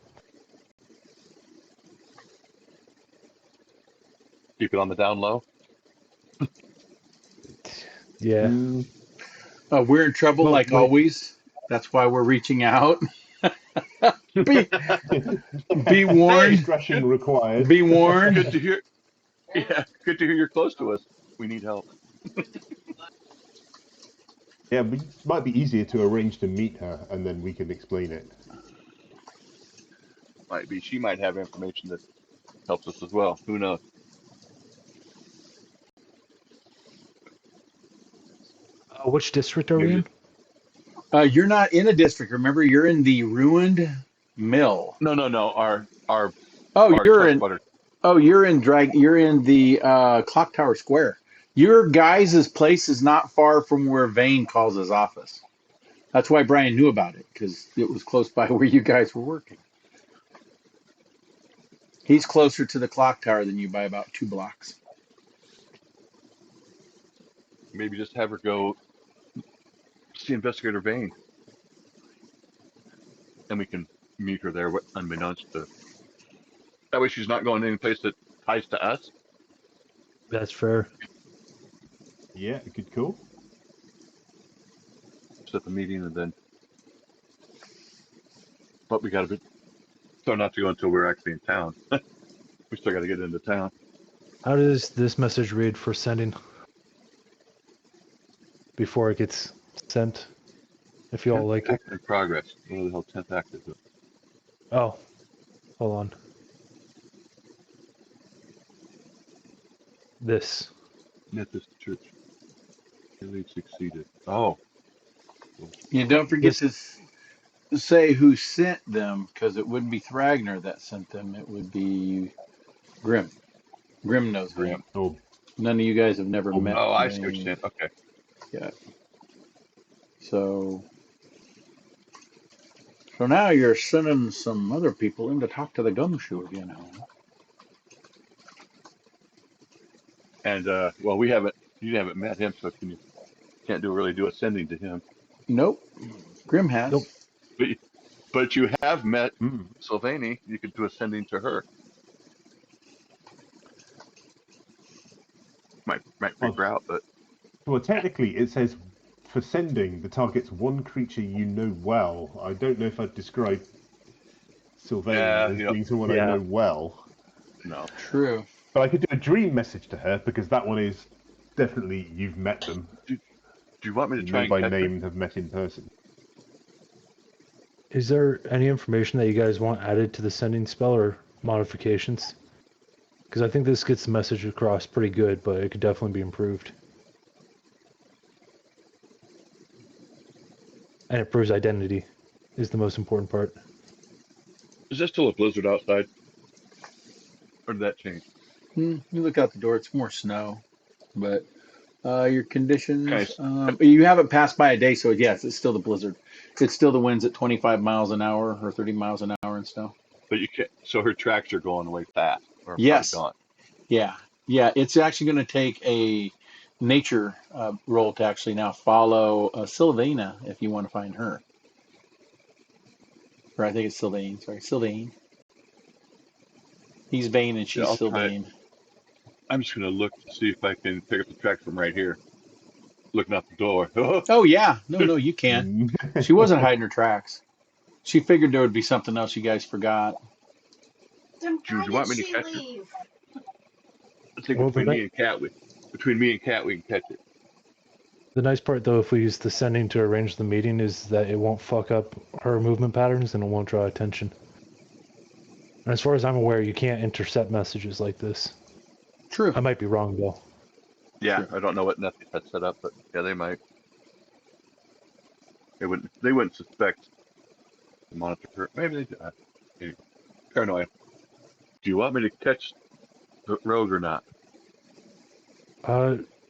keep it on the down low. Yeah. We're in trouble Well, like wait. always. That's why we're reaching out. be warned. Discretion required. Be warned. Good to hear. Yeah, good to hear you're close to us. We need help. Yeah, it might be easier to arrange to meet her, and then we can explain it. Might be. She might have information that helps us as well. Who knows? Which district are we in? You're not in a district. Remember, you're in the ruined mill. No. Our Oh, you're in. butter. Oh, you're in You're in the Clock Tower Square. Your guys' place is not far from where Vane calls his office. That's why Brian knew about it because it was close by where you guys were working. He's closer to the clock tower than you by about 2 blocks. Maybe just have her go see Investigator Vane, and we can meet her there, unbeknownst to. That way, she's not going any place that ties to us. That's fair. Yeah, good call. Set the meeting, and then. But we got to so not to go until we're actually in town. We still got to get into town. How does this message read for sending? Before it gets sent, if you all like it. Act in progress. What the hell, 10th act is it? Oh, hold on. This. Mythic church. Really succeeded. Oh. You don't forget to say who sent them, because it wouldn't be Thragner that sent them. It would be Grim. Grim knows Grim. Vane. Oh, None of you guys have never met Oh, I see what you're Vane. saying. Okay. So now you're sending some other people in to talk to the gumshoe again, huh? And well, you haven't met him, so can't really do a sending to him. Nope. Grim has. Nope. But you have met Sylvanie. You could do a sending to her. Might freak her out, but well, technically it says for sending the target's one creature you know well. I don't know if I'd describe Sylvania as being someone I know well. No. True. But I could do a dream message to her, because that one is definitely you've met them. Do you want me to try and by catch name her? have met in person. Is there any information that you guys want added to the sending spell or modifications? Because I think this gets the message across pretty good, but it could definitely be improved. And it proves identity is the most important part. Is there still a blizzard outside? Or did that change? You look out the door, it's more snow. But your conditions, Nice. You haven't passed by a day, so yes, it's still the blizzard. It's still the winds at 25 miles an hour or 30 miles an hour and snow. But you can't. So her tracks are going away fast. Or Yes. Gone. Yeah. It's actually going to take a nature roll to actually now follow Sylvana if you want to find her. Or I think it's Sylvain. Sorry, Sylvain. He's Vane and she's Sylvain. I'm just going to look to see if I can pick up the tracks from right here. Looking out the door. Oh, yeah. No, you can. She wasn't hiding her tracks. She figured there would be something else you guys forgot. Then Do why you want did me to she catch leave? I think Well, between me and Cat, we can catch it. The nice part, though, if we use the sending to arrange the meeting, is that it won't fuck up her movement patterns and it won't draw attention. And as far as I'm aware, you can't intercept messages like this. True. I might be wrong, though. Yeah, I don't know what Nessie had set up, but yeah, they might. They wouldn't suspect the monitor her. Maybe they do. Anyway, paranoia. Do you want me to catch the rogue or not?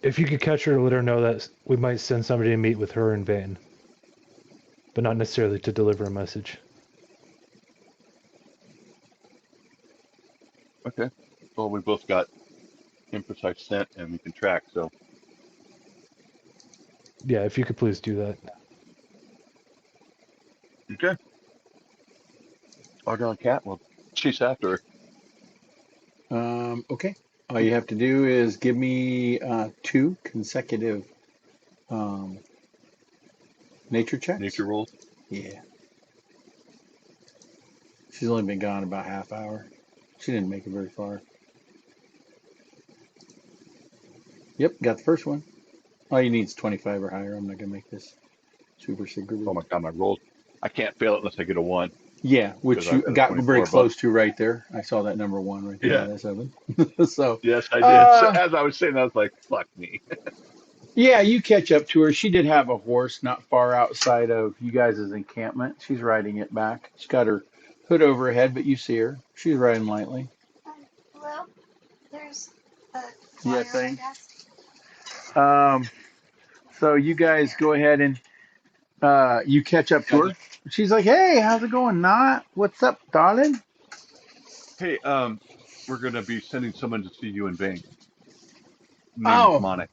If you could catch her, let her know that we might send somebody to meet with her and Vane. But not necessarily to deliver a message. Okay. Well, we both got imprecise scent and we can track, so. Yeah, if you could please do that. Okay. Our dog Cat will chase after her. Okay. All you have to do is give me 2 consecutive nature checks. Nature rolls. Yeah. She's only been gone about half hour. She didn't make it very far. Yep, got the first one. All you need is 25 or higher. I'm not going to make this super secretive. Oh my god, my rolls. I can't fail it unless I get a 1. Yeah, which you got very close to right there. I saw that number 1 right there. Yeah. That's 7. So yes, I did. So as I was saying, I was like, fuck me. yeah, you catch up to her. She did have a horse not far outside of you guys' encampment. She's riding it back. She's got her hood over her head, but you see her. She's riding lightly. Hello? There's a flyer, Yeah, thing. I guess. So you guys go ahead and you catch up to her. She's like, "Hey, how's it going? Not, what's up, darling?" Hey, we're going to be sending someone to see you in Vane. Name's Oh, Monic.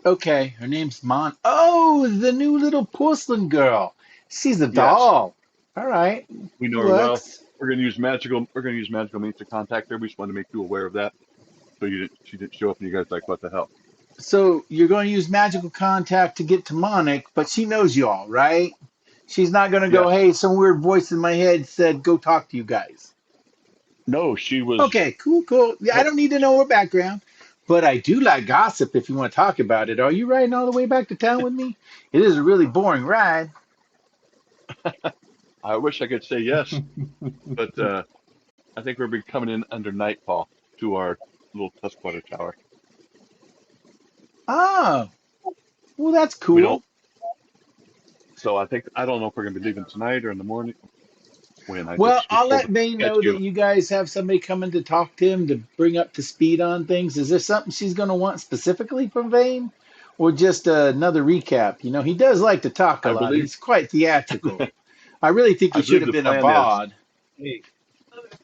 okay. Her name's Oh, the new little porcelain girl. She's a Yes, doll. All right, we know her well. works. We're going to use magical. We're going to use magical means to contact her. We just wanted to make you aware of that. So she didn't show up, and you guys like, what the hell? So you're going to use magical contact to get to Monic, but she knows you all, right? She's not going to go, Yes. hey, some weird voice in my head said, go talk to you guys. No, she was. Okay, cool. Yeah, I Nope. don't need to know her background, but I do like gossip if you want to talk about it. Are you riding all the way back to town with me? It is a really boring ride. I wish I could say yes, but I think we're coming in under nightfall to our little Tusquatter tower. Oh, well, that's We cool. don't. So I don't know if we're going to be leaving tonight or in the morning. When I Well, just was I'll told let to Vane catch know that you. you guys have somebody coming to talk to him to bring up to speed on things. Is there something she's going to want specifically from Vane? Or just another recap? You know, he does like to talk a I lot. believe. He's quite theatrical. I really think he I should believe have the been a plan is. VOD.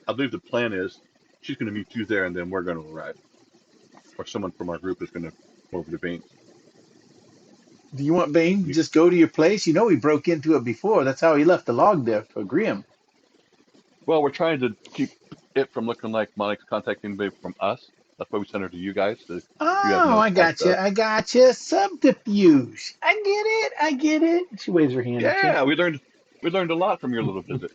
I believe the plan is she's going to meet you there, and then we're going to arrive, or someone from our group is going to go over to Vane. Do you want Vane to just go to your place? You know he broke into it before. That's how he left the log there for Grimm. Well, we're trying to keep it from looking like Monic's contacting anybody from us. That's why we sent her to you guys. So you have Oh, no I got you. access. I got you. Subterfuge. I get it. She waves her hand at you. Yeah, we learned a lot from your little visit.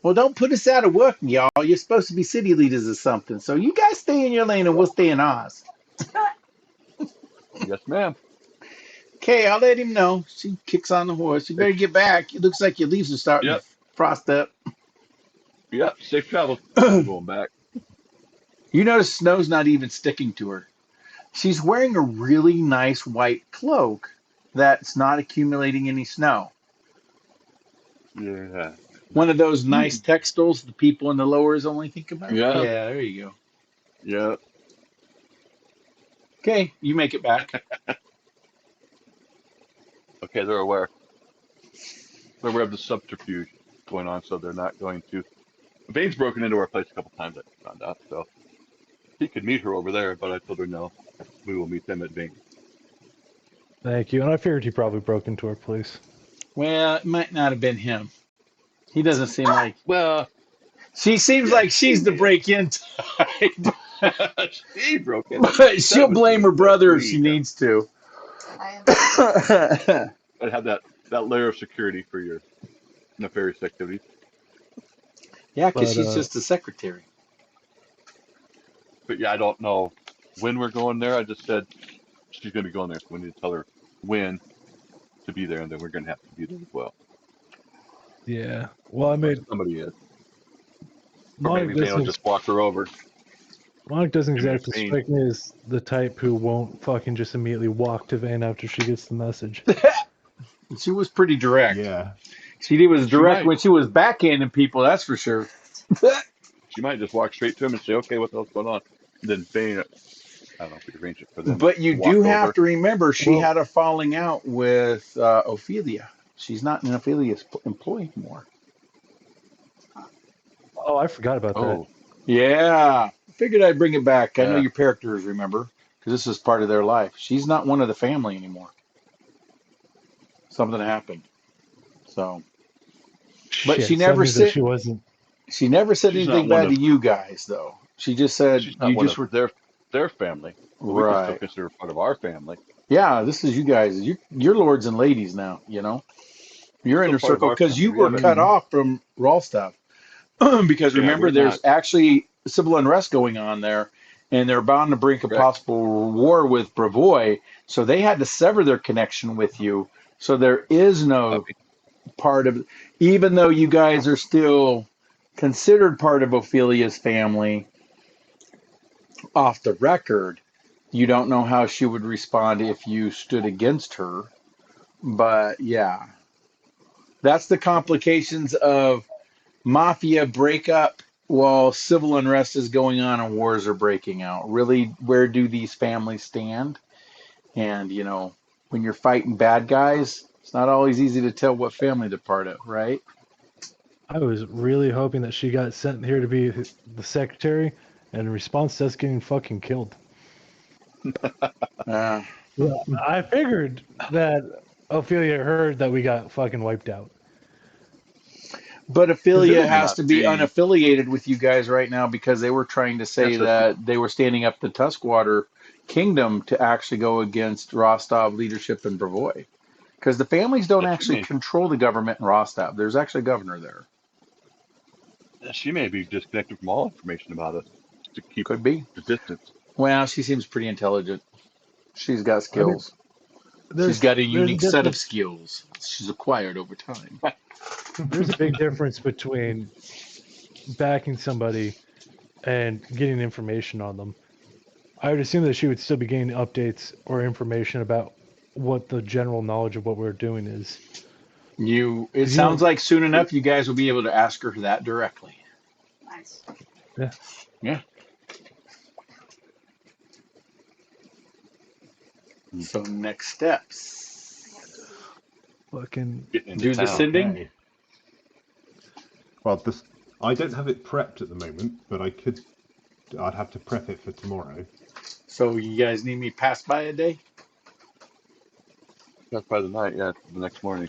Well, don't put us out of work, y'all. You're supposed to be city leaders or something. So you guys stay in your lane and we'll stay in ours. Yes, ma'am. Okay, I'll let him know. She kicks on the horse. You better get back. It looks like your leaves are starting to Yep, frost up. yep. Safe travels. I'm going back. You notice snow's not even sticking to her. She's wearing a really nice white cloak that's not accumulating any snow. Yeah. One of those nice textiles the people in the lowers only think about. Yeah. Yeah, there you go. Yeah. Okay, you make it back. Okay, they're aware. They're aware of the subterfuge going on, so they're not going to. Vane's broken into our place a couple times, I found out, so he could meet her over there, but I told her no. We will meet them at Vane. Thank you. And I figured he probably broke into our place. Well, it might not have been him. He doesn't seem like. Well, She seems yeah, like she's the break-in type. she broke in. But she'll That was blame me. her That's brother if me. she needs to. I am. I'd have that layer of security for your nefarious activities. Yeah, because But she's just a secretary. But yeah, I don't know when we're going there. I just said she's going to be going there, so we need to tell her when to be there, and then we're going to have to be there as well. yeah. Well, I Or mean, somebody is. Or Monic maybe Vane will just walk her over. doesn't Give me a exactly pain. strike me as the type who won't fucking just immediately walk to Vane after she gets the message. She was pretty direct. Yeah. She was She direct might. when she was backhanding people, that's for sure. She might just walk straight to him and say, "Okay, what the hell's going on?" And then Vane, I don't know if we arrange it for them But you to do walk have over. to remember she Well, had a falling out with Ophelia. She's not an Ophelia's employee anymore. oh, I forgot about that. Oh, Yeah. Figured I'd bring it back. I know yeah. your characters remember, because this is part of their life. She's not one of the family anymore. Something happened. So, but Shit, so that means that she wasn't. she never said She's not anything one bad of. to you guys though. She just said She's not you one just of were their family, but we can still right. consider her part of our family. Yeah, this is you guys. You're lords and ladies now, you know. You're Still inner part of circle our because family. you We were haven't. cut Mm. off from Ralstaff. Because Yeah, remember, we're there's not. actually civil unrest going on there, and they're bound to brink a Correct. possible war with Bravoy. So they had to sever their connection with you. So there is no Copy. part of, even though you guys are still considered part of Ophelia's family off the record, you don't know how she would respond if you stood against her. But yeah, that's the complications of mafia breakup while civil unrest is going on and wars are breaking out. Really, where do these families stand? And, you know, when you're fighting bad guys, it's not always easy to tell what family they're part of, right? I was really hoping that she got sent here to be the secretary, and in response to us getting fucking killed. Uh, Yeah, I figured that Ophelia heard that we got fucking wiped out. but Ophelia May has not to be be. unaffiliated with you guys right now because they were trying to say Yes, that's that they were standing up the Tuskwater Kingdom to actually go against Rostov leadership in Brevoy. Because the families don't she actually may. control the government in Rostov. There's actually a governor there. She may be disconnected from all information about us to keep Could be. the distance. Well, she seems pretty intelligent. She's got I mean, skills. She's got a there's a unique set of difference. skills she's acquired over time. There's a big difference between backing somebody and getting information on them. I would assume that she would still be getting updates or information about what the general knowledge of what we're doing is. It Because, you sounds know, like soon enough you guys will be able to ask her that directly. Nice. yeah, Yeah. Hmm. So next steps. fucking. Getting into Do the town. sending. Okay. Well, I don't have it prepped at the moment, but I'd have to prep it for tomorrow. So you guys need me to pass by a day? That's by the night. Yeah, the next morning.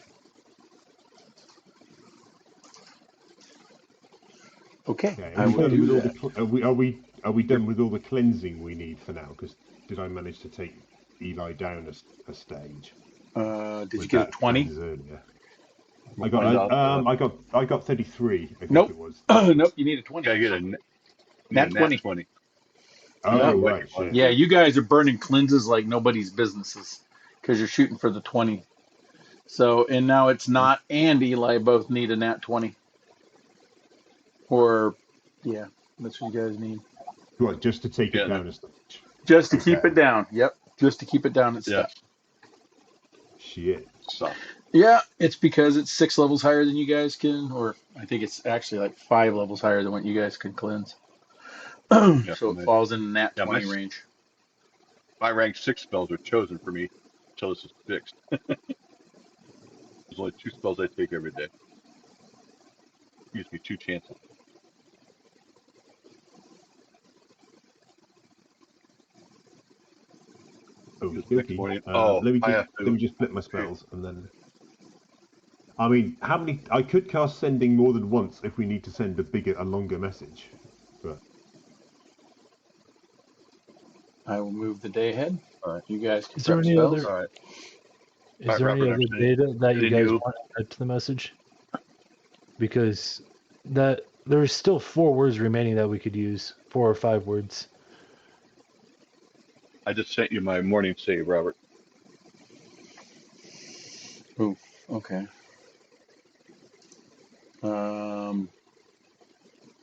Okay, Okay. I will do that. Are we done with all the cleansing we need for now? Because did I manage to take Eli down a stage? Did you With get a that 20? cleanse earlier? We'll find out. I got 33. I think Nope. it was. Nope, you need a 20. Gotta get a Nat nat 20. 20. Oh Yep. right, shit. Yeah, you guys are burning cleanses like nobody's businesses because you're shooting for the 20. So, and now it's not and Eli both need a nat 20. Or, yeah, that's what you guys need. What, just to take it Yeah, down a stage? Just to keep Okay. it down. Yep. Just to keep it down at yeah. step. Shit. So Yeah, it's because it's 6 levels higher than you guys can, or I think it's actually like 5 levels higher than what you guys can cleanse. yeah, So it falls in the nat 20 range. my rank 6 spells are chosen for me until this is fixed. There's only 2 spells I take every day. Gives me 2 chances. Next morning. Let me I have to. just flip my spells and then. I mean, how many? I could cast sending more than once if we need to send a longer message. But I will move the day ahead. All right. You guys can Is there prep any spells. other? All right. Is there any Robert, other I'm sending- data that you sending guys you- want to add to the message? Because there's still 4 words remaining that we could use, 4 or 5 words. I just sent you my morning save, Robert. Ooh, okay.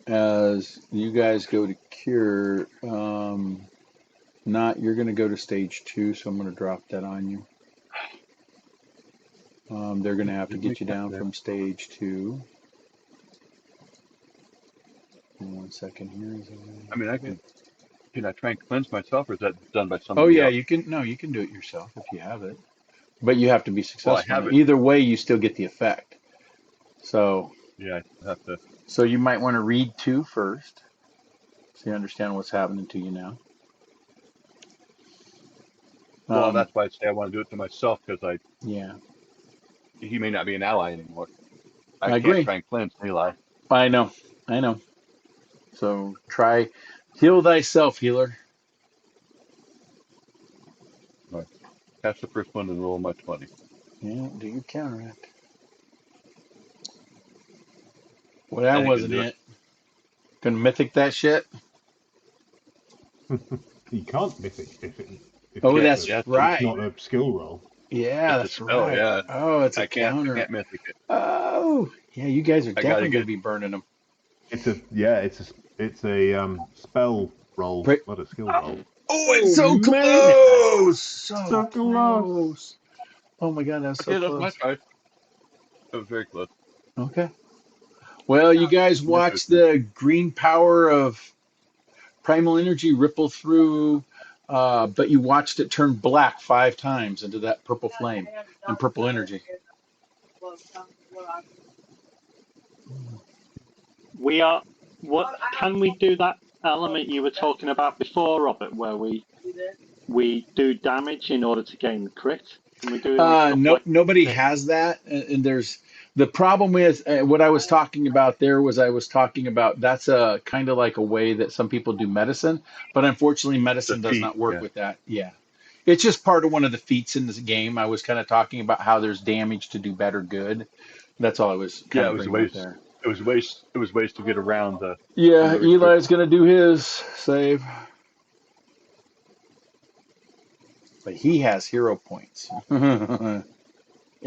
As you guys go to cure, you're going to go to stage 2, so I'm going to drop that on you. They're going to have to get you down from stage 2. One second here. I mean, can I try and cleanse myself, or is that done by Oh somebody yeah, else? you can. No, you can do it yourself if you have it, but you have to be Well, I successful. have it. Either way, you still get the effect. So Yeah, I have to. So you might want to read 2 first, so you understand what's happening to you now. Well, that's why I say I want to do it to myself, because Yeah, he may not be an ally anymore. I can't agree. try and cleanse Eli. I know. So try heal thyself, healer. Right. Catch the first one and roll my 20. Yeah, do your counteract. Well, that I can wasn't do it. Can mythic that shit? you can't mythic if Oh, can't, that's yeah, right. it's not a skill roll. Yeah, It's a that's spell, right. yeah. Oh, it's a I can't counter. mythic it. Oh, yeah, you guys are gotta definitely get- going to be burning them. It's a spell roll, Right. not a skill roll. Oh, it's so close! So close. Oh my god, that's so Okay, that's my close. try. That was very close. Okay. Well, you guys watch the green power of primal energy ripple through, but you watched it turn black 5 times into that purple flame and purple energy. We are. What can we do that element you were talking about before, Robert, where we do damage in order to gain the crit? Can we do it on stuff No, like nobody this? has that, and there's the problem with what I was talking about there was I was talking about that's a kind of like a way that some people do medicine, but unfortunately The medicine does feet, not work yeah. with that. Yeah, it's just part of one of the feats in this game. I was kind of talking about how there's damage to do better good. That's all I was kind Yeah, of it was bringing up ways. there. It was ways. It was ways to get around Yeah, the Eli's restriction. gonna do his save, but he has hero points.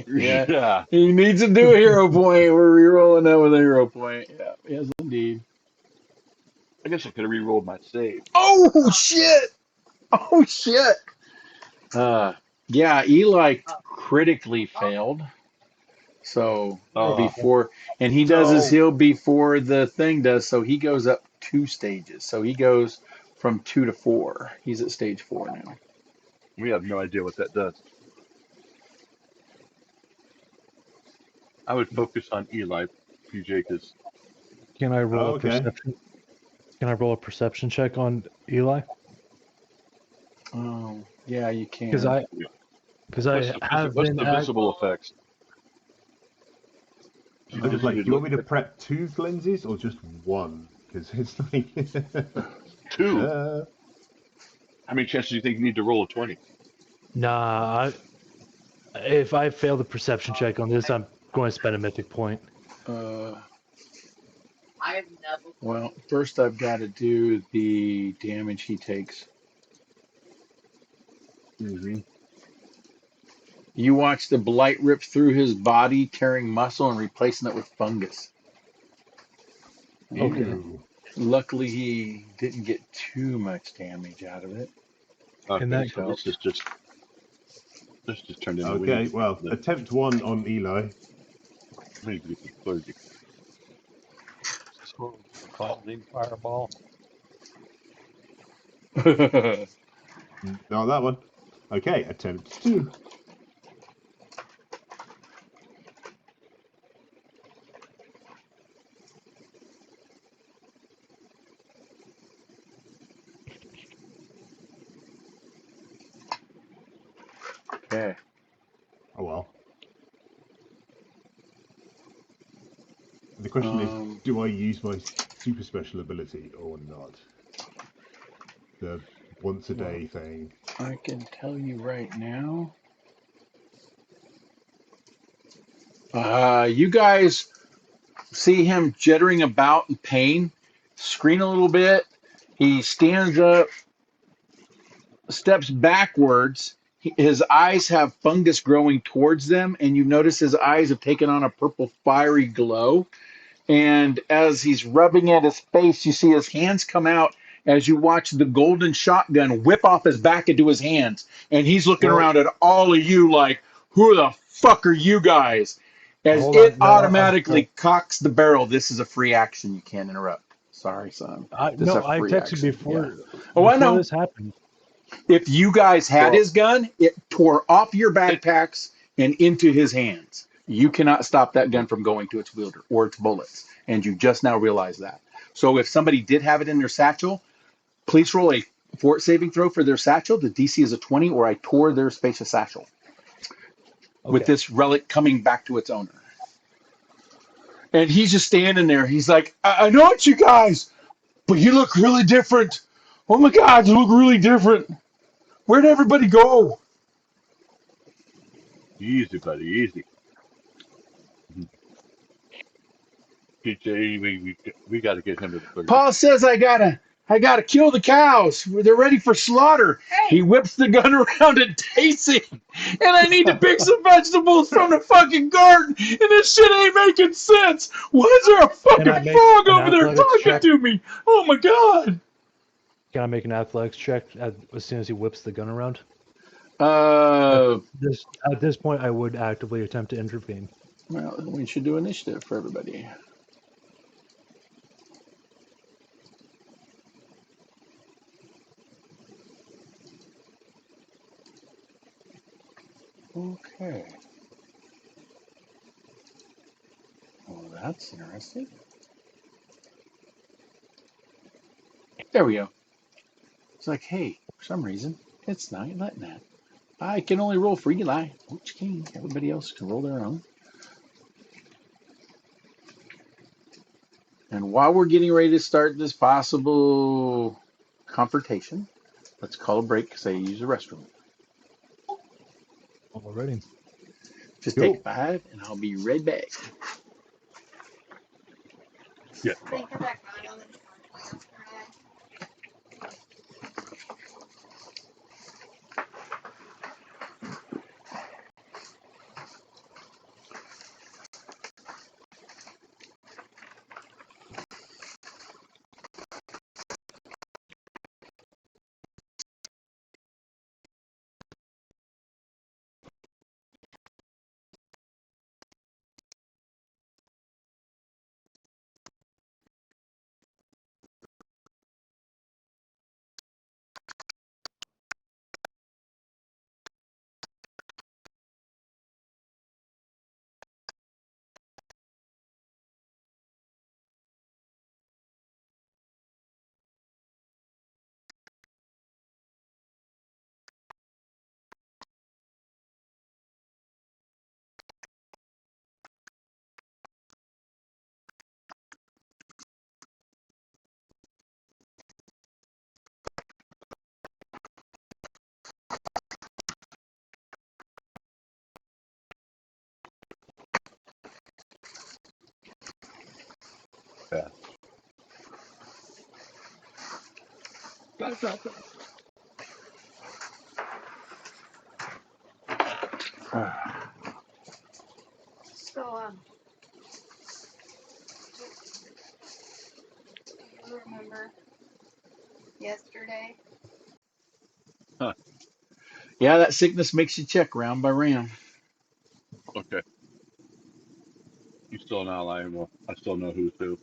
Yeah, Yeah, he needs to do a hero point. We're rerolling that with a hero point. Yeah, yes, indeed. I guess I could have re-rolled my save. Oh shit! Oh shit! Uh, yeah, Eli critically failed. So Uh, before, and he does his no, heal before the thing does. So he goes up 2 stages. So he goes from 2 to 4. He's at stage 4 now. we have no idea what that does. I would focus on Eli, PJ, because Can I roll Oh, a okay. perception? Can I roll a perception check on Eli? Oh, yeah, you Because can. I have what's been the act. visible effects? You I was just like, need do to you want look me to at prep 2 lenses or just 1? Because it's like, 2. uh, How many chances do you think you need to roll a 20? Nah, if I fail the perception check on this, I'm going to spend a mythic point. Uh, well, first I've got to do the damage he takes. Mm-hmm. You watch the blight rip through his body, tearing muscle and replacing it with fungus. Okay. ew. Luckily, he didn't get too much damage out of it, In Okay, that which so helped. this just turned into we Okay, need well, the attempt 1 on Eli. we need to get the clergy. So cleansing fireball. Not that one. Okay, attempt 2. Okay. Oh well. The question is, do I use my super special ability or not? The once a Well, day thing. I can tell you right now. You guys see him jittering about in pain, scream a little bit. He stands up, steps backwards. His eyes have fungus growing towards them, and you notice his eyes have taken on a purple fiery glow. And as he's rubbing at his face, you see his hands come out as you watch the golden shotgun whip off his back into his hands. And he's looking Well, around at all of you like, who the fuck are you guys? As hold it on. No, automatically cocks the barrel. This is a free action. You can't interrupt. Sorry, son. This is a I free texted action. Yeah. Oh, I before know. this happened. If you guys had Well, his gun, it tore off your it, backpacks and into his hands. You cannot stop that gun from going to its wielder or its bullets. And you just now realize that. So if somebody did have it in their satchel, please roll a fort saving throw for their satchel. The DC is a 20, or I tore their spacious satchel with Okay. this relic coming back to its owner. And he's just standing there. He's like, I know it's you guys, but you look really different. Oh my God, you look really different. Where'd everybody go? easy, buddy, easy. PJ, we got to get him to the clergy. Paul says I gotta kill the cows. They're ready for slaughter. He whips the gun around at Daisy, and I need to pick some vegetables from the fucking garden, and this shit ain't making sense. Why is there a Can I fucking make frog an over there athletics talking check? to me? Oh my God. Can I make an athletics check as soon as he whips the gun around? Uh, At this point, I would actively attempt to intervene. well, we should do initiative for everybody. Okay. Well, That's interesting. There we go. It's like, hey, for some reason, it's not letting that. I can only roll for Eli, which king. Everybody else can roll their own. And while we're getting ready to start this possible confrontation, let's call a break because I use the restroom. Already. Just Cool. take 5, and I'll be right back. Yeah. Think of that guy on the door yesterday. Yeah. So, do you remember yesterday? Huh. Yeah, that sickness makes you check round by round. Okay. You still an ally. Well, I still know who's who.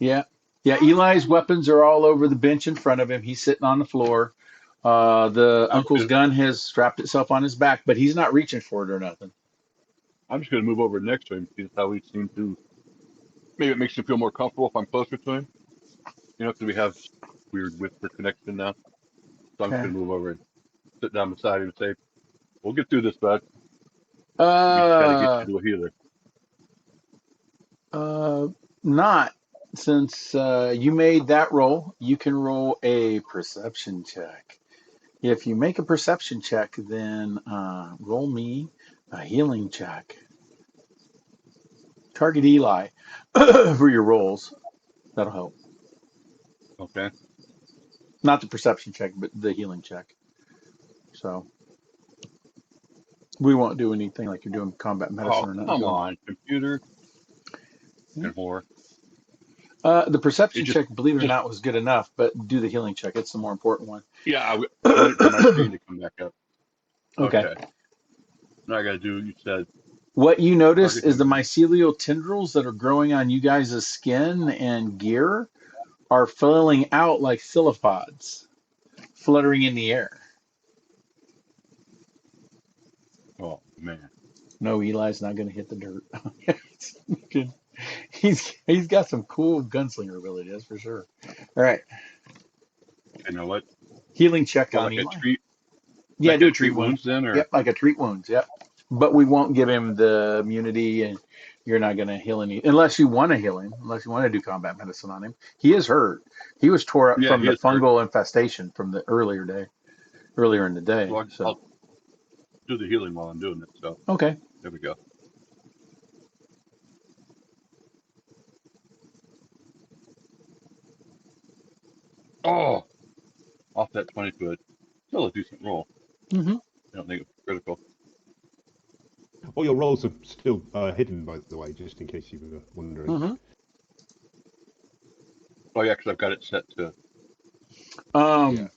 Yeah. Yeah, Eli's weapons are all over the bench in front of him. He's sitting on the floor. The I'm just uncle's gonna, gun has strapped itself on his back, but he's not reaching for it or nothing. I'm just gonna move over next to him. See how he seems to. Maybe it makes him feel more comfortable if I'm closer to him. You know, because we have weird whisper connection now. So I'm just Okay. gonna move over and sit down beside him and say, "We'll get through this, bud. We just got to get Uh, you to a healer." Not. Since you made that roll, you can roll a perception check. If you make a perception check, then roll me a healing check. Target Eli for your rolls. That'll help. Okay. Not the perception check, but the healing check. So we won't do anything like you're doing combat Oh, medicine or nothing come to him. on, computer Yeah. and whore. The It perception just, check, believe it or just, not, was good enough, but do the healing check. It's the more important one. yeah. I'm waiting for my screen to come back up. Okay. Okay. Now I got to do. You said What you notice target is him. the mycelial tendrils that are growing on you guys' skin and gear are filling out like syllopods, fluttering in the air. Oh man. No, Eli's not going to hit the dirt. He's got some cool gunslinger ability, that's for sure. All right, You know what? healing check Well, on Eli. Yeah, like do a a treat treat wound. wounds then, or Yep, like a treat wounds. Yep. But we won't give him the immunity, and you're not going to heal any unless you want to heal him, unless you want to do combat medicine on him. He is hurt. He was tore up yeah, from he the is hurt. fungal infestation from the earlier in the day. So So I'll do the healing while I'm doing it. So okay. there we go. Oh, off that 20 foot. Still a decent roll. Mm-hmm. I don't think it's critical. All your rolls are still hidden, by the way, just in case you were wondering. Mm-hmm. Oh yeah, because I've got it set to. Yeah.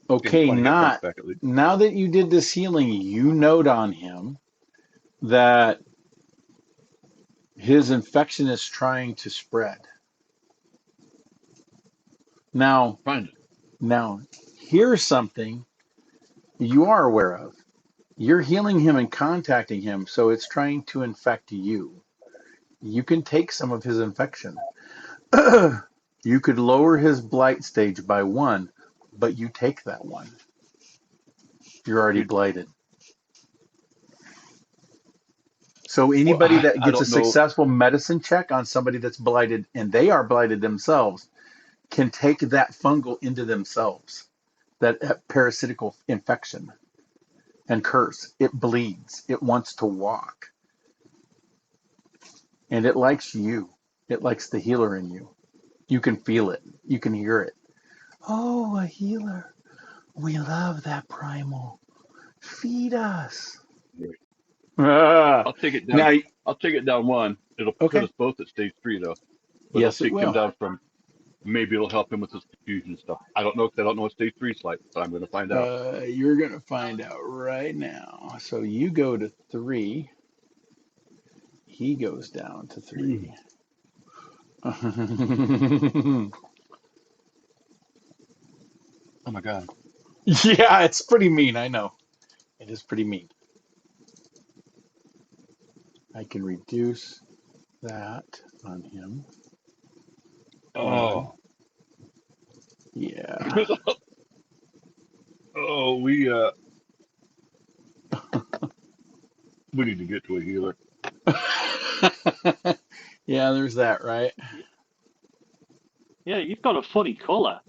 Okay, Getting 20 hit points not back at least. now that you did this healing, you note on him that his infection is trying to spread. Find it. Now, here's something you are aware of. You're healing him and contacting him, so it's trying to infect you. You can take some of his infection. You could lower his blight stage by 1, but you take that 1. You're already blighted. So anybody Well, that I gets a don't know. successful medicine check on somebody that's blighted and they are blighted themselves can take that fungal into themselves, that parasitical infection, and curse. It bleeds. It wants to walk. And it likes you. It likes the healer in you. You can feel it. You can hear it. Oh, a healer. We love that primal. Feed us. I'll take it down. Now, I'll take it down 1. It'll put okay. us both at stage 3 though. But it'll Yes, it take him will. down from. Maybe it'll help him with his confusion stuff. I don't know because I don't know what stage 3 is like, but I'm going to find out. You're going to find out right now. So you go to 3. He goes down to 3. Oh my God. Yeah, it's pretty mean. I know. It is pretty mean. I can reduce that on him. Oh. Yeah. Oh, we need to get to a healer. Yeah, there's that, right? Yeah, you've got a funny colour.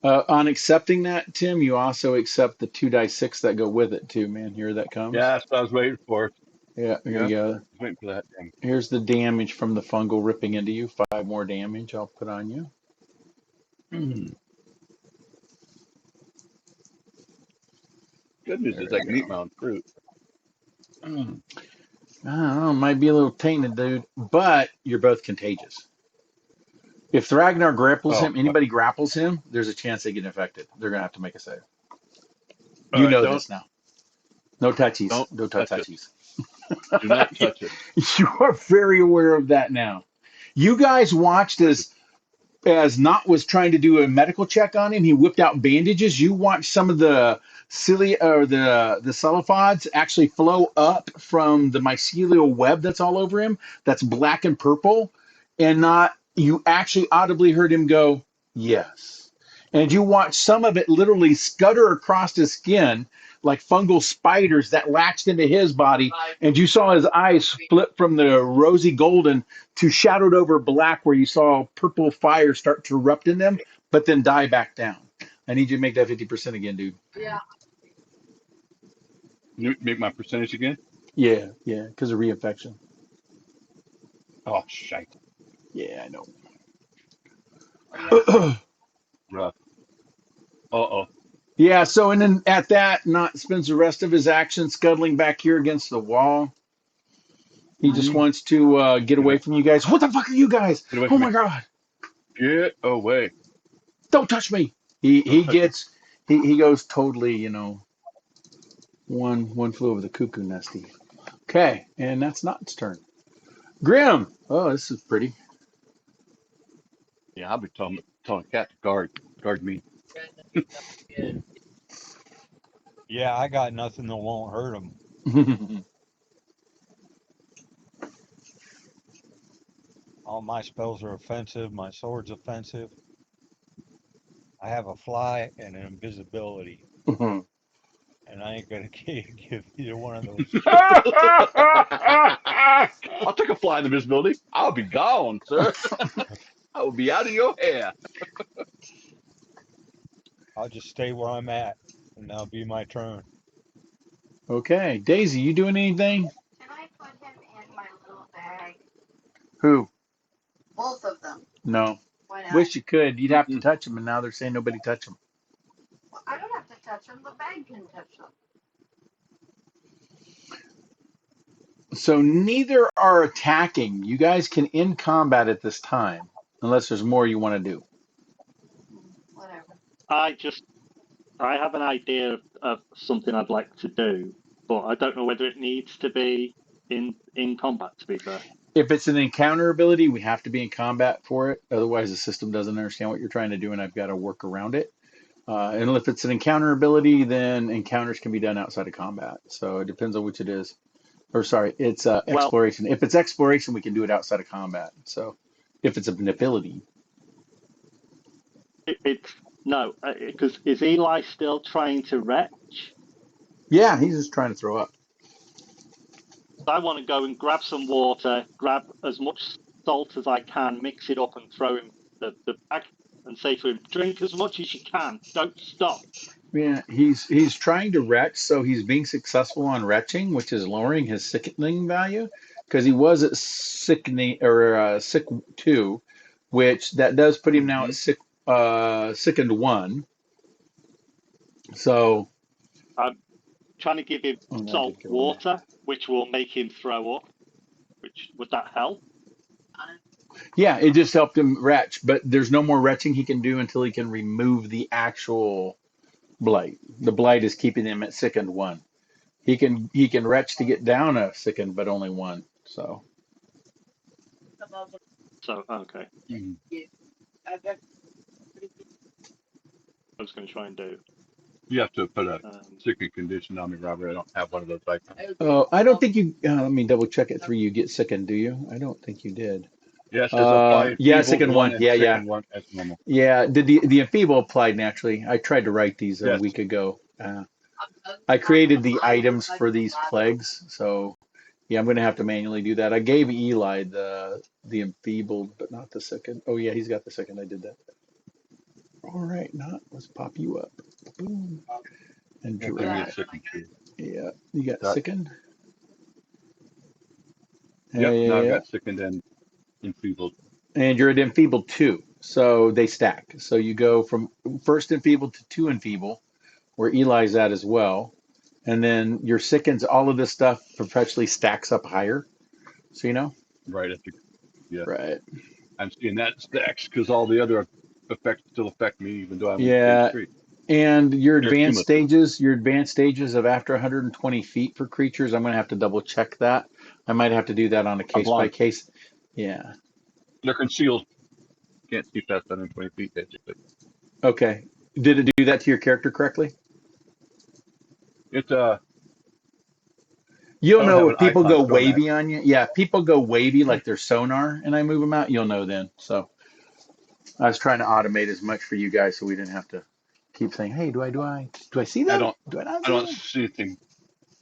On accepting that, Tim, you also accept the 2d6 that go with it too, man. Here that comes. Yeah, that's what I was waiting for. Yeah, there you I go. was waiting for that thing. Here's the damage from the fungal ripping into you. 5 more damage I'll put on you. Good news There is I you can eat go. my own fruit. I don't know, might be a little tainted, dude, but you're both contagious. If Ragnar grapples Oh, him, anybody grapples him, there's a chance they get infected. They're gonna have to make a save. all You right. know this now. No touchies. Don't No touch it. touchies. Do not touch it. You are very aware of that now. You guys watched as Knot was trying to do a medical check on him. He whipped out bandages. You watched some of the cilia or the cephalopods actually flow up from the mycelial web that's all over him. That's black and purple, and not you actually audibly heard him go yes, and you watched some of it literally scutter across his skin like fungal spiders that latched into his body, and you saw his eyes flip from the rosy golden to shadowed over black where you saw purple fire start to erupt in them, but then die back down. I need you to make that 50% again, dude. You make my percentage again? Yeah, because of reinfection. Oh, shite. Yeah, I know. Rough. Uh-oh. Yeah, so and then at that, Not spends the rest of his action scuttling back here against the wall. He just wants to get away from you guys. What the fuck are you guys? Get away Oh from my me. god! Get away. Don't touch me! He Don't he touch me. gets he goes totally, one flew over the cuckoo nesty. Okay, and that's Not's turn. Grim. Oh, this is pretty. Yeah, I'll be telling cat to guard me. Yeah, I got nothing that won't hurt him. All my spells are offensive. My sword's offensive. I have a fly and an invisibility, and I ain't gonna give either one of those. I'll take a fly in the visibility. I'll be gone, sir. I will be out of your hair. I'll just stay where I'm at, and that'll be my turn. Okay, Daisy, you doing anything? Can I put him in my little bag? Who? Both of them. No. Why not? Wish you could. You'd have to Mm-mm. touch them, and now they're saying nobody touch them. Well, I don't have to touch them. The bag can touch them. So neither are attacking. You guys can end combat at this time, unless there's more you want to do. Whatever. I have an idea of something I'd like to do, but I don't know whether it needs to be in combat, to be fair. If it's an encounter ability, we have to be in combat for it. Otherwise, the system doesn't understand what you're trying to do, and I've got to work around it. And if it's an encounter ability, then encounters can be done outside of combat. So it depends on which it is. Or sorry, it's Well, exploration. If it's exploration, we can do it outside of combat. So if it's an ability. it's no, because is Eli still trying to retch? Yeah, he's just trying to throw up. I want to go and grab some water, grab as much salt as I can, mix it up, and throw him the bag, and say to him, "Drink as much as you can. Don't stop." Yeah, he's trying to retch, so he's being successful on retching, which is lowering his sickening value because he was at sickening or sick 2, which that does put him now at sickened 1. So I'm trying to give him that salt did go in there. water, which will make him throw up. Which would that help? Yeah, it just helped him retch, but there's no more retching he can do until he can remove the actual blight. The blight is keeping him at sickened 1. He can retch to get down a sickened, but only 1. So So okay, Mhm. I was going to try and do. You have to put a sickening condition on me, Robert. I don't have one of those icons. oh, I don't think you. Let me double check it through. You get sickened, do you? I don't think you did. Yeah, it says apply Yeah, enfeebled sickened 1. and Yeah, yeah, sickened 1 as normal. yeah. Did the enfeeble applied naturally? I tried to write these a Yes. week ago. I created the items for these plagues, so yeah, I'm gonna have to manually do that. I gave Eli the enfeebled, but not the sickened. Oh yeah, he's got the sickened. I did that. All right, let's pop you up. Boom. And One thing drag. is sickened too. Yeah, you got That- sickened. Yep, Yeah, now I've yeah. got sickened and enfeebled. And you're at enfeebled 2, so they stack. So you go from first enfeebled to 2 enfeeble, where Eli's at as well, and then your sickens. All of this stuff perpetually stacks up higher. So you know. Right. Yeah. Right. I'm seeing that stacks because all the other effects still affect me, even though I'm in Yeah. stage 3. And your They're advanced cumulative. stages of after 120 feet for creatures, I'm going to have to double check that. I might have to do that on a I'm case by blind. case. Yeah. They're concealed. Can't see past 120 feet, basically. Okay. Did it do that to your character correctly? It's You'll I don't know have if an people icon go showing that. wavy on you. Yeah, people go wavy like they're sonar and I move them out, you'll know then. So I was trying to automate as much for you guys so we didn't have to keep saying, hey, do I see them? Do I not I see don't them? see anything.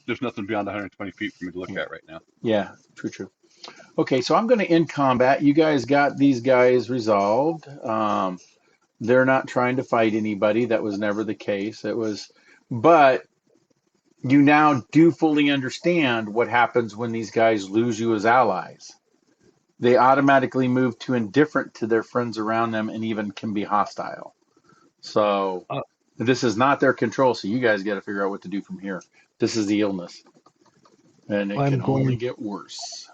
There's nothing beyond 120 feet for me to look Yeah. at right now. Yeah, true. Okay, so I'm going to end combat. You guys got these guys resolved. They're not trying to fight anybody. That was never the case. But you now do fully understand what happens when these guys lose you as allies. They automatically move to indifferent to their friends around them and even can be hostile. So this is not their control. So you guys got to figure out what to do from here. This is the illness, and it can only get worse.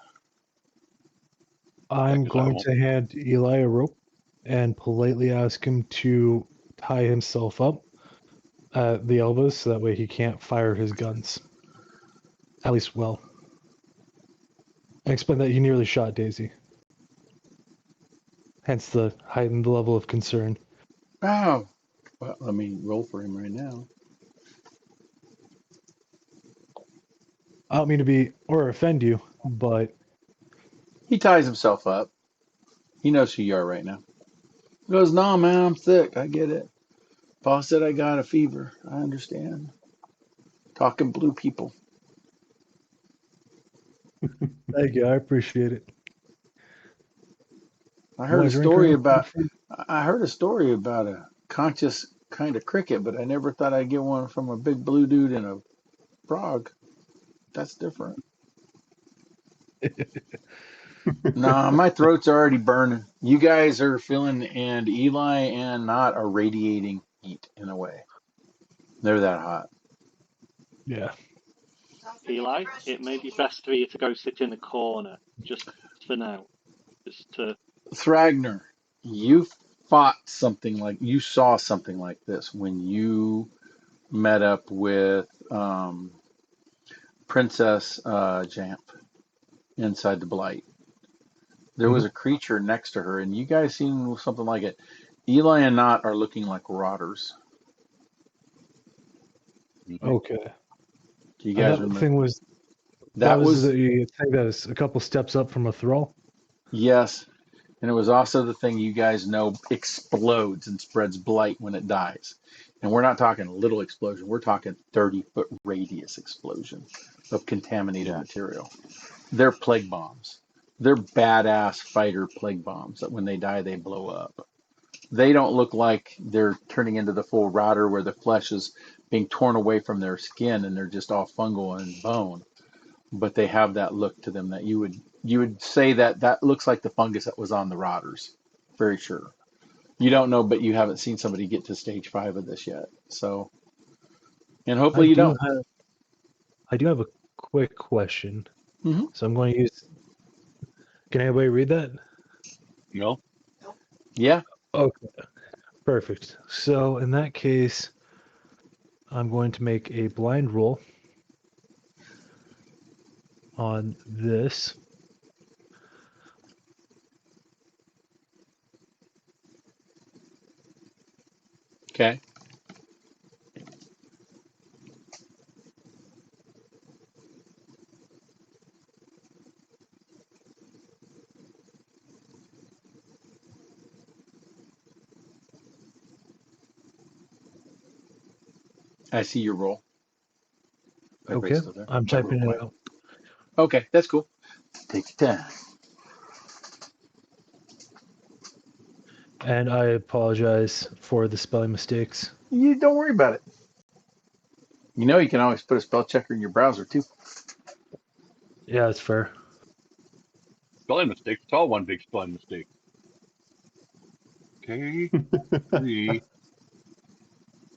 I'm going to hand Eli a rope and politely ask him to tie himself up at the elbows so that way he can't fire his guns. At least well. And explain that he nearly shot Daisy. Hence the heightened level of concern. Oh, well, let me roll for him right now. I don't mean to be or offend you, but He ties himself up. He knows who you are right now. He goes, no, man, I'm sick. I get it. Boss said I got a fever. I understand. Talking blue people. thank you, I appreciate it. I heard a story about a conscious kind of cricket, but I never thought I'd get one from a big blue dude and a frog. That's different. Nah, my throat's already burning. You guys are feeling, and Eli and Not are radiating heat in a way. They're that hot. Yeah. Eli, it may be best for you to go sit in a corner just for now. Just to. Thragner, you saw something like this when you met up with Princess Jamp inside the Blight. There was a creature next to her, and you guys seen something like it. Eli and Not are looking like rotters. Okay. Do you And guys that remember? thing was That was the thing that was a couple steps up from a thrall. yes, and it was also the thing you guys know explodes and spreads blight when it dies. And we're not talking a little explosion. We're talking 30-foot radius explosion of contaminated material. They're plague bombs. They're badass fighter plague bombs that when they die, they blow up. They don't look like they're turning into the full router where the flesh is being torn away from their skin and they're just all fungal and bone. But they have that look to them that you would say that that looks like the fungus that was on the rotters. Very sure. You don't know, but you haven't seen somebody get to stage 5 of this yet. So, and hopefully you don't. I do have a quick question. Mm-hmm. So I'm going to use. Can anybody read that? No. Yeah. Okay. Perfect. So in that case, I'm going to make a blind roll on this. Okay. I see your roll. Okay. Still there? I'm typing it out. Okay, that's cool. Take your time. And I apologize for the spelling mistakes. You don't worry about it. You know you can always put a spell checker in your browser too. Yeah, that's fair. Spelling mistakes. It's all one big spelling mistake. K3.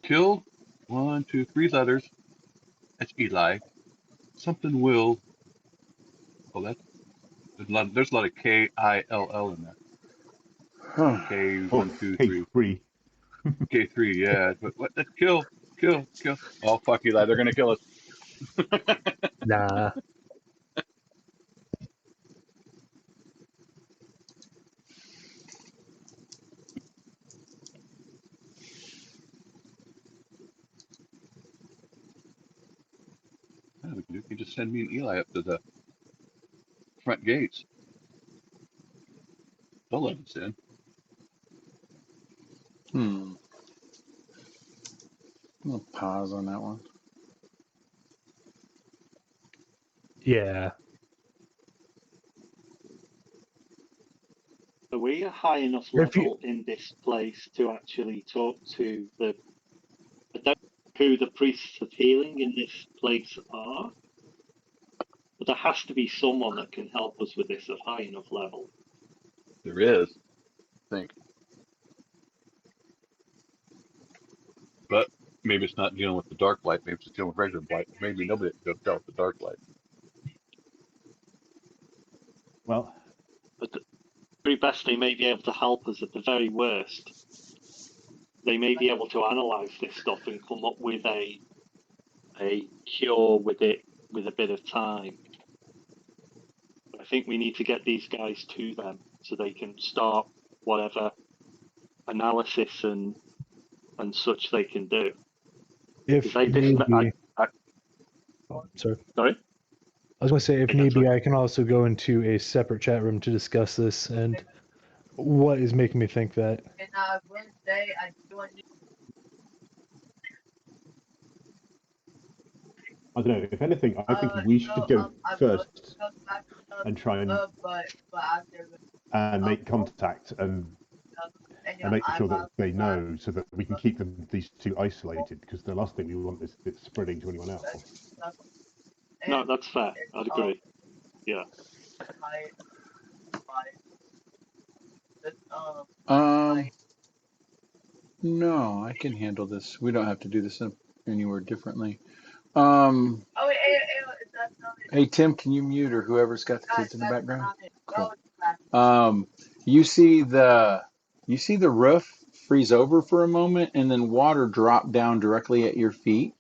Kill 1, 2, 3 letters. That's Eli. Something will. Oh, that's there's a lot of K-I-L-L in there. Huh. K1, 2, 3. K3. K3, yeah. But what? Let's kill. Oh, fuck Eli. They're going to kill us. Nah. Yeah, you can just send me and Eli up to the front gates. They'll let us in. I'm gonna pause on that one. Yeah. Are we a high enough level in this place to actually talk to the? I don't know who the priests of healing in this place are, but there has to be someone that can help us with this at high enough level. There is, I think. But maybe it's not dealing with the dark light. Maybe it's dealing with regular light. Maybe nobody dealt with the dark light. Well, But the very best, they may be able to help us at the very worst. They may be able to analyze this stuff and come up with a cure with it with a bit of time. But I think we need to get these guys to them so they can start whatever analysis and such they can do. If They need be. Oh, sorry. Sorry? I was going to say, if Okay, need that's be, right. I can also go into a separate chat room to discuss this and what is making me think that. I don't know. If anything, I think we should go first and try and make contact and make sure that they know, so that we can keep these two isolated. Because the last thing we want is it spreading to anyone else. No, that's fair. I'd agree. Yeah. No, I can handle this. We don't have to do this anywhere differently. Hey Tim, can you mute, or whoever's got the kids in the background? Cool. You see the roof freeze over for a moment, and then water drop down directly at your feet,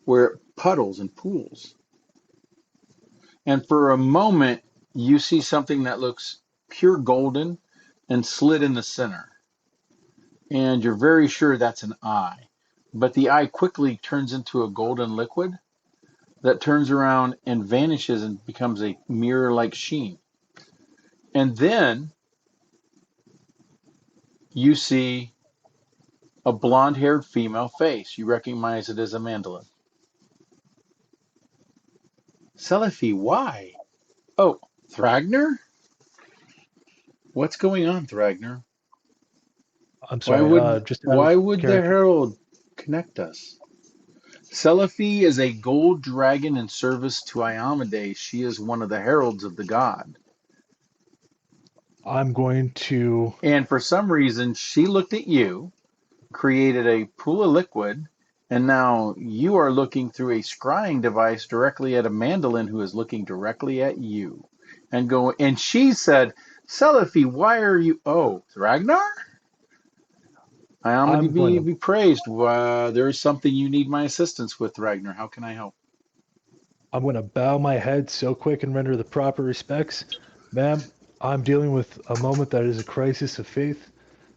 where it puddles and pools. And for a moment, you see something that looks pure golden and slit in the center. And you're very sure that's an eye. but the eye quickly turns into a golden liquid that turns around and vanishes and becomes a mirror-like sheen. And then you see a blonde-haired female face. You recognize it as a mandolin. Selifi, why? Oh, Thragner? What's going on, Thragner? I'm Why sorry, would just out of why would the character. Herald connect us? Selifi is a gold dragon in service to Iomedes. She is one of the heralds of the god. I'm going to. And for some reason, she looked at you, created a pool of liquid, and now you are looking through a scrying device directly at a mandolin who is looking directly at you. And she said, Selifi, why are you oh, Ragnar? I'm going Iomedes to. be praised. There is something you need my assistance with, Ragnar. How can I help? I'm going to bow my head so quick and render the proper respects. Ma'am, I'm dealing with a moment that is a crisis of faith.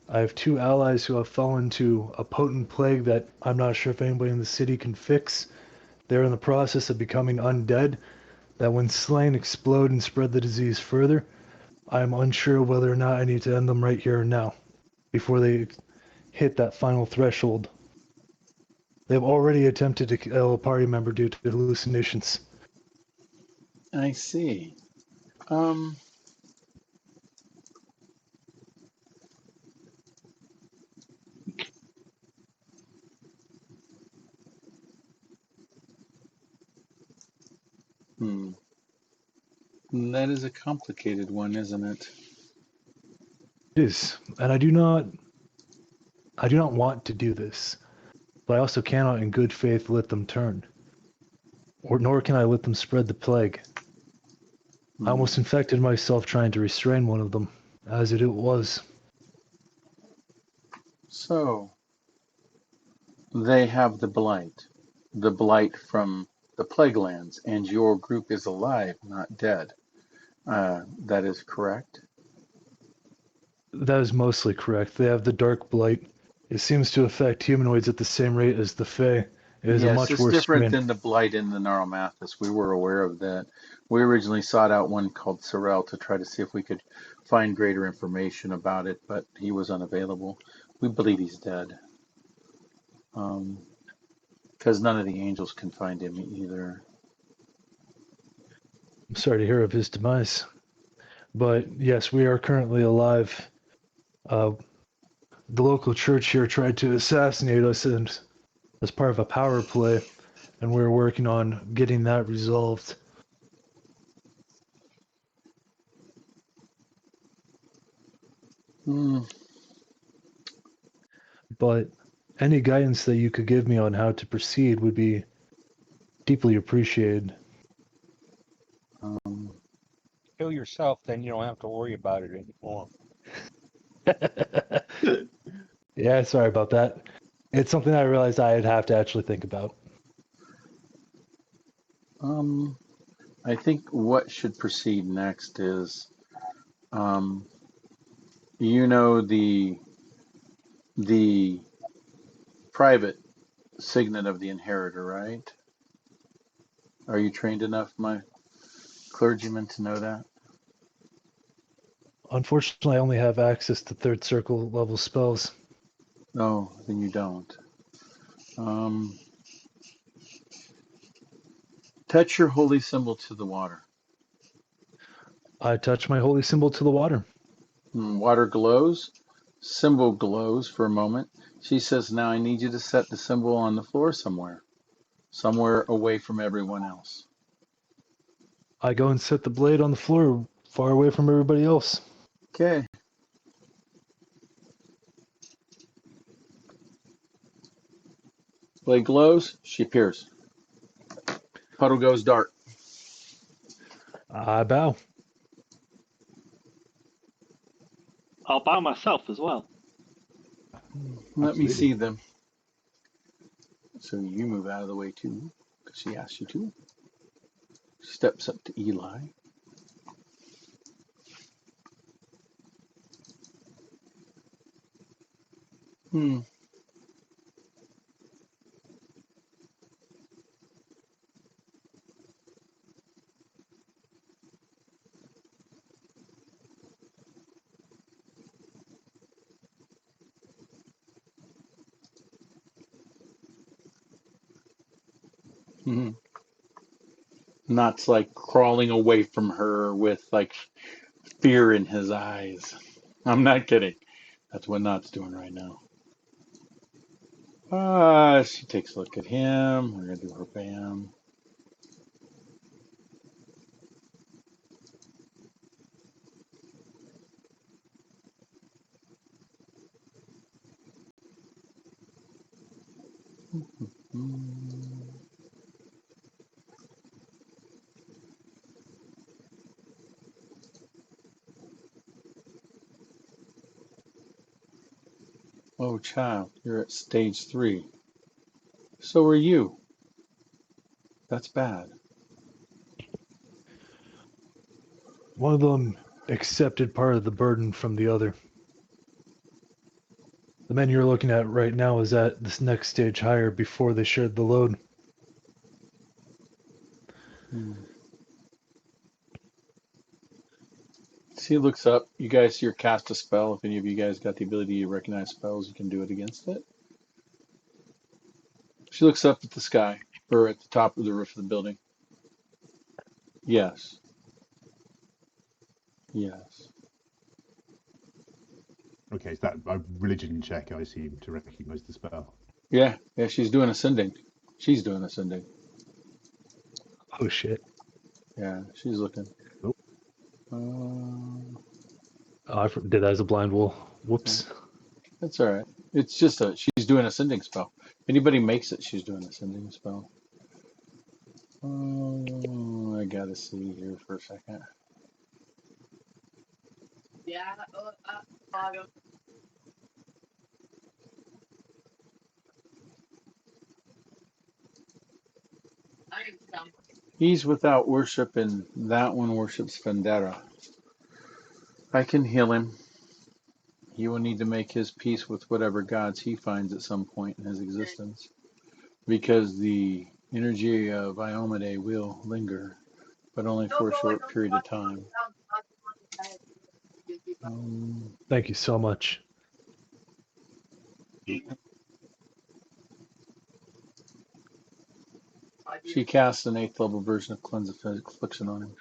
I have 2 allies who have fallen to a potent plague that I'm not sure if anybody in the city can fix. They're in the process of becoming undead, that when slain explode and spread the disease further. I am unsure whether or not I need to end them right here and now, before they hit that final threshold. They've already attempted to kill a party member due to hallucinations. I see. Um, hmm. That is a complicated one, isn't it? It is, and I do not want to do this, but I also cannot in good faith let them turn, or nor can I let them spread the plague. I Hmm. almost infected myself trying to restrain one of them, as it was. So, they have the blight from the Plague Lands, and your group is alive, not dead. That is correct. That is mostly correct. They have the dark blight. It seems to affect humanoids at the same rate as the Fae. It is a Yes, much it's worse different strain. than the blight in the Neuromathus. We were aware of that. We originally sought out one called Sorel to try to see if we could find greater information about it, but he was unavailable. We believe he's dead. Because none of the angels can find him either. I'm sorry to hear of his demise. But yes, we are currently alive. Uh, the local church here tried to assassinate us and as part of a power play, and we're working on getting that resolved. Hmm. But any guidance that you could give me on how to proceed would be deeply appreciated. Um, Kill yourself, then you don't have to worry about it anymore. Yeah, sorry about that. It's something I realized I'd have to actually think about. um, I think what should proceed next is, um, you know, the private signet of the inheritor, right? Are you trained enough, my clergyman, to know that? Unfortunately, I only have access to third circle level spells. No, then you don't. Um, touch your holy symbol to the water. I touch my holy symbol to the water. Water glows. Symbol glows for a moment. She says, now I need you to set the symbol on the floor somewhere away from everyone else. I go and set the blade on the floor far away from everybody else. Okay. Blade glows. She appears. Puddle goes dark. I bow. I'll bow myself as well. Let me Absolutely. see them. So you move out of the way too, because she asked you to. Steps up to Eli. Hmm. Knott's like crawling away from her with like fear in his eyes. I'm not kidding. That's what Knott's doing right now. She takes a look at him. We're gonna do her bam. Oh, child, you're at stage 3. So are you. That's bad. One of them accepted part of the burden from the other. The man you're looking at right now is at this next stage higher before they shared the load. She looks up. You guys see her cast a spell. If any of you guys got the ability to recognize spells, you can do it against it. She looks up at the sky, or at the top of the roof of the building. Yes. Yes. Okay, is that a religion check, I assume, to recognize the spell? Yeah, she's doing ascending. She's doing ascending. Oh shit. Yeah, she's looking. Oh. Oh, I did that as a blind roll. Whoops. That's all right. It's just she's doing ascending spell. If anybody makes it, she's doing ascending spell. I gotta see here for a second. He's without worship, and that one worships Vendera. I can heal him. He will need to make his peace with whatever gods he finds at some point in his existence, because the energy of Iomade will linger, but only for a short period of time. Thank you so much. She casts an 8th level version of Cleanse Affliction on him.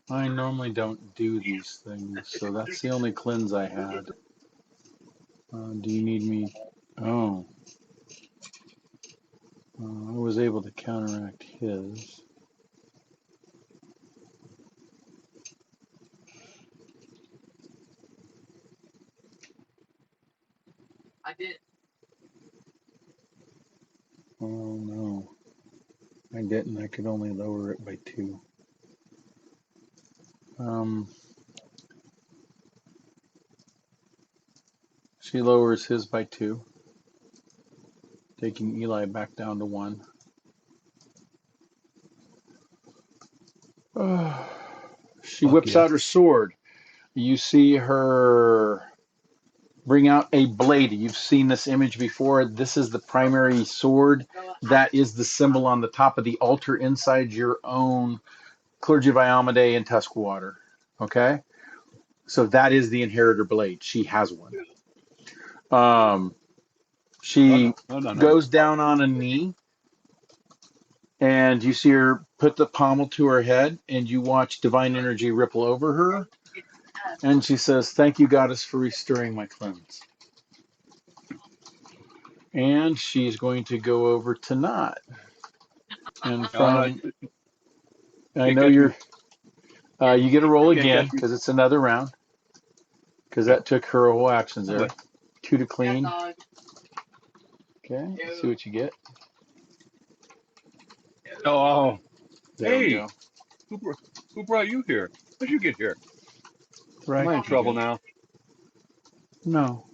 I normally don't do these things, so that's the only cleanse I had. Do you need me? Oh. I was able to counteract his. Oh no. I didn't. I could only lower it by 2. She lowers his by 2, taking Eli back down to 1. She whips out her sword. You see her bring out a blade. You've seen this image before. This is the primary sword. That is the symbol on the top of the altar inside your own Clergy of Iomade and Tuskwater. Okay? So that is the Inheritor blade. She has one. She goes down on a knee, and you see her put the pommel to her head, and you watch divine energy ripple over her. And she says, "Thank you, Goddess, for restoring my cleanse." And she's going to go over to Knot. And from, I know you're, you get a roll again because it's another round. Because that took her whole actions there. 2 to clean. Okay, let's see what you get. Oh, There we go. Who brought you here? How'd you get here? Right. Am I in trouble now? No.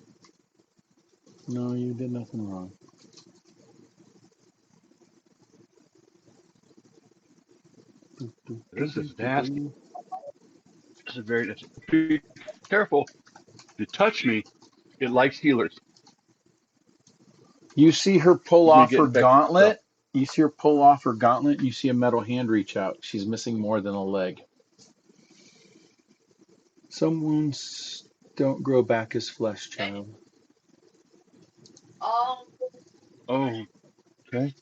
No, you did nothing wrong. This is nasty. This is very nasty. Be careful. If you touch me, it likes healers. You see her pull off her gauntlet, You see her pull off her gauntlet, and you see a metal hand reach out. She's missing more than a leg. Some wounds don't grow back as flesh, child. Oh, okay.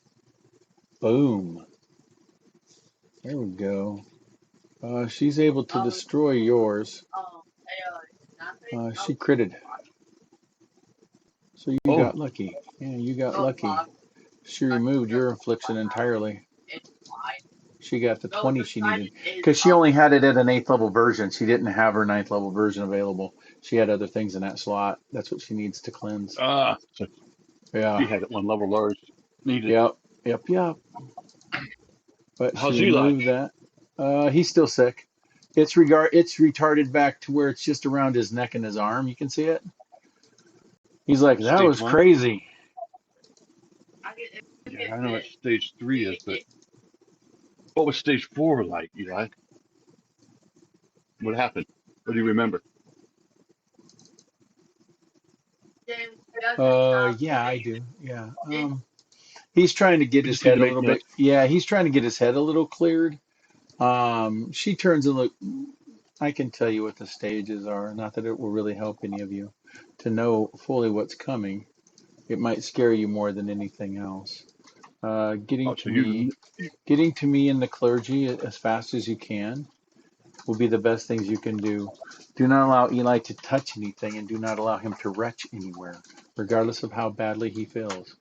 Boom. There we go. She's able to destroy yours. She critted. So you Oh, got lucky. Yeah, you got lucky. She removed your affliction entirely. She got the 20 she needed. Because she only had it at an 8th level version. She didn't have her 9th level version available. She had other things in that slot. That's what she needs to cleanse. so Yeah. she had it one level lower. Needed. Yep. But she How's he like? removed that. He's still sick. It's retarded back to where it's just around his neck and his arm. You can see it. He's like, that Stage was 1? crazy. Yeah, I know what stage 3 is, but what was stage 4 like, Eli? What happened? What do you remember? Yeah, I do. Yeah. He's trying to get We his just need head to a make little bit. notes. Yeah, he's trying to get his head a little cleared. She turns and look. I can tell you what the stages are. Not that it will really help any of you to know fully what's coming. It might scare you more than anything else. Oh, so you, Getting to me in the clergy as fast as you can will be the best things you can do. Do not allow Eli to touch anything, and do not allow him to retch anywhere, regardless of how badly he feels.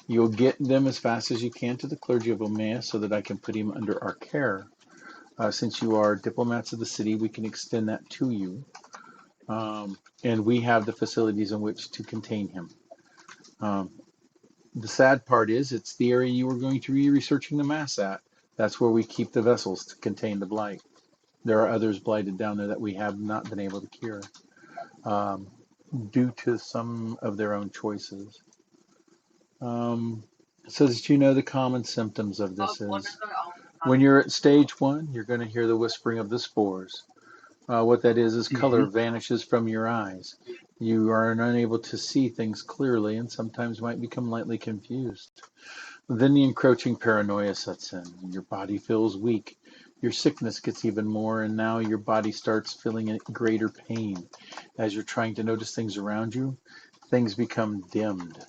You'll get them as fast as you can to the clergy of Emmaus so that I can put him under our care. Since you are diplomats of the city, we can extend that to you. And we have the facilities in which to contain him. Um, the sad part is it's the area you were going to be researching the mass at. That's where we keep the vessels to contain the blight. There are others blighted down there that we have not been able to cure um, due to some of their own choices. So that you know the common symptoms of this is when you're at stage 1, you're going to hear the whispering of the spores. What that is color vanishes from your eyes. You are unable to see things clearly and sometimes might become lightly confused. Then the encroaching paranoia sets in. Your body feels weak. Your sickness gets even more, and now your body starts feeling a greater pain. As you're trying to notice things around you, things become dimmed.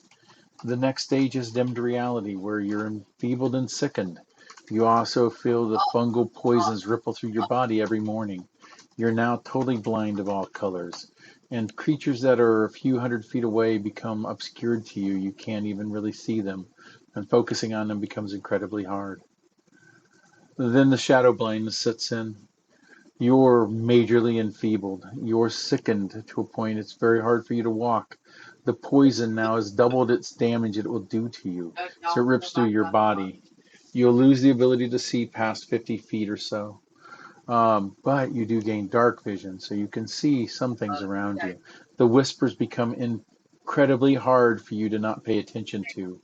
The next stage is dimmed reality, where you're enfeebled and sickened. You also feel the fungal poisons ripple through your body every morning. You're now totally blind of all colors, and creatures that are a few hundred feet away become obscured to you. You can't even really see them, and focusing on them becomes incredibly hard. Then the shadow blindness sets in. You're majorly enfeebled. You're sickened to a point it's very hard for you to walk. The poison now has doubled its damage it will do to you, so it rips through your body. You'll lose the ability to see past 50 feet or so. But you do gain dark vision, so you can see some things around you. The whispers become incredibly hard for you to not pay attention to.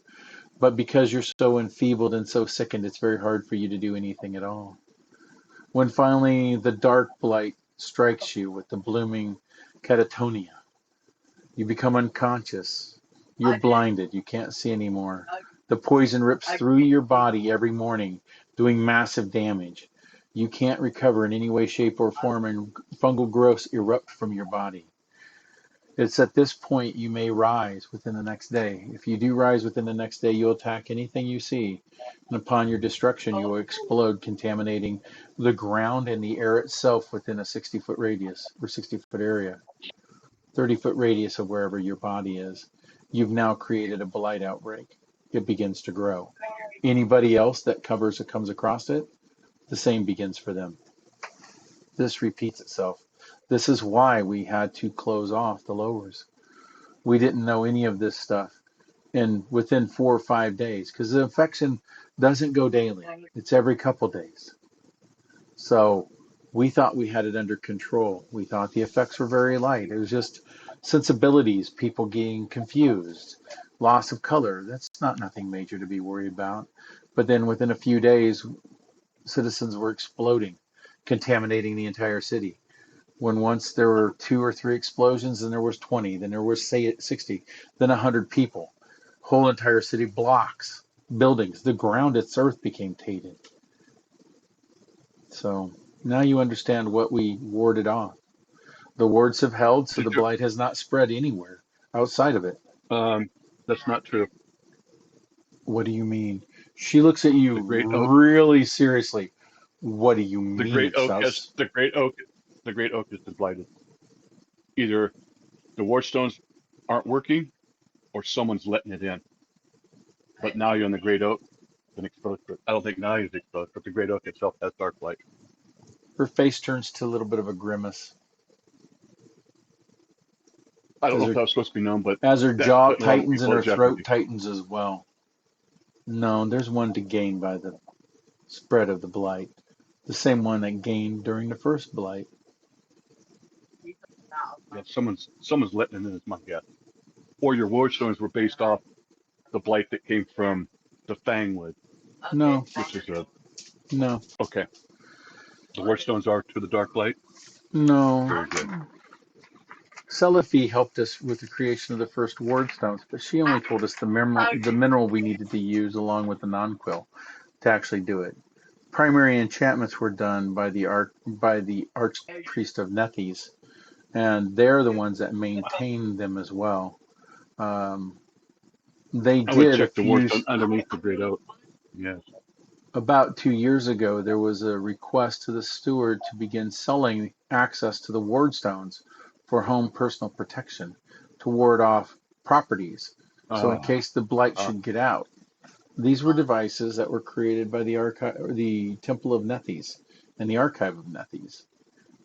But because you're so enfeebled and so sickened, it's very hard for you to do anything at all. When finally the dark blight strikes you with the blooming catatonia, you become unconscious. You're blinded. You can't see anymore. The poison rips through your body every morning, doing massive damage. You can't recover in any way, shape, or form, and fungal growths erupt from your body. It's at this point you may rise within the next day. If you do rise within the next day, you'll attack anything you see, and upon your destruction, you will explode, contaminating the ground and the air itself within a 60-foot radius or 60-foot area, 30-foot radius of wherever your body is. You've now created a blight outbreak. It begins to grow. Anybody else that comes across it, the same begins for them. This repeats itself. This is why we had to close off the lowers. We didn't know any of this stuff and within 4 or 5 days, because the infection doesn't go daily. It's every couple days. So we thought we had it under control. We thought the effects were very light. It was just sensibilities, people getting confused, loss of color. That's not nothing major to be worried about. But then within a few days, citizens were exploding, contaminating the entire city. When once there were 2 or 3 explosions, then there was 20, then there was say 60, then 100 people, whole entire city blocks buildings. The ground its earth became tainted. So now you understand what we warded off. The wards have held, so the blight has not spread anywhere outside of it. That's not true. What do you mean? She looks at you really seriously. What do you mean? The great oak is blighted. Either the ward stones aren't working, or someone's letting it in. But now you're in the great oak, been exposed to it. I don't think now he's exposed, but the great oak itself has dark blight. Her face turns to a little bit of a grimace. I don't know if that was supposed to be known, but as her jaw tightens and her throat tightens as well. No, there's one to gain by the spread of the blight. The same one that gained during the first blight. Yeah, someone's letting it in is my guess. Or your ward stones were based off the blight that came from the Fangwood. No. Which is a... No. Okay. The ward stones are to the dark blight? No. Very good. Celifi helped us with the creation of the first ward stones, but she only told us the mineral we needed to use along with the non-quill to actually do it. Primary enchantments were done by the archpriest of Nethys, and they're the ones that maintain them as well. They did check the ward stone underneath the great oak. Yes. About 2 years ago, there was a request to the steward to begin selling access to the ward stones for home personal protection to ward off properties. So in case the blight should get out. These were devices that were created by the Temple of Nethys and the Archive of Nethys.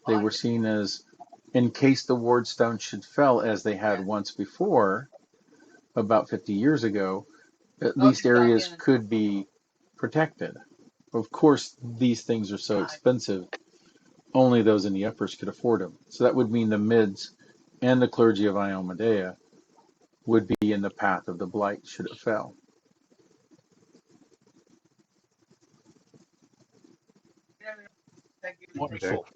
They were seen as, in case the ward stone should fail, as they had once before, about 50 years ago, at least areas could be protected. Of course, these things are so expensive, only those in the uppers could afford them. So that would mean the mids and the clergy of Iomadea would be in the path of the blight should it fail. Wonderful.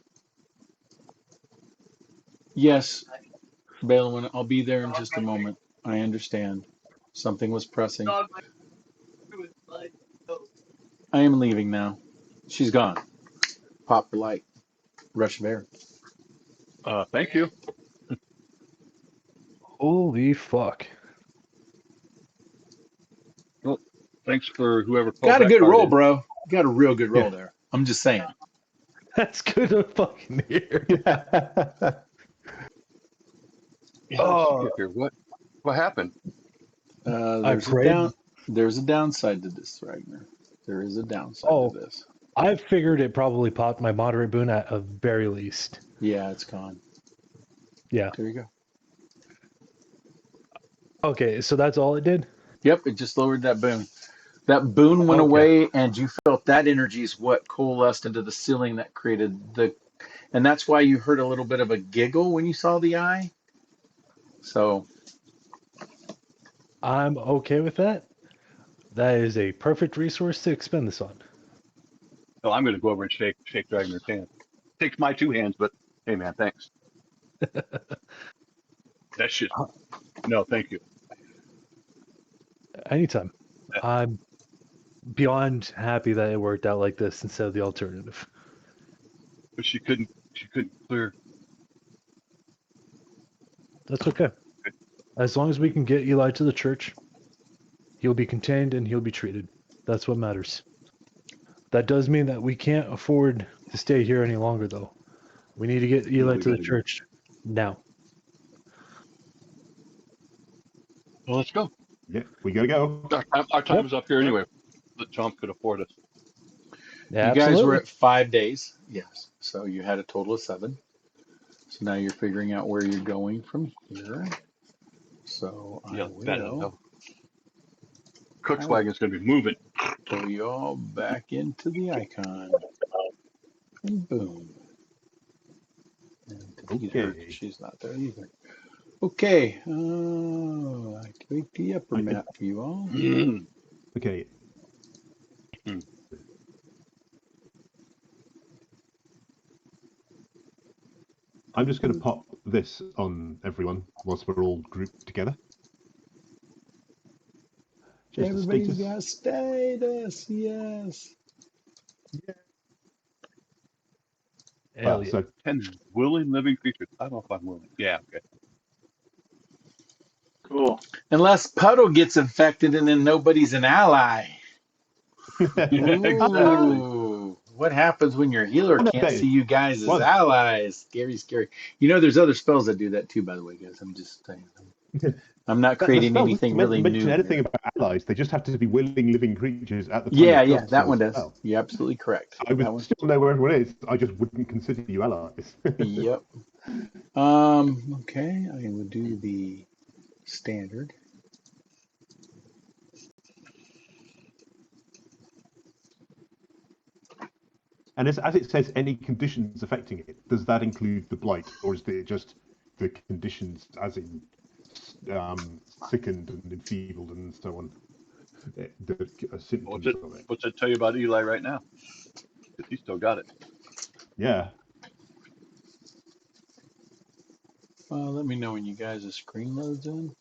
Yes, Balin, I'll be there in just a moment. I understand. Something was pressing. I am leaving now. She's gone. Pop the light. Rush of air. Thank you. Holy fuck. Well, thanks for whoever called. Got a good roll, bro. Got a real good roll there. I'm just saying. That's good to fucking hear. What happened? There's a downside to this, Ragnar. There is a downside to this. I figured it probably popped my moderate boon at a very least. Yeah, it's gone. Yeah. There you go. Okay, so that's all it did? Yep, it just lowered that boon. That boon went away, and you felt that energy is what coalesced into the ceiling that created and that's why you heard a little bit of a giggle when you saw the eye. So I'm okay with that. That is a perfect resource to expend this on. Oh, I'm going to go over and shake Dragoner's hand. Takes my 2 hands, but hey, man, thanks. That shit. No, thank you. Anytime. I'm beyond happy that it worked out like this instead of the alternative. But she couldn't clear. That's okay. As long as we can get Eli to the church, he'll be contained and he'll be treated. That's what matters. That does mean that we can't afford to stay here any longer, though. We need to get Eli to the church now. Well, let's go. Yeah, we gotta go. Our time is up here anyway. The Tom could afford us. Yeah, you guys were at 5 days. Yes. So you had a total of 7. So now you're figuring out where you're going from here. So I will. Cook's wagon's going to be moving. Pull you all back into the icon. And boom. And Okay. She's not there either. Okay. Activate the upper map for you all. Okay. I'm just going to pop this on everyone whilst we're all grouped together. Just a Everybody's status. got status. Yes. Hell yeah. So 10 willing living creatures. I don't know if I'm willing. Yeah, okay. Cool. Unless Puddle gets infected and then nobody's an ally. Yeah, exactly. Ooh, what happens when your healer can't see you guys as Well, allies? Scary, scary. You know, there's other spells that do that too, by the way, guys. I'm just saying. I'm not the creating spell anything doesn't really mention new anything here. about allies. They just have to be willing living creatures at the time Yeah, of yeah, casting that the one does. spell. You're absolutely correct. I That would one. still know where everyone is. I just wouldn't consider you allies. Yep. Okay, I will do the standard. And as it says, any conditions affecting it, does that include the blight, or is it just the conditions, as in sickened and enfeebled and so on, the symptoms of it? What's that tell you about Eli right now? Because he's still got it. Yeah. Let me know when you guys' screen loads in.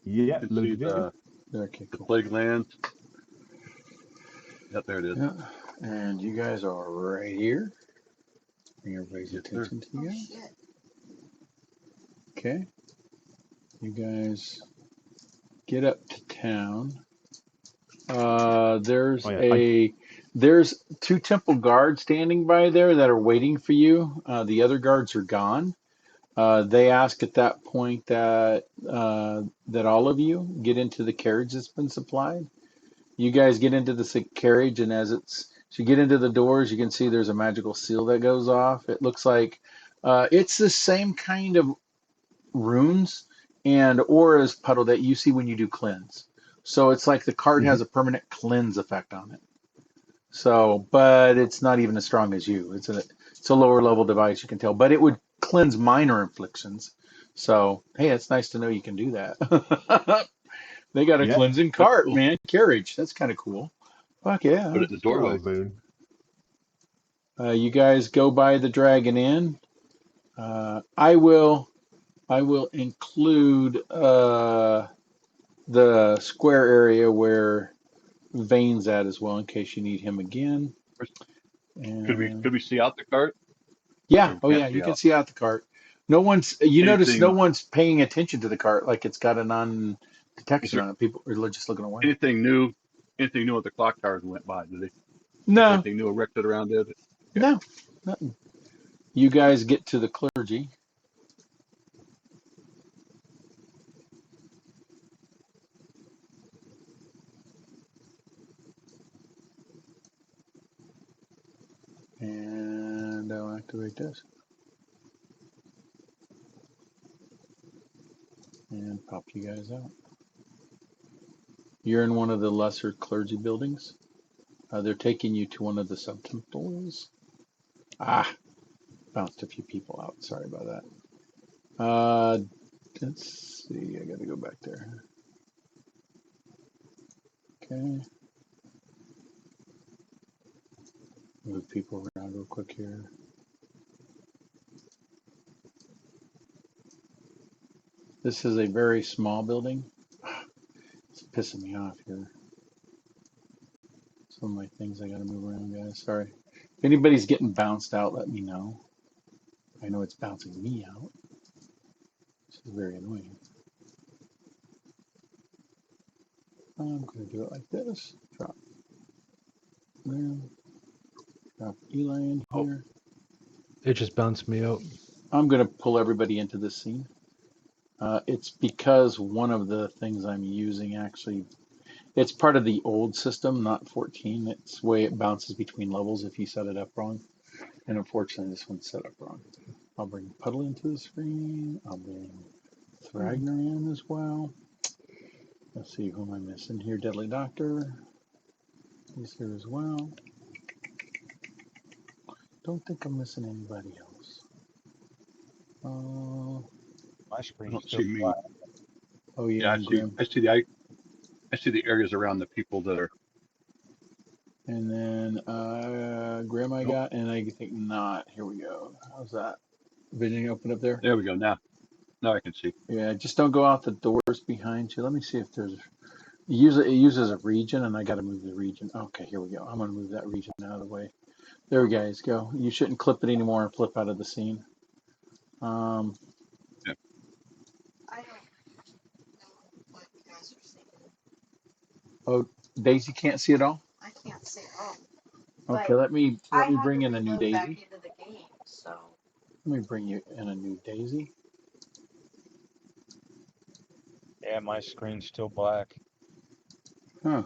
Yeah, You can see Okay, the cool. plague lands. Yep, there it is. Yeah, and you guys are right here. Bring everybody's attention to you guys. Shit. Okay. You guys get up to town. There's 2 temple guards standing by there that are waiting for you. The other guards are gone. They ask at that point that that all of you get into the carriage that's been supplied. You guys get into the carriage, and as you get into the doors, you can see there's a magical seal that goes off. It looks like it's the same kind of runes and auras, Puddle, that you see when you do cleanse. So it's like the card has a permanent cleanse effect on it. So, but it's not even as strong as you. It's a lower level device, you can tell, but it would cleanse minor inflictions. So, hey, it's nice to know you can do that. They got a cleansing cart, cool. man. Carriage. That's kind of cool. Fuck yeah. Put it in the doorway. You guys go by the Dragon Inn. I will include the square area where Vane's at as well, in case you need him again. And Could we see out the cart? yeah, oh yeah, you can see out the cart. Notice no one's paying attention to the cart, like it's got a non-detection on it. People are just looking away. Anything new at the clock towers went by? Did they? No. Anything new erected around it? No, nothing. You guys get to the clergy. And I'll activate this. And pop you guys out. You're in one of the lesser clergy buildings. They're taking you to one of the sub-temples. Bounced a few people out. Sorry about that. Let's see. I got to go back there. Okay. Move people around real quick here. This is a very small building. It's pissing me off here. Some of my things I gotta move around, guys. Sorry. If anybody's getting bounced out, let me know. I know it's bouncing me out. This is very annoying. I'm gonna do it like this. Drop them. Drop Eli in here. It just bounced me out. I'm gonna pull everybody into this scene. It's because one of the things I'm using actually, it's part of the old system, not 14. It's the way it bounces between levels if you set it up wrong. And unfortunately, this one's set up wrong. I'll bring Puddle into the screen. I'll bring Thragner in as well. Let's see, who am I missing here? Deadly Doctor. He's here as well. Don't think I'm missing anybody else. My screen. I don't see me. Oh yeah, I see the areas around the people that are. And then Grim I got, and I think not. Here we go. How's that? Vision open up there? There we go. Now I can see. Yeah, just don't go out the doors behind you. Let me see if there's. It uses a region, and I got to move the region. Okay, here we go. I'm going to move that region out of the way. There we guys go. You shouldn't clip it anymore and flip out of the scene. Yeah. I don't know what you guys are saying. Oh, Daisy can't see it all? I can't say oh. Okay, But let me I had bring to in a new reload back Daisy. into the game, so. Let me bring you in a new Daisy. Yeah, my screen's still black. Huh.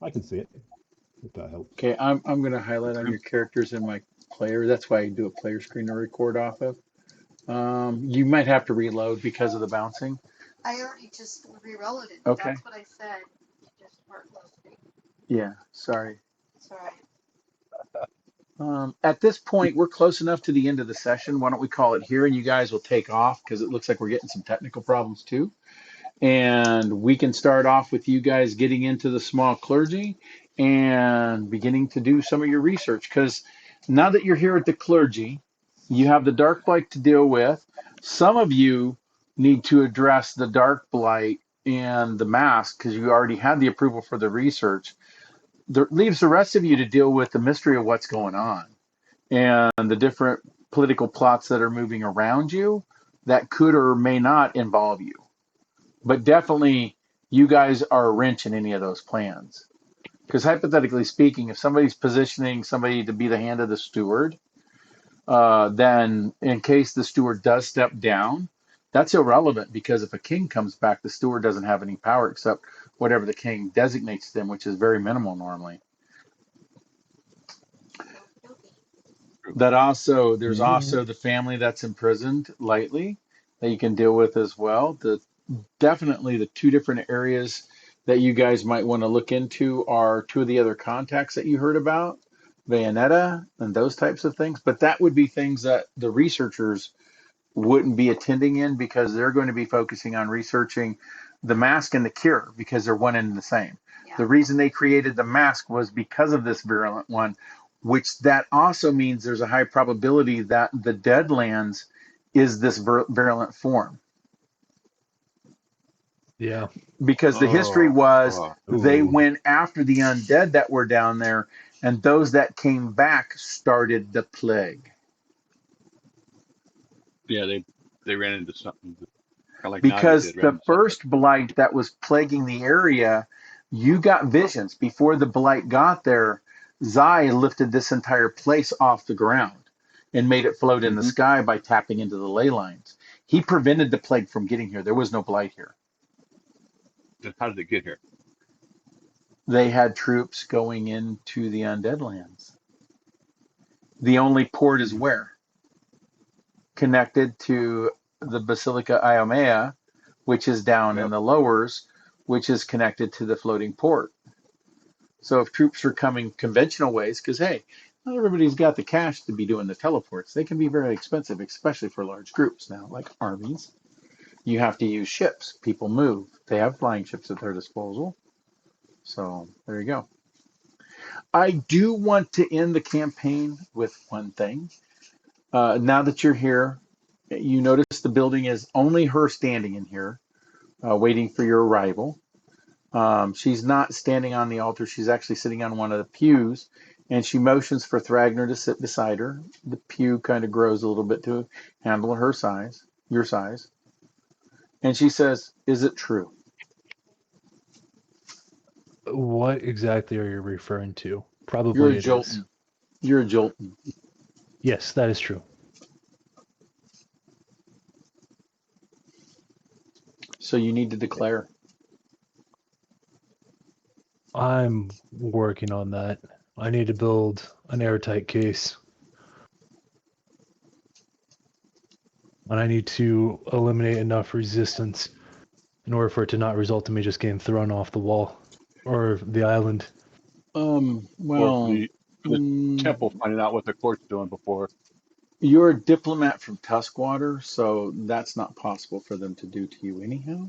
I can see it, if that helps. Okay, I'm going to highlight on your characters in my player. That's why I do a player screen to record off of. You might have to reload because of the bouncing. I already just reloaded. Okay. That's what I said. Just weren't listening. Yeah, sorry. It's alright. At this point, we're close enough to the end of the session. Why don't we call it here, and you guys will take off because it looks like we're getting some technical problems too. And we can start off with you guys getting into the small clergy and beginning to do some of your research. Because now that you're here at the clergy, you have the dark blight to deal with. Some of you need to address the dark blight and the mask because you already had the approval for the research. That leaves the rest of you to deal with the mystery of what's going on and the different political plots that are moving around you that could or may not involve you. But definitely, you guys are a wrench in any of those plans. Because hypothetically speaking, if somebody's positioning somebody to be the hand of the steward, then in case the steward does step down, that's irrelevant because if a king comes back, the steward doesn't have any power except whatever the king designates them, which is very minimal normally. There's also the family that's imprisoned lightly that you can deal with as well. Definitely the two different areas that you guys might want to look into are two of the other contacts that you heard about, Bayonetta and those types of things. But that would be things that the researchers wouldn't be attending in because they're going to be focusing on researching the mask and the cure because they're one and the same. Yeah. The reason they created the mask was because of this virulent one, which that also means there's a high probability that the Deadlands is this virulent form. Yeah. Because the history was they Ooh. went after the undead that were down there, and those that came back started the plague. Yeah, they ran into something kind of like Because Naga did, the first blight that was plaguing the area, you got visions. Before the blight got there, Zai lifted this entire place off the ground and made it float in the sky by tapping into the ley lines. He prevented the plague from getting here. There was no blight here. Then how did it get here? They had troops going into the undead lands. The only port is where? Connected to the Basilica Iomea, which is down in the lowers, which is connected to the floating port. So if troops are coming conventional ways, because hey, not everybody's got the cash to be doing the teleports. They can be very expensive, especially for large groups now, like armies. You have to use ships. People move. They have flying ships at their disposal. So there you go. I do want to end the campaign with one thing. Now that you're here, you notice the building is only her standing in here, waiting for your arrival. She's not standing on the altar. She's actually sitting on one of the pews, and she motions for Thragner to sit beside her. The pew kind of grows a little bit to handle her size, your size. And she says, "Is it true?" What exactly are you referring to? You're Probably a it is. Jolton. You're a Jolton. Yes, that is true. So you need to declare. I'm working on that. I need to build an airtight case. And I need to eliminate enough resistance in order for it to not result in me just getting thrown off the wall or the island. Well, Or the temple finding out what the court's doing before. you're a diplomat from Tuskwater, so that's not possible for them to do to you anyhow.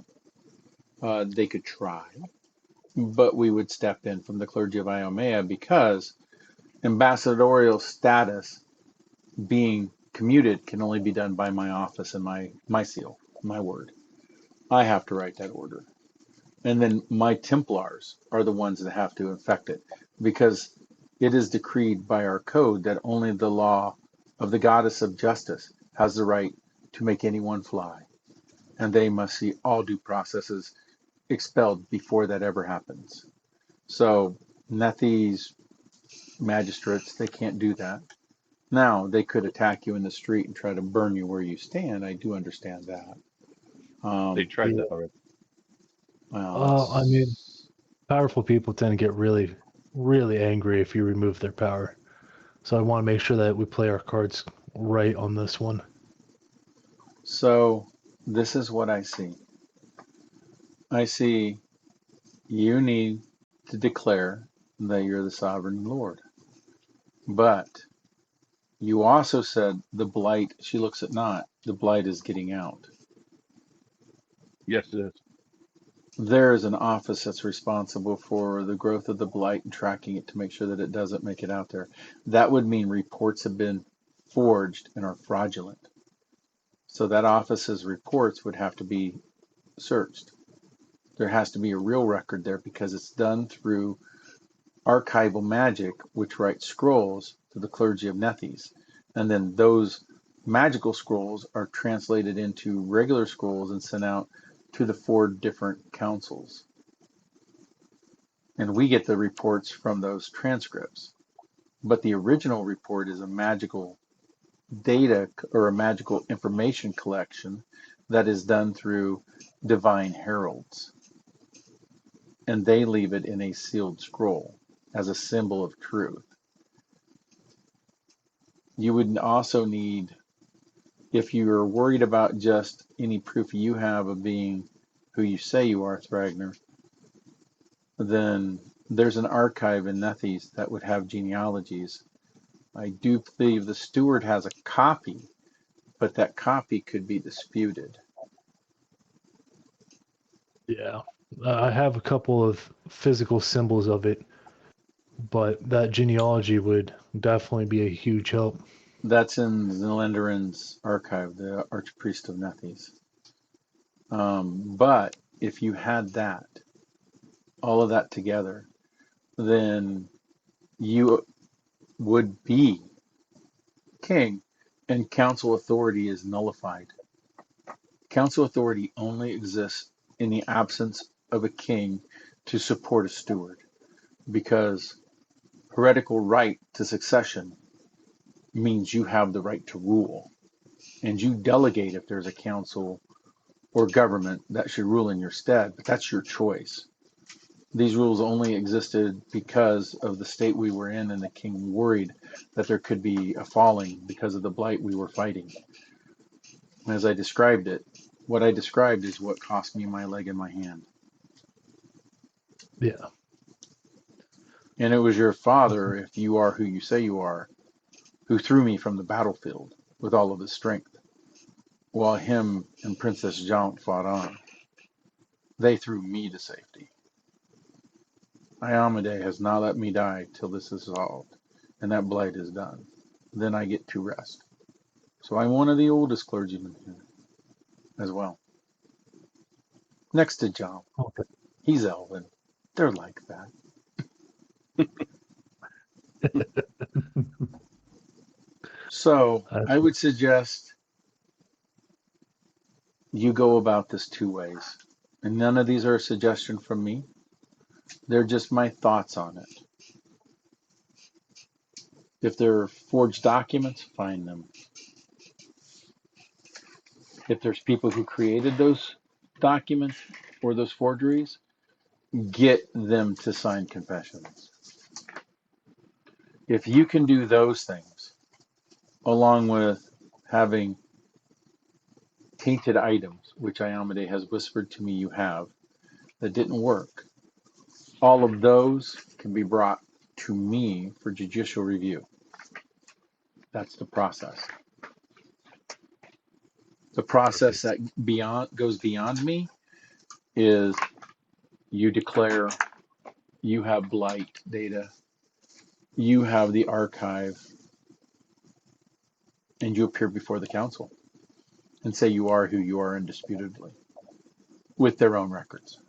They could try, but we would step in from the clergy of Iomea because ambassadorial status being commuted can only be done by my office and my seal, my word. I have to write that order. And then my Templars are the ones that have to infect it, because it is decreed by our code that only the law of the goddess of justice has the right to make anyone fly, and they must see all due processes expelled before that ever happens. So Nethies, magistrates, they can't do that. Now, they could attack you in the street and try to burn you where you stand. I do understand that. They tried Yeah. that already. Well, I mean, that's powerful people tend to get really, really angry if you remove their power. So I want to make sure that we play our cards right on this one. so. This is what I see. I see you need to declare that you're the sovereign Lord, but you also said the blight. She looks at not. The blight is getting out. Yes, it is. There is an office that's responsible for the growth of the blight and tracking it to make sure that it doesn't make it out there. That would mean reports have been forged and are fraudulent. So that office's reports would have to be searched. There has to be a real record there because it's done through archival magic, which writes scrolls to the clergy of Nethes. And then those magical scrolls are translated into regular scrolls and sent out to the 4 different councils. And we get the reports from those transcripts. But the original report is a magical data or a magical information collection that is done through divine heralds. And they leave it in a sealed scroll as a symbol of truth. You would also need, if you're worried about just any proof you have of being who you say you are, Thragner, then there's an archive in Nethes that would have genealogies. I do believe the steward has a copy, but that copy could be disputed. Yeah. I have a couple of physical symbols of it, but that genealogy would definitely be a huge help. That's in Zelenderan's archive, the Archpriest of Nethes. But if you had that, all of that together, then you would be king, and council authority is nullified. Council authority only exists in the absence of a king to support a steward, because heretical right to succession means you have the right to rule, and you delegate if there's a council or government that should rule in your stead, but that's your choice. These rules only existed because of the state we were in, and the king worried that there could be a falling because of the blight we were fighting. As I described it, what I described is what cost me my leg and my hand. Yeah. And it was your father, if you are who you say you are, who threw me from the battlefield with all of his strength, while him and Princess Jaunt fought on. They threw me to safety. Iamade has not let me die till this is solved, and that blight is done. Then I get to rest. So I'm one of the oldest clergymen here as well. Next to John. Okay. He's Elven. They're like that. So I would suggest you go about this 2 ways. And none of these are a suggestion from me. They're just my thoughts on it. If they're forged documents, find them. If there's people who created those documents or those forgeries, get them to sign confessions. If you can do those things, along with having tainted items, which Iamade has whispered to me you have, that didn't work, all of those can be brought to me for judicial review. That's the process. The process that goes beyond me is you declare you have blight data, you have the archive, and you appear before the council and say you are who you are indisputably with their own records.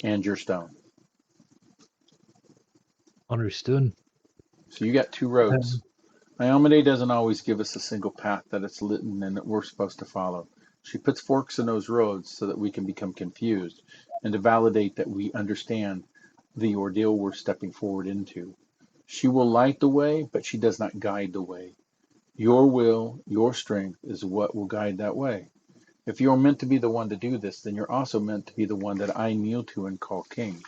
and your stone. Understood. So you got two roads. Iomade doesn't always give us a single path that it's lit and that we're supposed to follow. She puts forks in those roads so that we can become confused and to validate that we understand the ordeal we're stepping forward into. She will light the way, but she does not guide the way. Your will, your strength is what will guide that way. If you're meant to be the one to do this, then you're also meant to be the one that I kneel to and call king.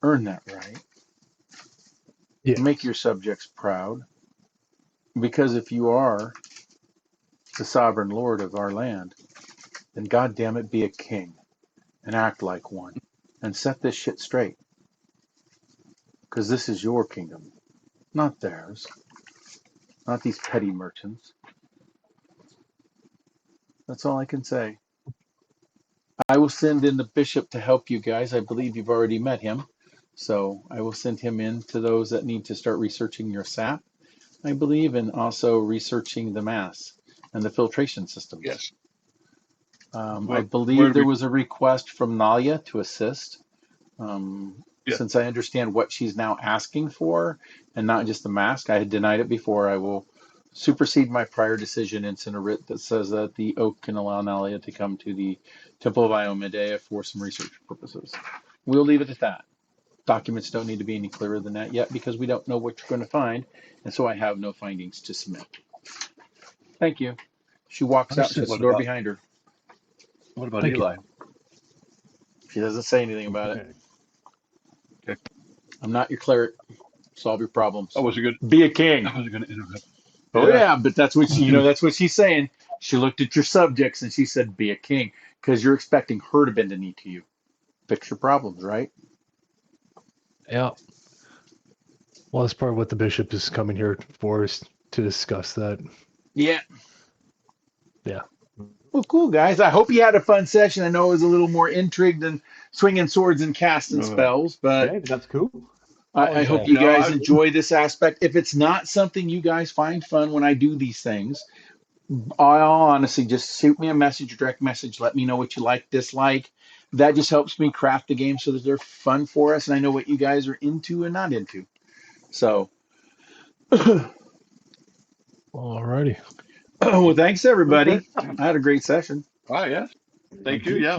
Earn that right. Yeah. Make your subjects proud. Because if you are the sovereign lord of our land, then goddamn it, be a king and act like one and set this shit straight. Because this is your kingdom, not theirs, not these petty merchants. That's all I can say. I will send in the bishop to help you guys. I believe you've already met him. So I will send him in to those that need to start researching your sap, I believe, and also researching the mass and the filtration systems. Yes. I believe there was a request from Nalia to assist. Since I understand what she's now asking for and not just the mask, I had denied it before. I will supersede my prior decision and send a writ that says that the oak can allow Nalia to come to the Temple of Io for some research purposes. We'll leave it at that. Documents don't need to be any clearer than that yet because we don't know what you're going to find, and so I have no findings to submit. Thank you. She walks out and shuts the door behind her. What about Thank Eli? She doesn't say anything about it. Okay. I'm not your cleric. Solve your problems. I wasn't good. Be a king. I wasn't going to interrupt. Oh yeah, but that's what she, that's what she's saying. She looked at your subjects and she said, "Be a king," because you're expecting her to bend a knee to you. Fix your problems, right? Yeah. Well, that's part of what the bishop is coming here for, is to discuss that. Yeah. Yeah. Well, cool, guys. I hope you had a fun session. I know it was a little more intrigue than swinging swords and casting spells, but yeah, that's cool. I hope you guys enjoy this aspect. If it's not something you guys find fun when I do these things, I'll honestly just shoot me a message, direct message. Let me know what you like, dislike. That just helps me craft the game so that they're fun for us, and I know what you guys are into and not into. So, Alrighty. well, thanks everybody. I had a great session. Oh, yes. Thank you. Yeah. Yeah.